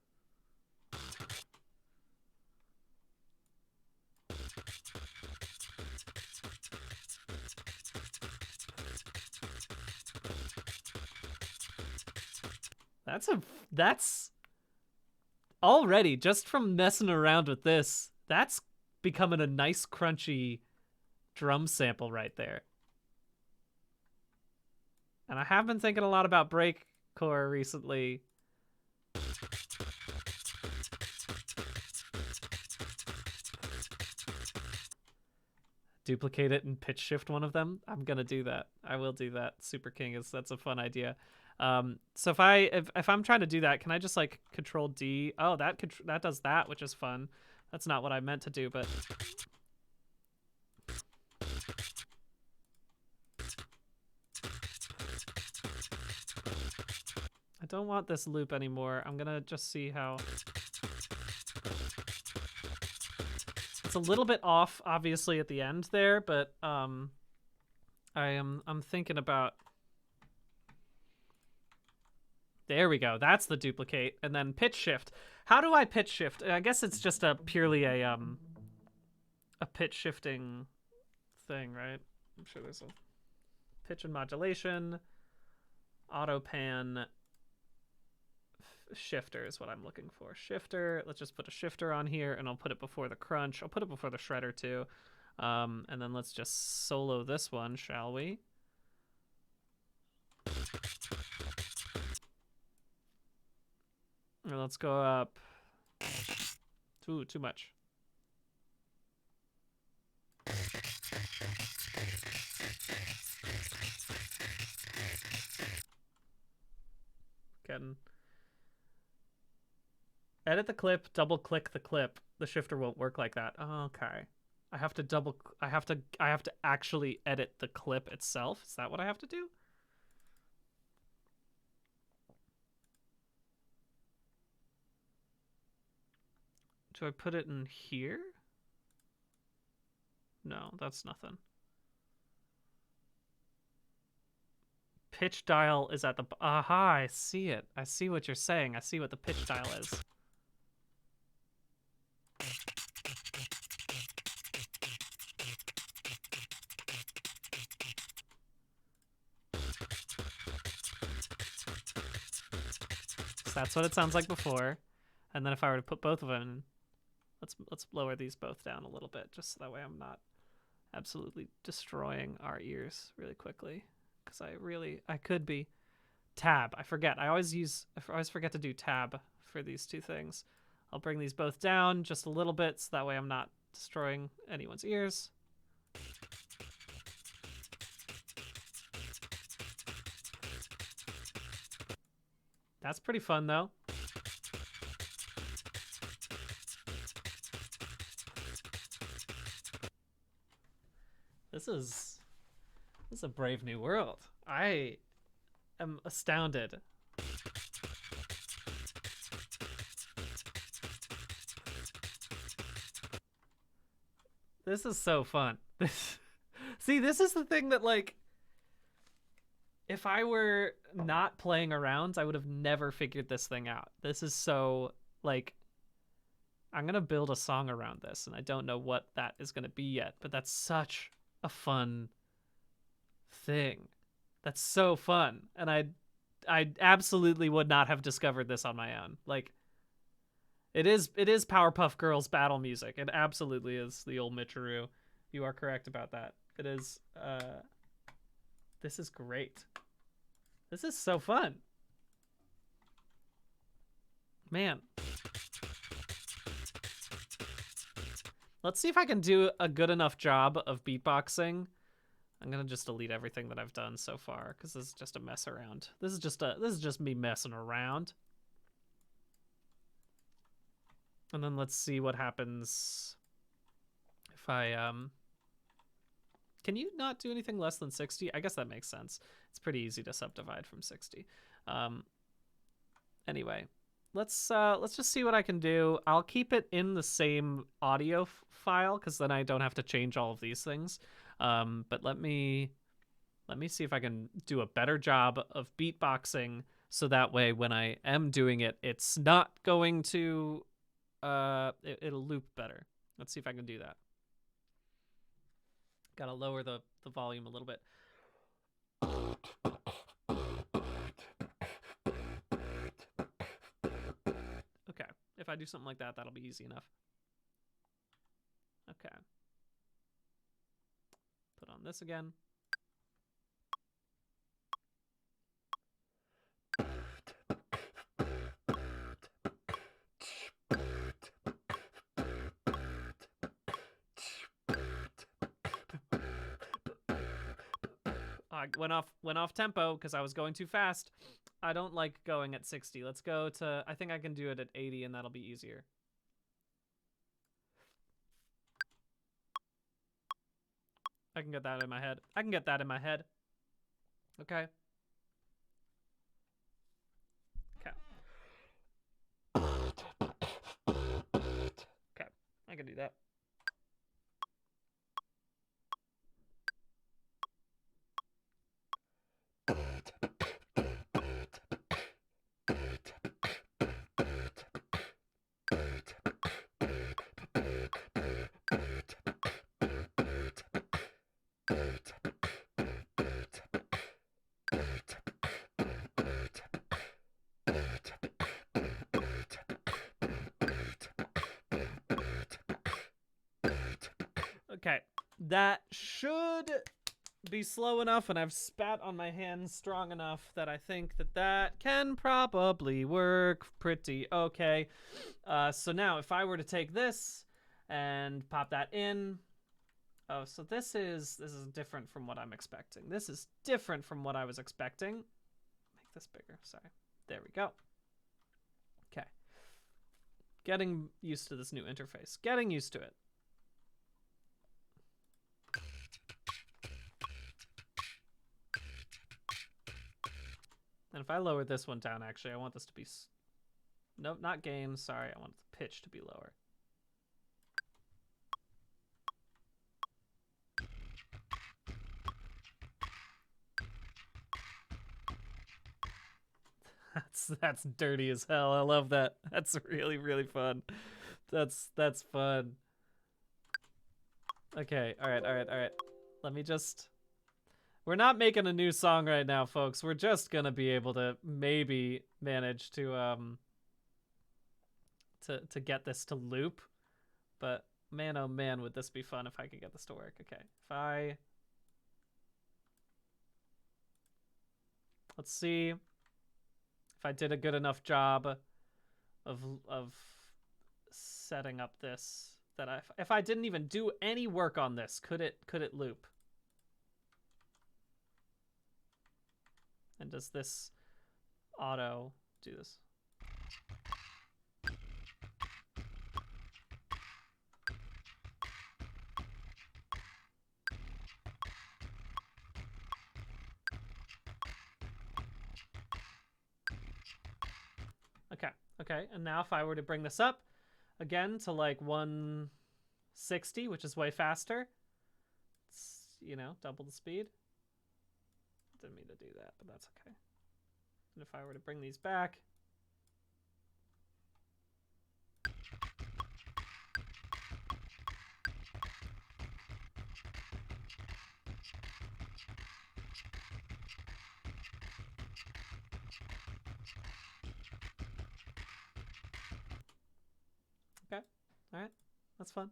That's already, just from messing around with this, that's becoming a nice crunchy drum sample right there. And I have been thinking a lot about breakcore recently. Duplicate it and pitch shift one of them. I'm gonna do that. I will do that. Super King that's a fun idea. So if I'm trying to do that, can I just like Control D? Oh, that does that, which is fun. That's not what I meant to do, but I don't want this loop anymore. I'm gonna just see how. It's a little bit off, obviously, at the end there, but I'm thinking about. There we go. That's the duplicate, and then pitch shift. How do I pitch shift? I guess it's just purely a pitch shifting thing, right? I'm sure there's a pitch and modulation, auto pan, shifter is what I'm looking for. Shifter. Let's just put a shifter on here, and I'll put it before the crunch. I'll put it before the shredder too, and then let's just solo this one, shall we? Let's go up. Too much. Getting. Edit the clip, double click the clip. The shifter won't work like that. Oh, okay. I have to actually edit the clip itself. Is that what I have to do? Do I put it in here? No, that's nothing. Pitch dial is at the... Aha, I see it. I see what you're saying. I see what the pitch dial is. So that's what it sounds like before. And then if I were to put both of them in... Let's lower these both down a little bit, just so that way I'm not absolutely destroying our ears really quickly. Because I could be. Tab, I forget. I always forget to do tab for these two things. I'll bring these both down just a little bit, so that way I'm not destroying anyone's ears. That's pretty fun, though. This is a brave new world. I am astounded. This is so fun. See, this is the thing that, like, if I were not playing around, I would have never figured this thing out. This is so, like, I'm going to build a song around this, and I don't know what that is going to be yet, but that's such a fun thing. That's so fun. And I absolutely would not have discovered this on my own. Like, it is Powerpuff Girls battle music. It absolutely is the old Michiru. You are correct about that. It is, this is great. This is so fun. Man. Let's see if I can do a good enough job of beatboxing. I'm gonna just delete everything that I've done so far because this is just a mess around. This is just me messing around. And then let's see what happens if I can you not do anything less than 60? I guess that makes sense. It's pretty easy to subdivide from 60. Anyway, let's just see what I can do. I'll keep it in the same audio file because then I don't have to change all of these things. But let me see if I can do a better job of beatboxing so that way when I am doing it, it's not going to it'll loop better. Let's see if I can do that. Gotta lower the volume a little bit. Okay, if I do something like that, that'll be easy enough. Okay. Put on this again. I went off tempo because I was going too fast. I don't like going at 60. Let's go to, I think I can do it at 80 and that'll be easier. I can get that in my head. I can get that in my head. Okay. Okay. Okay, I can do that. Okay, that should be slow enough, and I've spat on my hands strong enough that I think that that can probably work pretty okay. So now if I were to take this and pop that in, oh, so this is different from what I'm expecting. This is different from what I was expecting. Make this bigger, sorry. There we go. Okay. Getting used to this new interface. Getting used to it. And if I lower this one down, actually, I want this to be... Nope, not gain. Sorry, I want the pitch to be lower. That's dirty as hell. I love that. That's really, really fun. That's fun. Okay, all right. Let me just... We're not making a new song right now, folks. We're just gonna be able to maybe manage to get this to loop. But man, oh man, would this be fun if I could get this to work. Okay, let's see if I did a good enough job of setting up this that if I didn't even do any work on this, could it loop? And does this auto do this? Okay, and now if I were to bring this up again to like 1 60, which is way faster. It's, you know, double the speed. Didn't mean to do that, but that's okay. And if I were to bring these back, okay, all right, that's fun.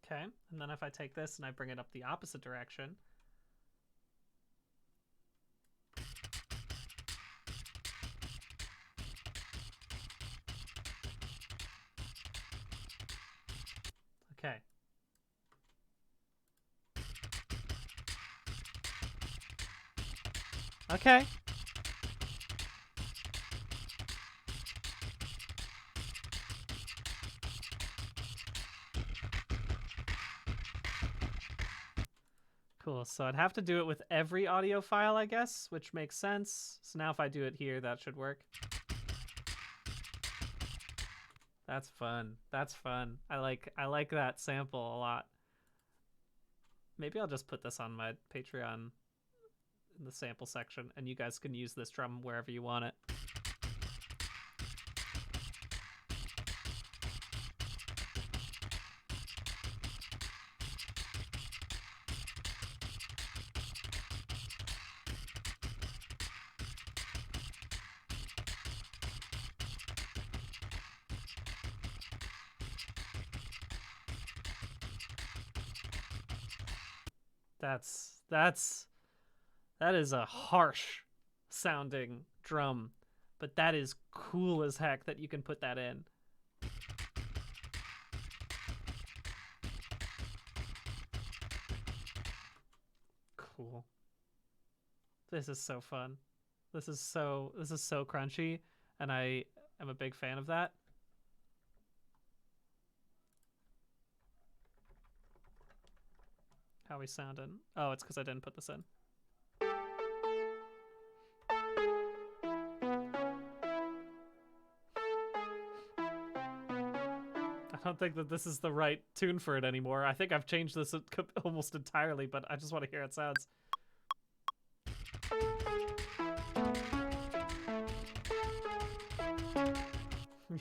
Okay, and then if I take this and I bring it up the opposite direction, okay. Okay. Cool, so I'd have to do it with every audio file, I guess, which makes sense. So now if I do it here, that should work. That's fun. That's fun. I like that sample a lot. Maybe I'll just put this on my Patreon in the sample section, and you guys can use this drum wherever you want it. That is a harsh sounding drum, but that is cool as heck that you can put that in. Cool. This is so fun. This is so crunchy, and I am a big fan of that. How we sounding? Oh, it's because I didn't put this in. I don't think that this is the right tune for it anymore. I think I've changed this almost entirely, but I just want to hear how it sounds.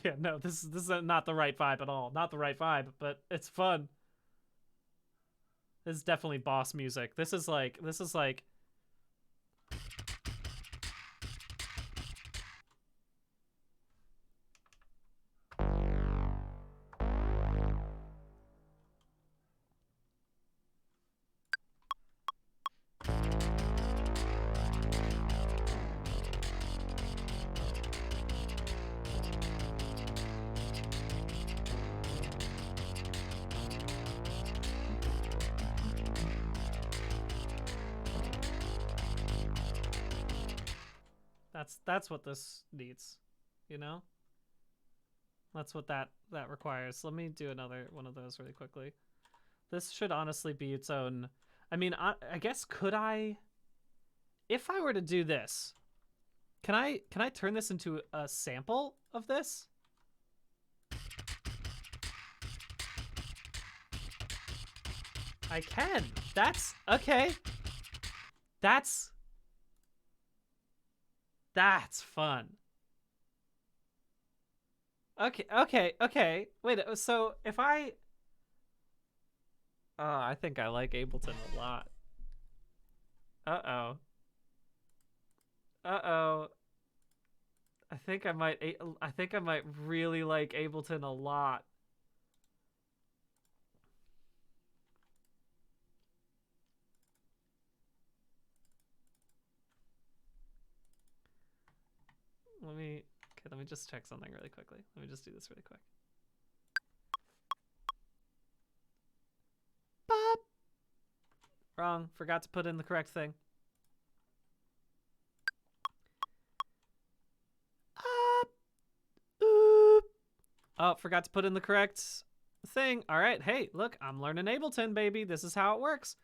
Yeah, no, this is not the right vibe at all. Not the right vibe, but it's fun. This is definitely boss music. This is like that's what this needs, you know? That's what that requires. Let me do another one of those really quickly. This should honestly be its own. I mean, I guess could I, if I were to do this, can I turn this into a sample of this? I can. That's okay. That's fun. Okay. Wait, so if I... Oh, I think I like Ableton a lot. Uh-oh. Uh-oh. I think I might really like Ableton a lot. Let me just check something really quickly. Let me just do this really quick. Bop. Wrong. Forgot to put in the correct thing. Oh, forgot to put in the correct thing. All right. Hey, look, I'm learning Ableton, baby. This is how it works.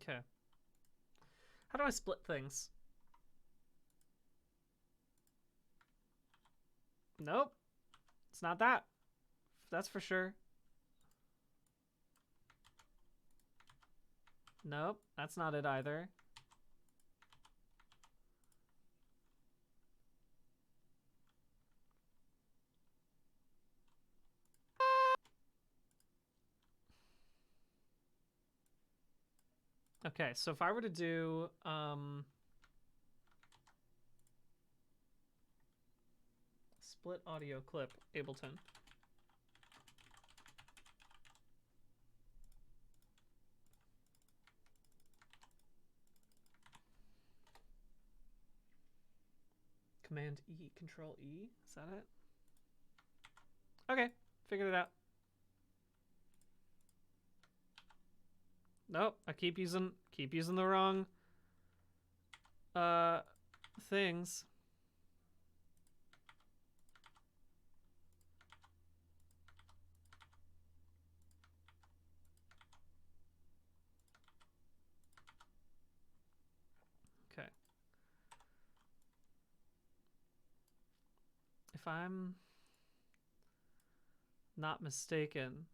Okay. How do I split things? Nope. It's not that. That's for sure. Nope. That's not it either. Okay, so if I were to do split audio clip, Ableton. Command E, Control E, is that it? Okay, figured it out. Nope, I keep using the wrong things. Okay. If I'm not mistaken,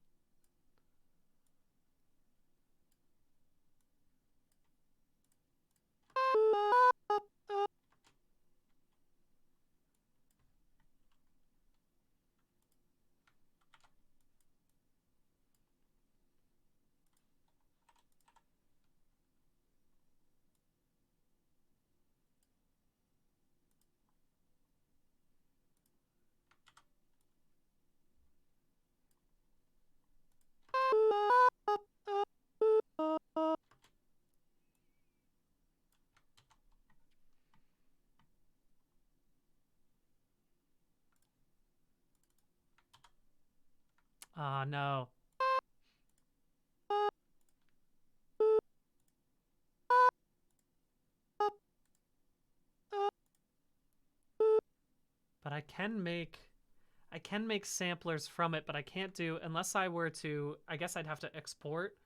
ah, no. But I can make samplers from it, but I can't do, unless I were to, I guess I'd have to export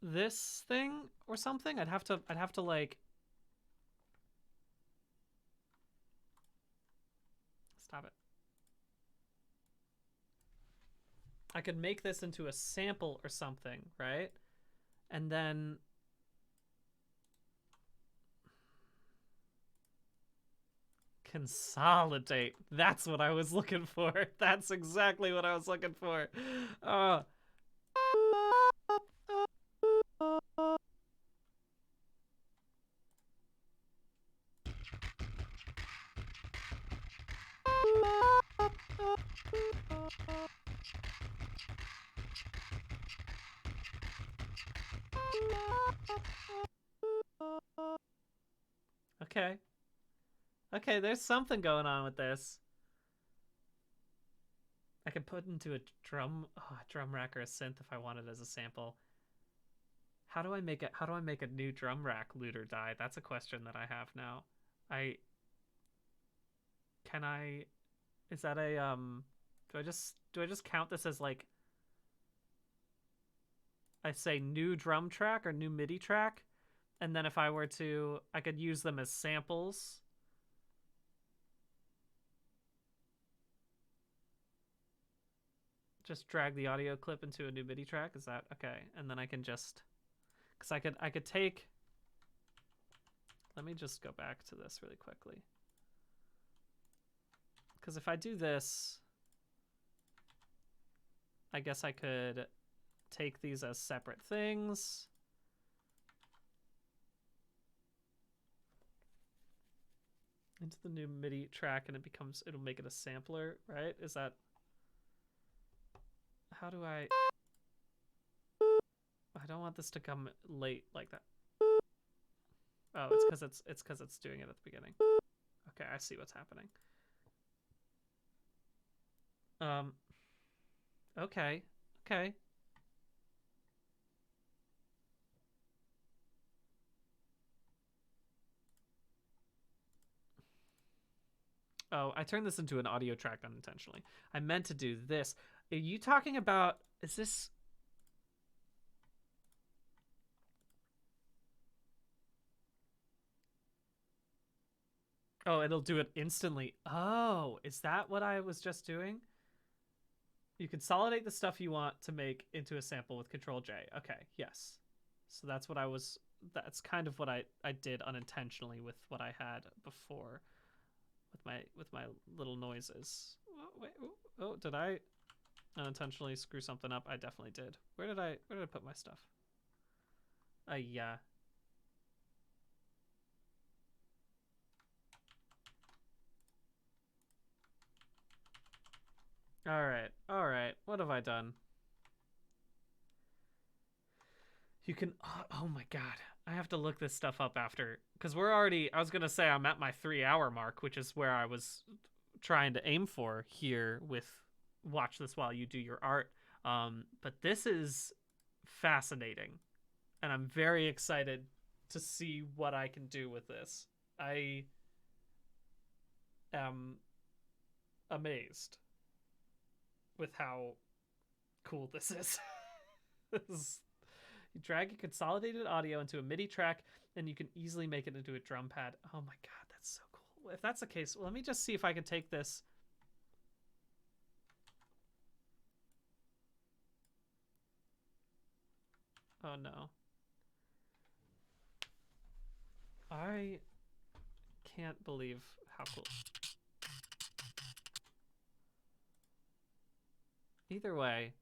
this thing or something. I'd have to like, stop it. I could make this into a sample or something, right? And then consolidate. That's what I was looking for. That's exactly what I was looking for. Okay. Okay, there's something going on with this. I could put into a drum rack or a synth if I wanted as a sample. How do I make a new drum rack loot or die? That's a question that I have now. Is that a do I just count this as like, I say new drum track or new MIDI track, and then if I were to, I could use them as samples. Just drag the audio clip into a new MIDI track. Is that okay? And then I can just, because I could take, let me just go back to this really quickly. Because if I do this, I guess I could take these as separate things. Into the new MIDI track, and it'll make it a sampler, right? Is that, how do I don't want this to come late like that. Oh, it's because it's doing it at the beginning. Okay, I see what's happening. Okay. Okay. Oh, I turned this into an audio track unintentionally. I meant to do this. Are you talking about, is this... Oh, it'll do it instantly. Oh, is that what I was just doing? You consolidate the stuff you want to make into a sample with Control J. Okay, yes. So that's what I was... That's kind of what I did unintentionally with what I had before. With my little noises. Oh, wait, oh, did I unintentionally screw something up? I definitely did. Where did I put my stuff? Yeah. All right. What have I done? You can, oh my God, I have to look this stuff up after, because we're already, I was going to say I'm at my 3-hour mark, which is where I was trying to aim for here with watch this while you do your art. But this is fascinating, and I'm very excited to see what I can do with this. I am amazed with how cool this is. This is... You drag a consolidated audio into a MIDI track, and you can easily make it into a drum pad. Oh my God, that's so cool. If that's the case, well, let me just see if I can take this. Oh no. I can't believe how cool. Either way,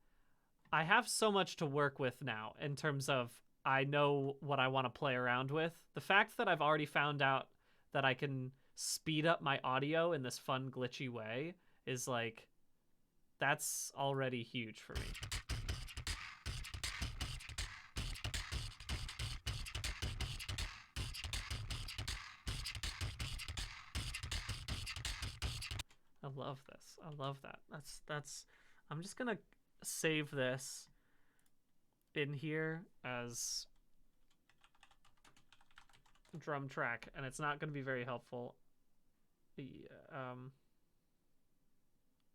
I have so much to work with now in terms of I know what I want to play around with. The fact that I've already found out that I can speed up my audio in this fun, glitchy way is like, that's already huge for me. I love this. I love that. That's, I'm just going to save this in here as drum track, and it's not going to be very helpful.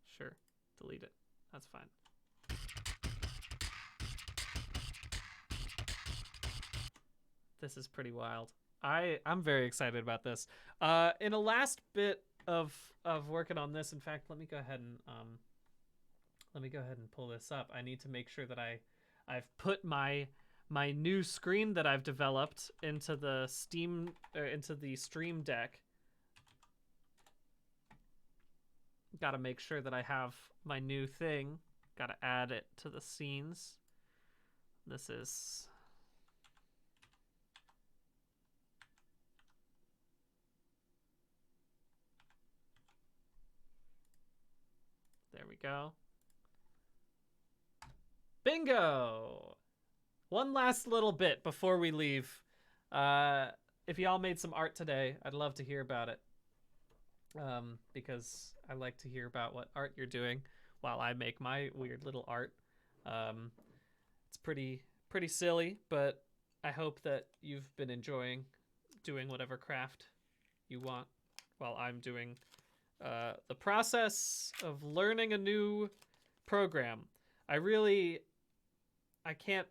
Sure, delete it. That's fine. This is pretty wild. I'm very excited about this. In a last bit of working on this, in fact, let me go ahead and pull this up. I need to make sure that I've put my new screen that I've developed into the Stream Deck. Got to make sure that I have my new thing. Got to add it to the scenes. This is... There we go. Bingo! One last little bit before we leave. If y'all made some art today, I'd love to hear about it. Because I like to hear about what art you're doing while I make my weird little art. It's pretty silly, but I hope that you've been enjoying doing whatever craft you want while I'm doing the process of learning a new program. I can't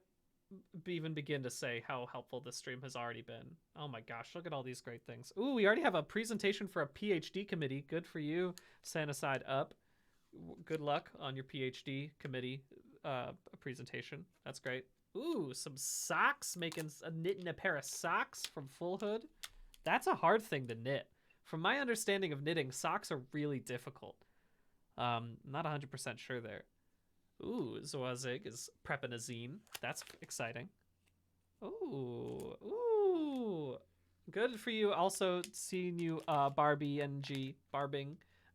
even begin to say how helpful this stream has already been. Oh my gosh, look at all these great things. Ooh, we already have a presentation for a PhD committee. Good for you, Santa Side Up. Good luck on your PhD committee presentation. That's great. Ooh, some socks, knitting a pair of socks from Full Hood. That's a hard thing to knit. From my understanding of knitting, socks are really difficult. Not 100% sure there. Ooh, Zoazig is prepping a zine. That's exciting. Ooh. Good for you. Also seeing you, barbing,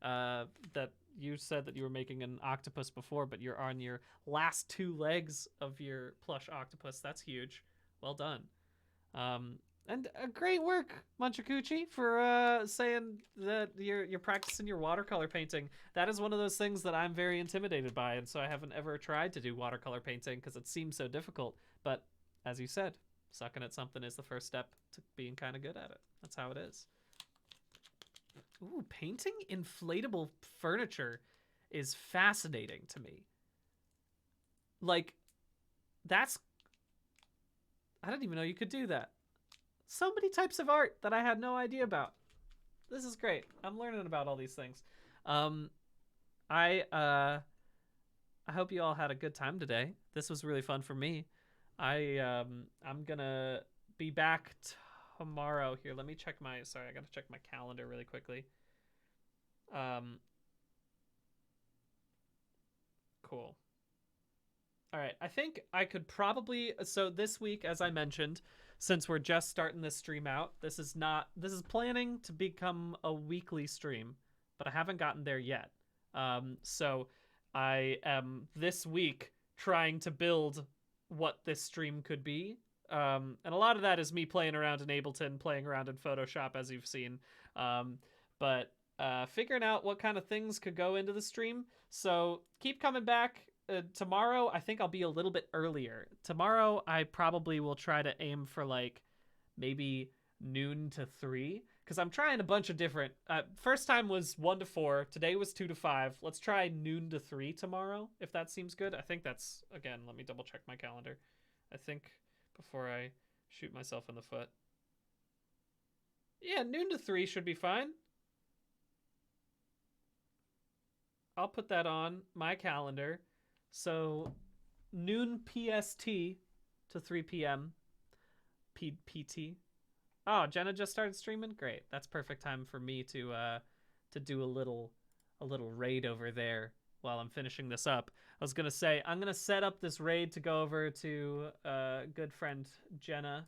that you said that you were making an octopus before, but you're on your last 2 legs of your plush octopus. That's huge. Well done. And great work, Manchakuchi, for saying that you're practicing your watercolor painting. That is one of those things that I'm very intimidated by, and so I haven't ever tried to do watercolor painting because it seems so difficult. But as you said, sucking at something is the first step to being kind of good at it. That's how it is. Ooh, painting inflatable furniture is fascinating to me. Like, I didn't even know you could do that. So many types of art that I had no idea about. This is great. I'm learning about all these things. I hope you all had a good time today. This was really fun for me. I'm gonna be back tomorrow. Here, let me check my. Sorry, I gotta check my calendar really quickly. Cool. All right, I think I could probably. So this week, as I mentioned, since we're just starting this stream out, this is planning to become a weekly stream, but I haven't gotten there yet. So I am this week trying to build what this stream could be. And a lot of that is me playing around in Ableton, playing around in Photoshop, as you've seen. But figuring out what kind of things could go into the stream. So keep coming back. Tomorrow, I think I'll be a little bit earlier. Tomorrow, I probably will try to aim for like maybe noon to 3, because I'm trying a bunch of different. First time was 1 to 4. Today was 2 to 5. Let's try noon to 3 tomorrow, if that seems good. I think that's, again, let me double check my calendar. I think before I shoot myself in the foot. Yeah, noon to 3 should be fine. I'll put that on my calendar. So noon PST to 3 p.m. PT. Oh, Jenna just started streaming? Great. That's perfect time for me to do a little raid over there while I'm finishing this up. I was going to say, I'm going to set up this raid to go over to good friend Jenna,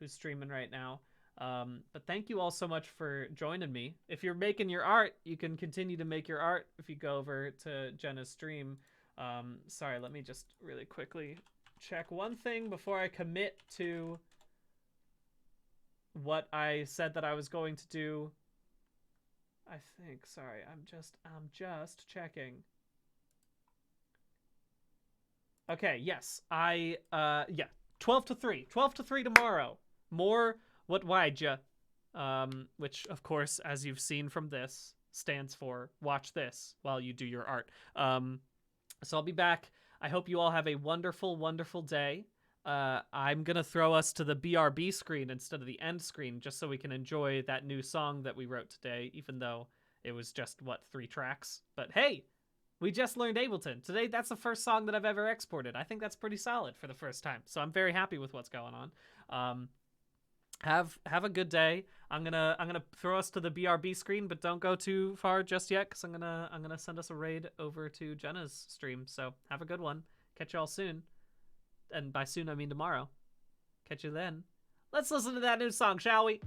who's streaming right now. But thank you all so much for joining me. If you're making your art, you can continue to make your art if you go over to Jenna's stream. Sorry, let me just really quickly check one thing before I commit to what I said that I was going to do. I think, sorry, I'm just checking. Okay, yes, yeah, 12 to 3 tomorrow. More WTWYDYA, which of course, as you've seen from this, stands for watch this while you do your art. So I'll be back. I hope you all have a wonderful, wonderful day. I'm going to throw us to the BRB screen instead of the end screen, just so we can enjoy that new song that we wrote today, even though it was just, 3 tracks. But hey, we just learned Ableton. Today, that's the first song that I've ever exported. I think that's pretty solid for the first time. So I'm very happy with what's going on. Have a good day. I'm gonna throw us to the BRB screen, but don't go too far just yet, because I'm gonna send us a raid over to Jenna's stream. So have a good one. Catch y'all soon, and by soon I mean tomorrow. Catch you then. Let's listen to that new song, shall we?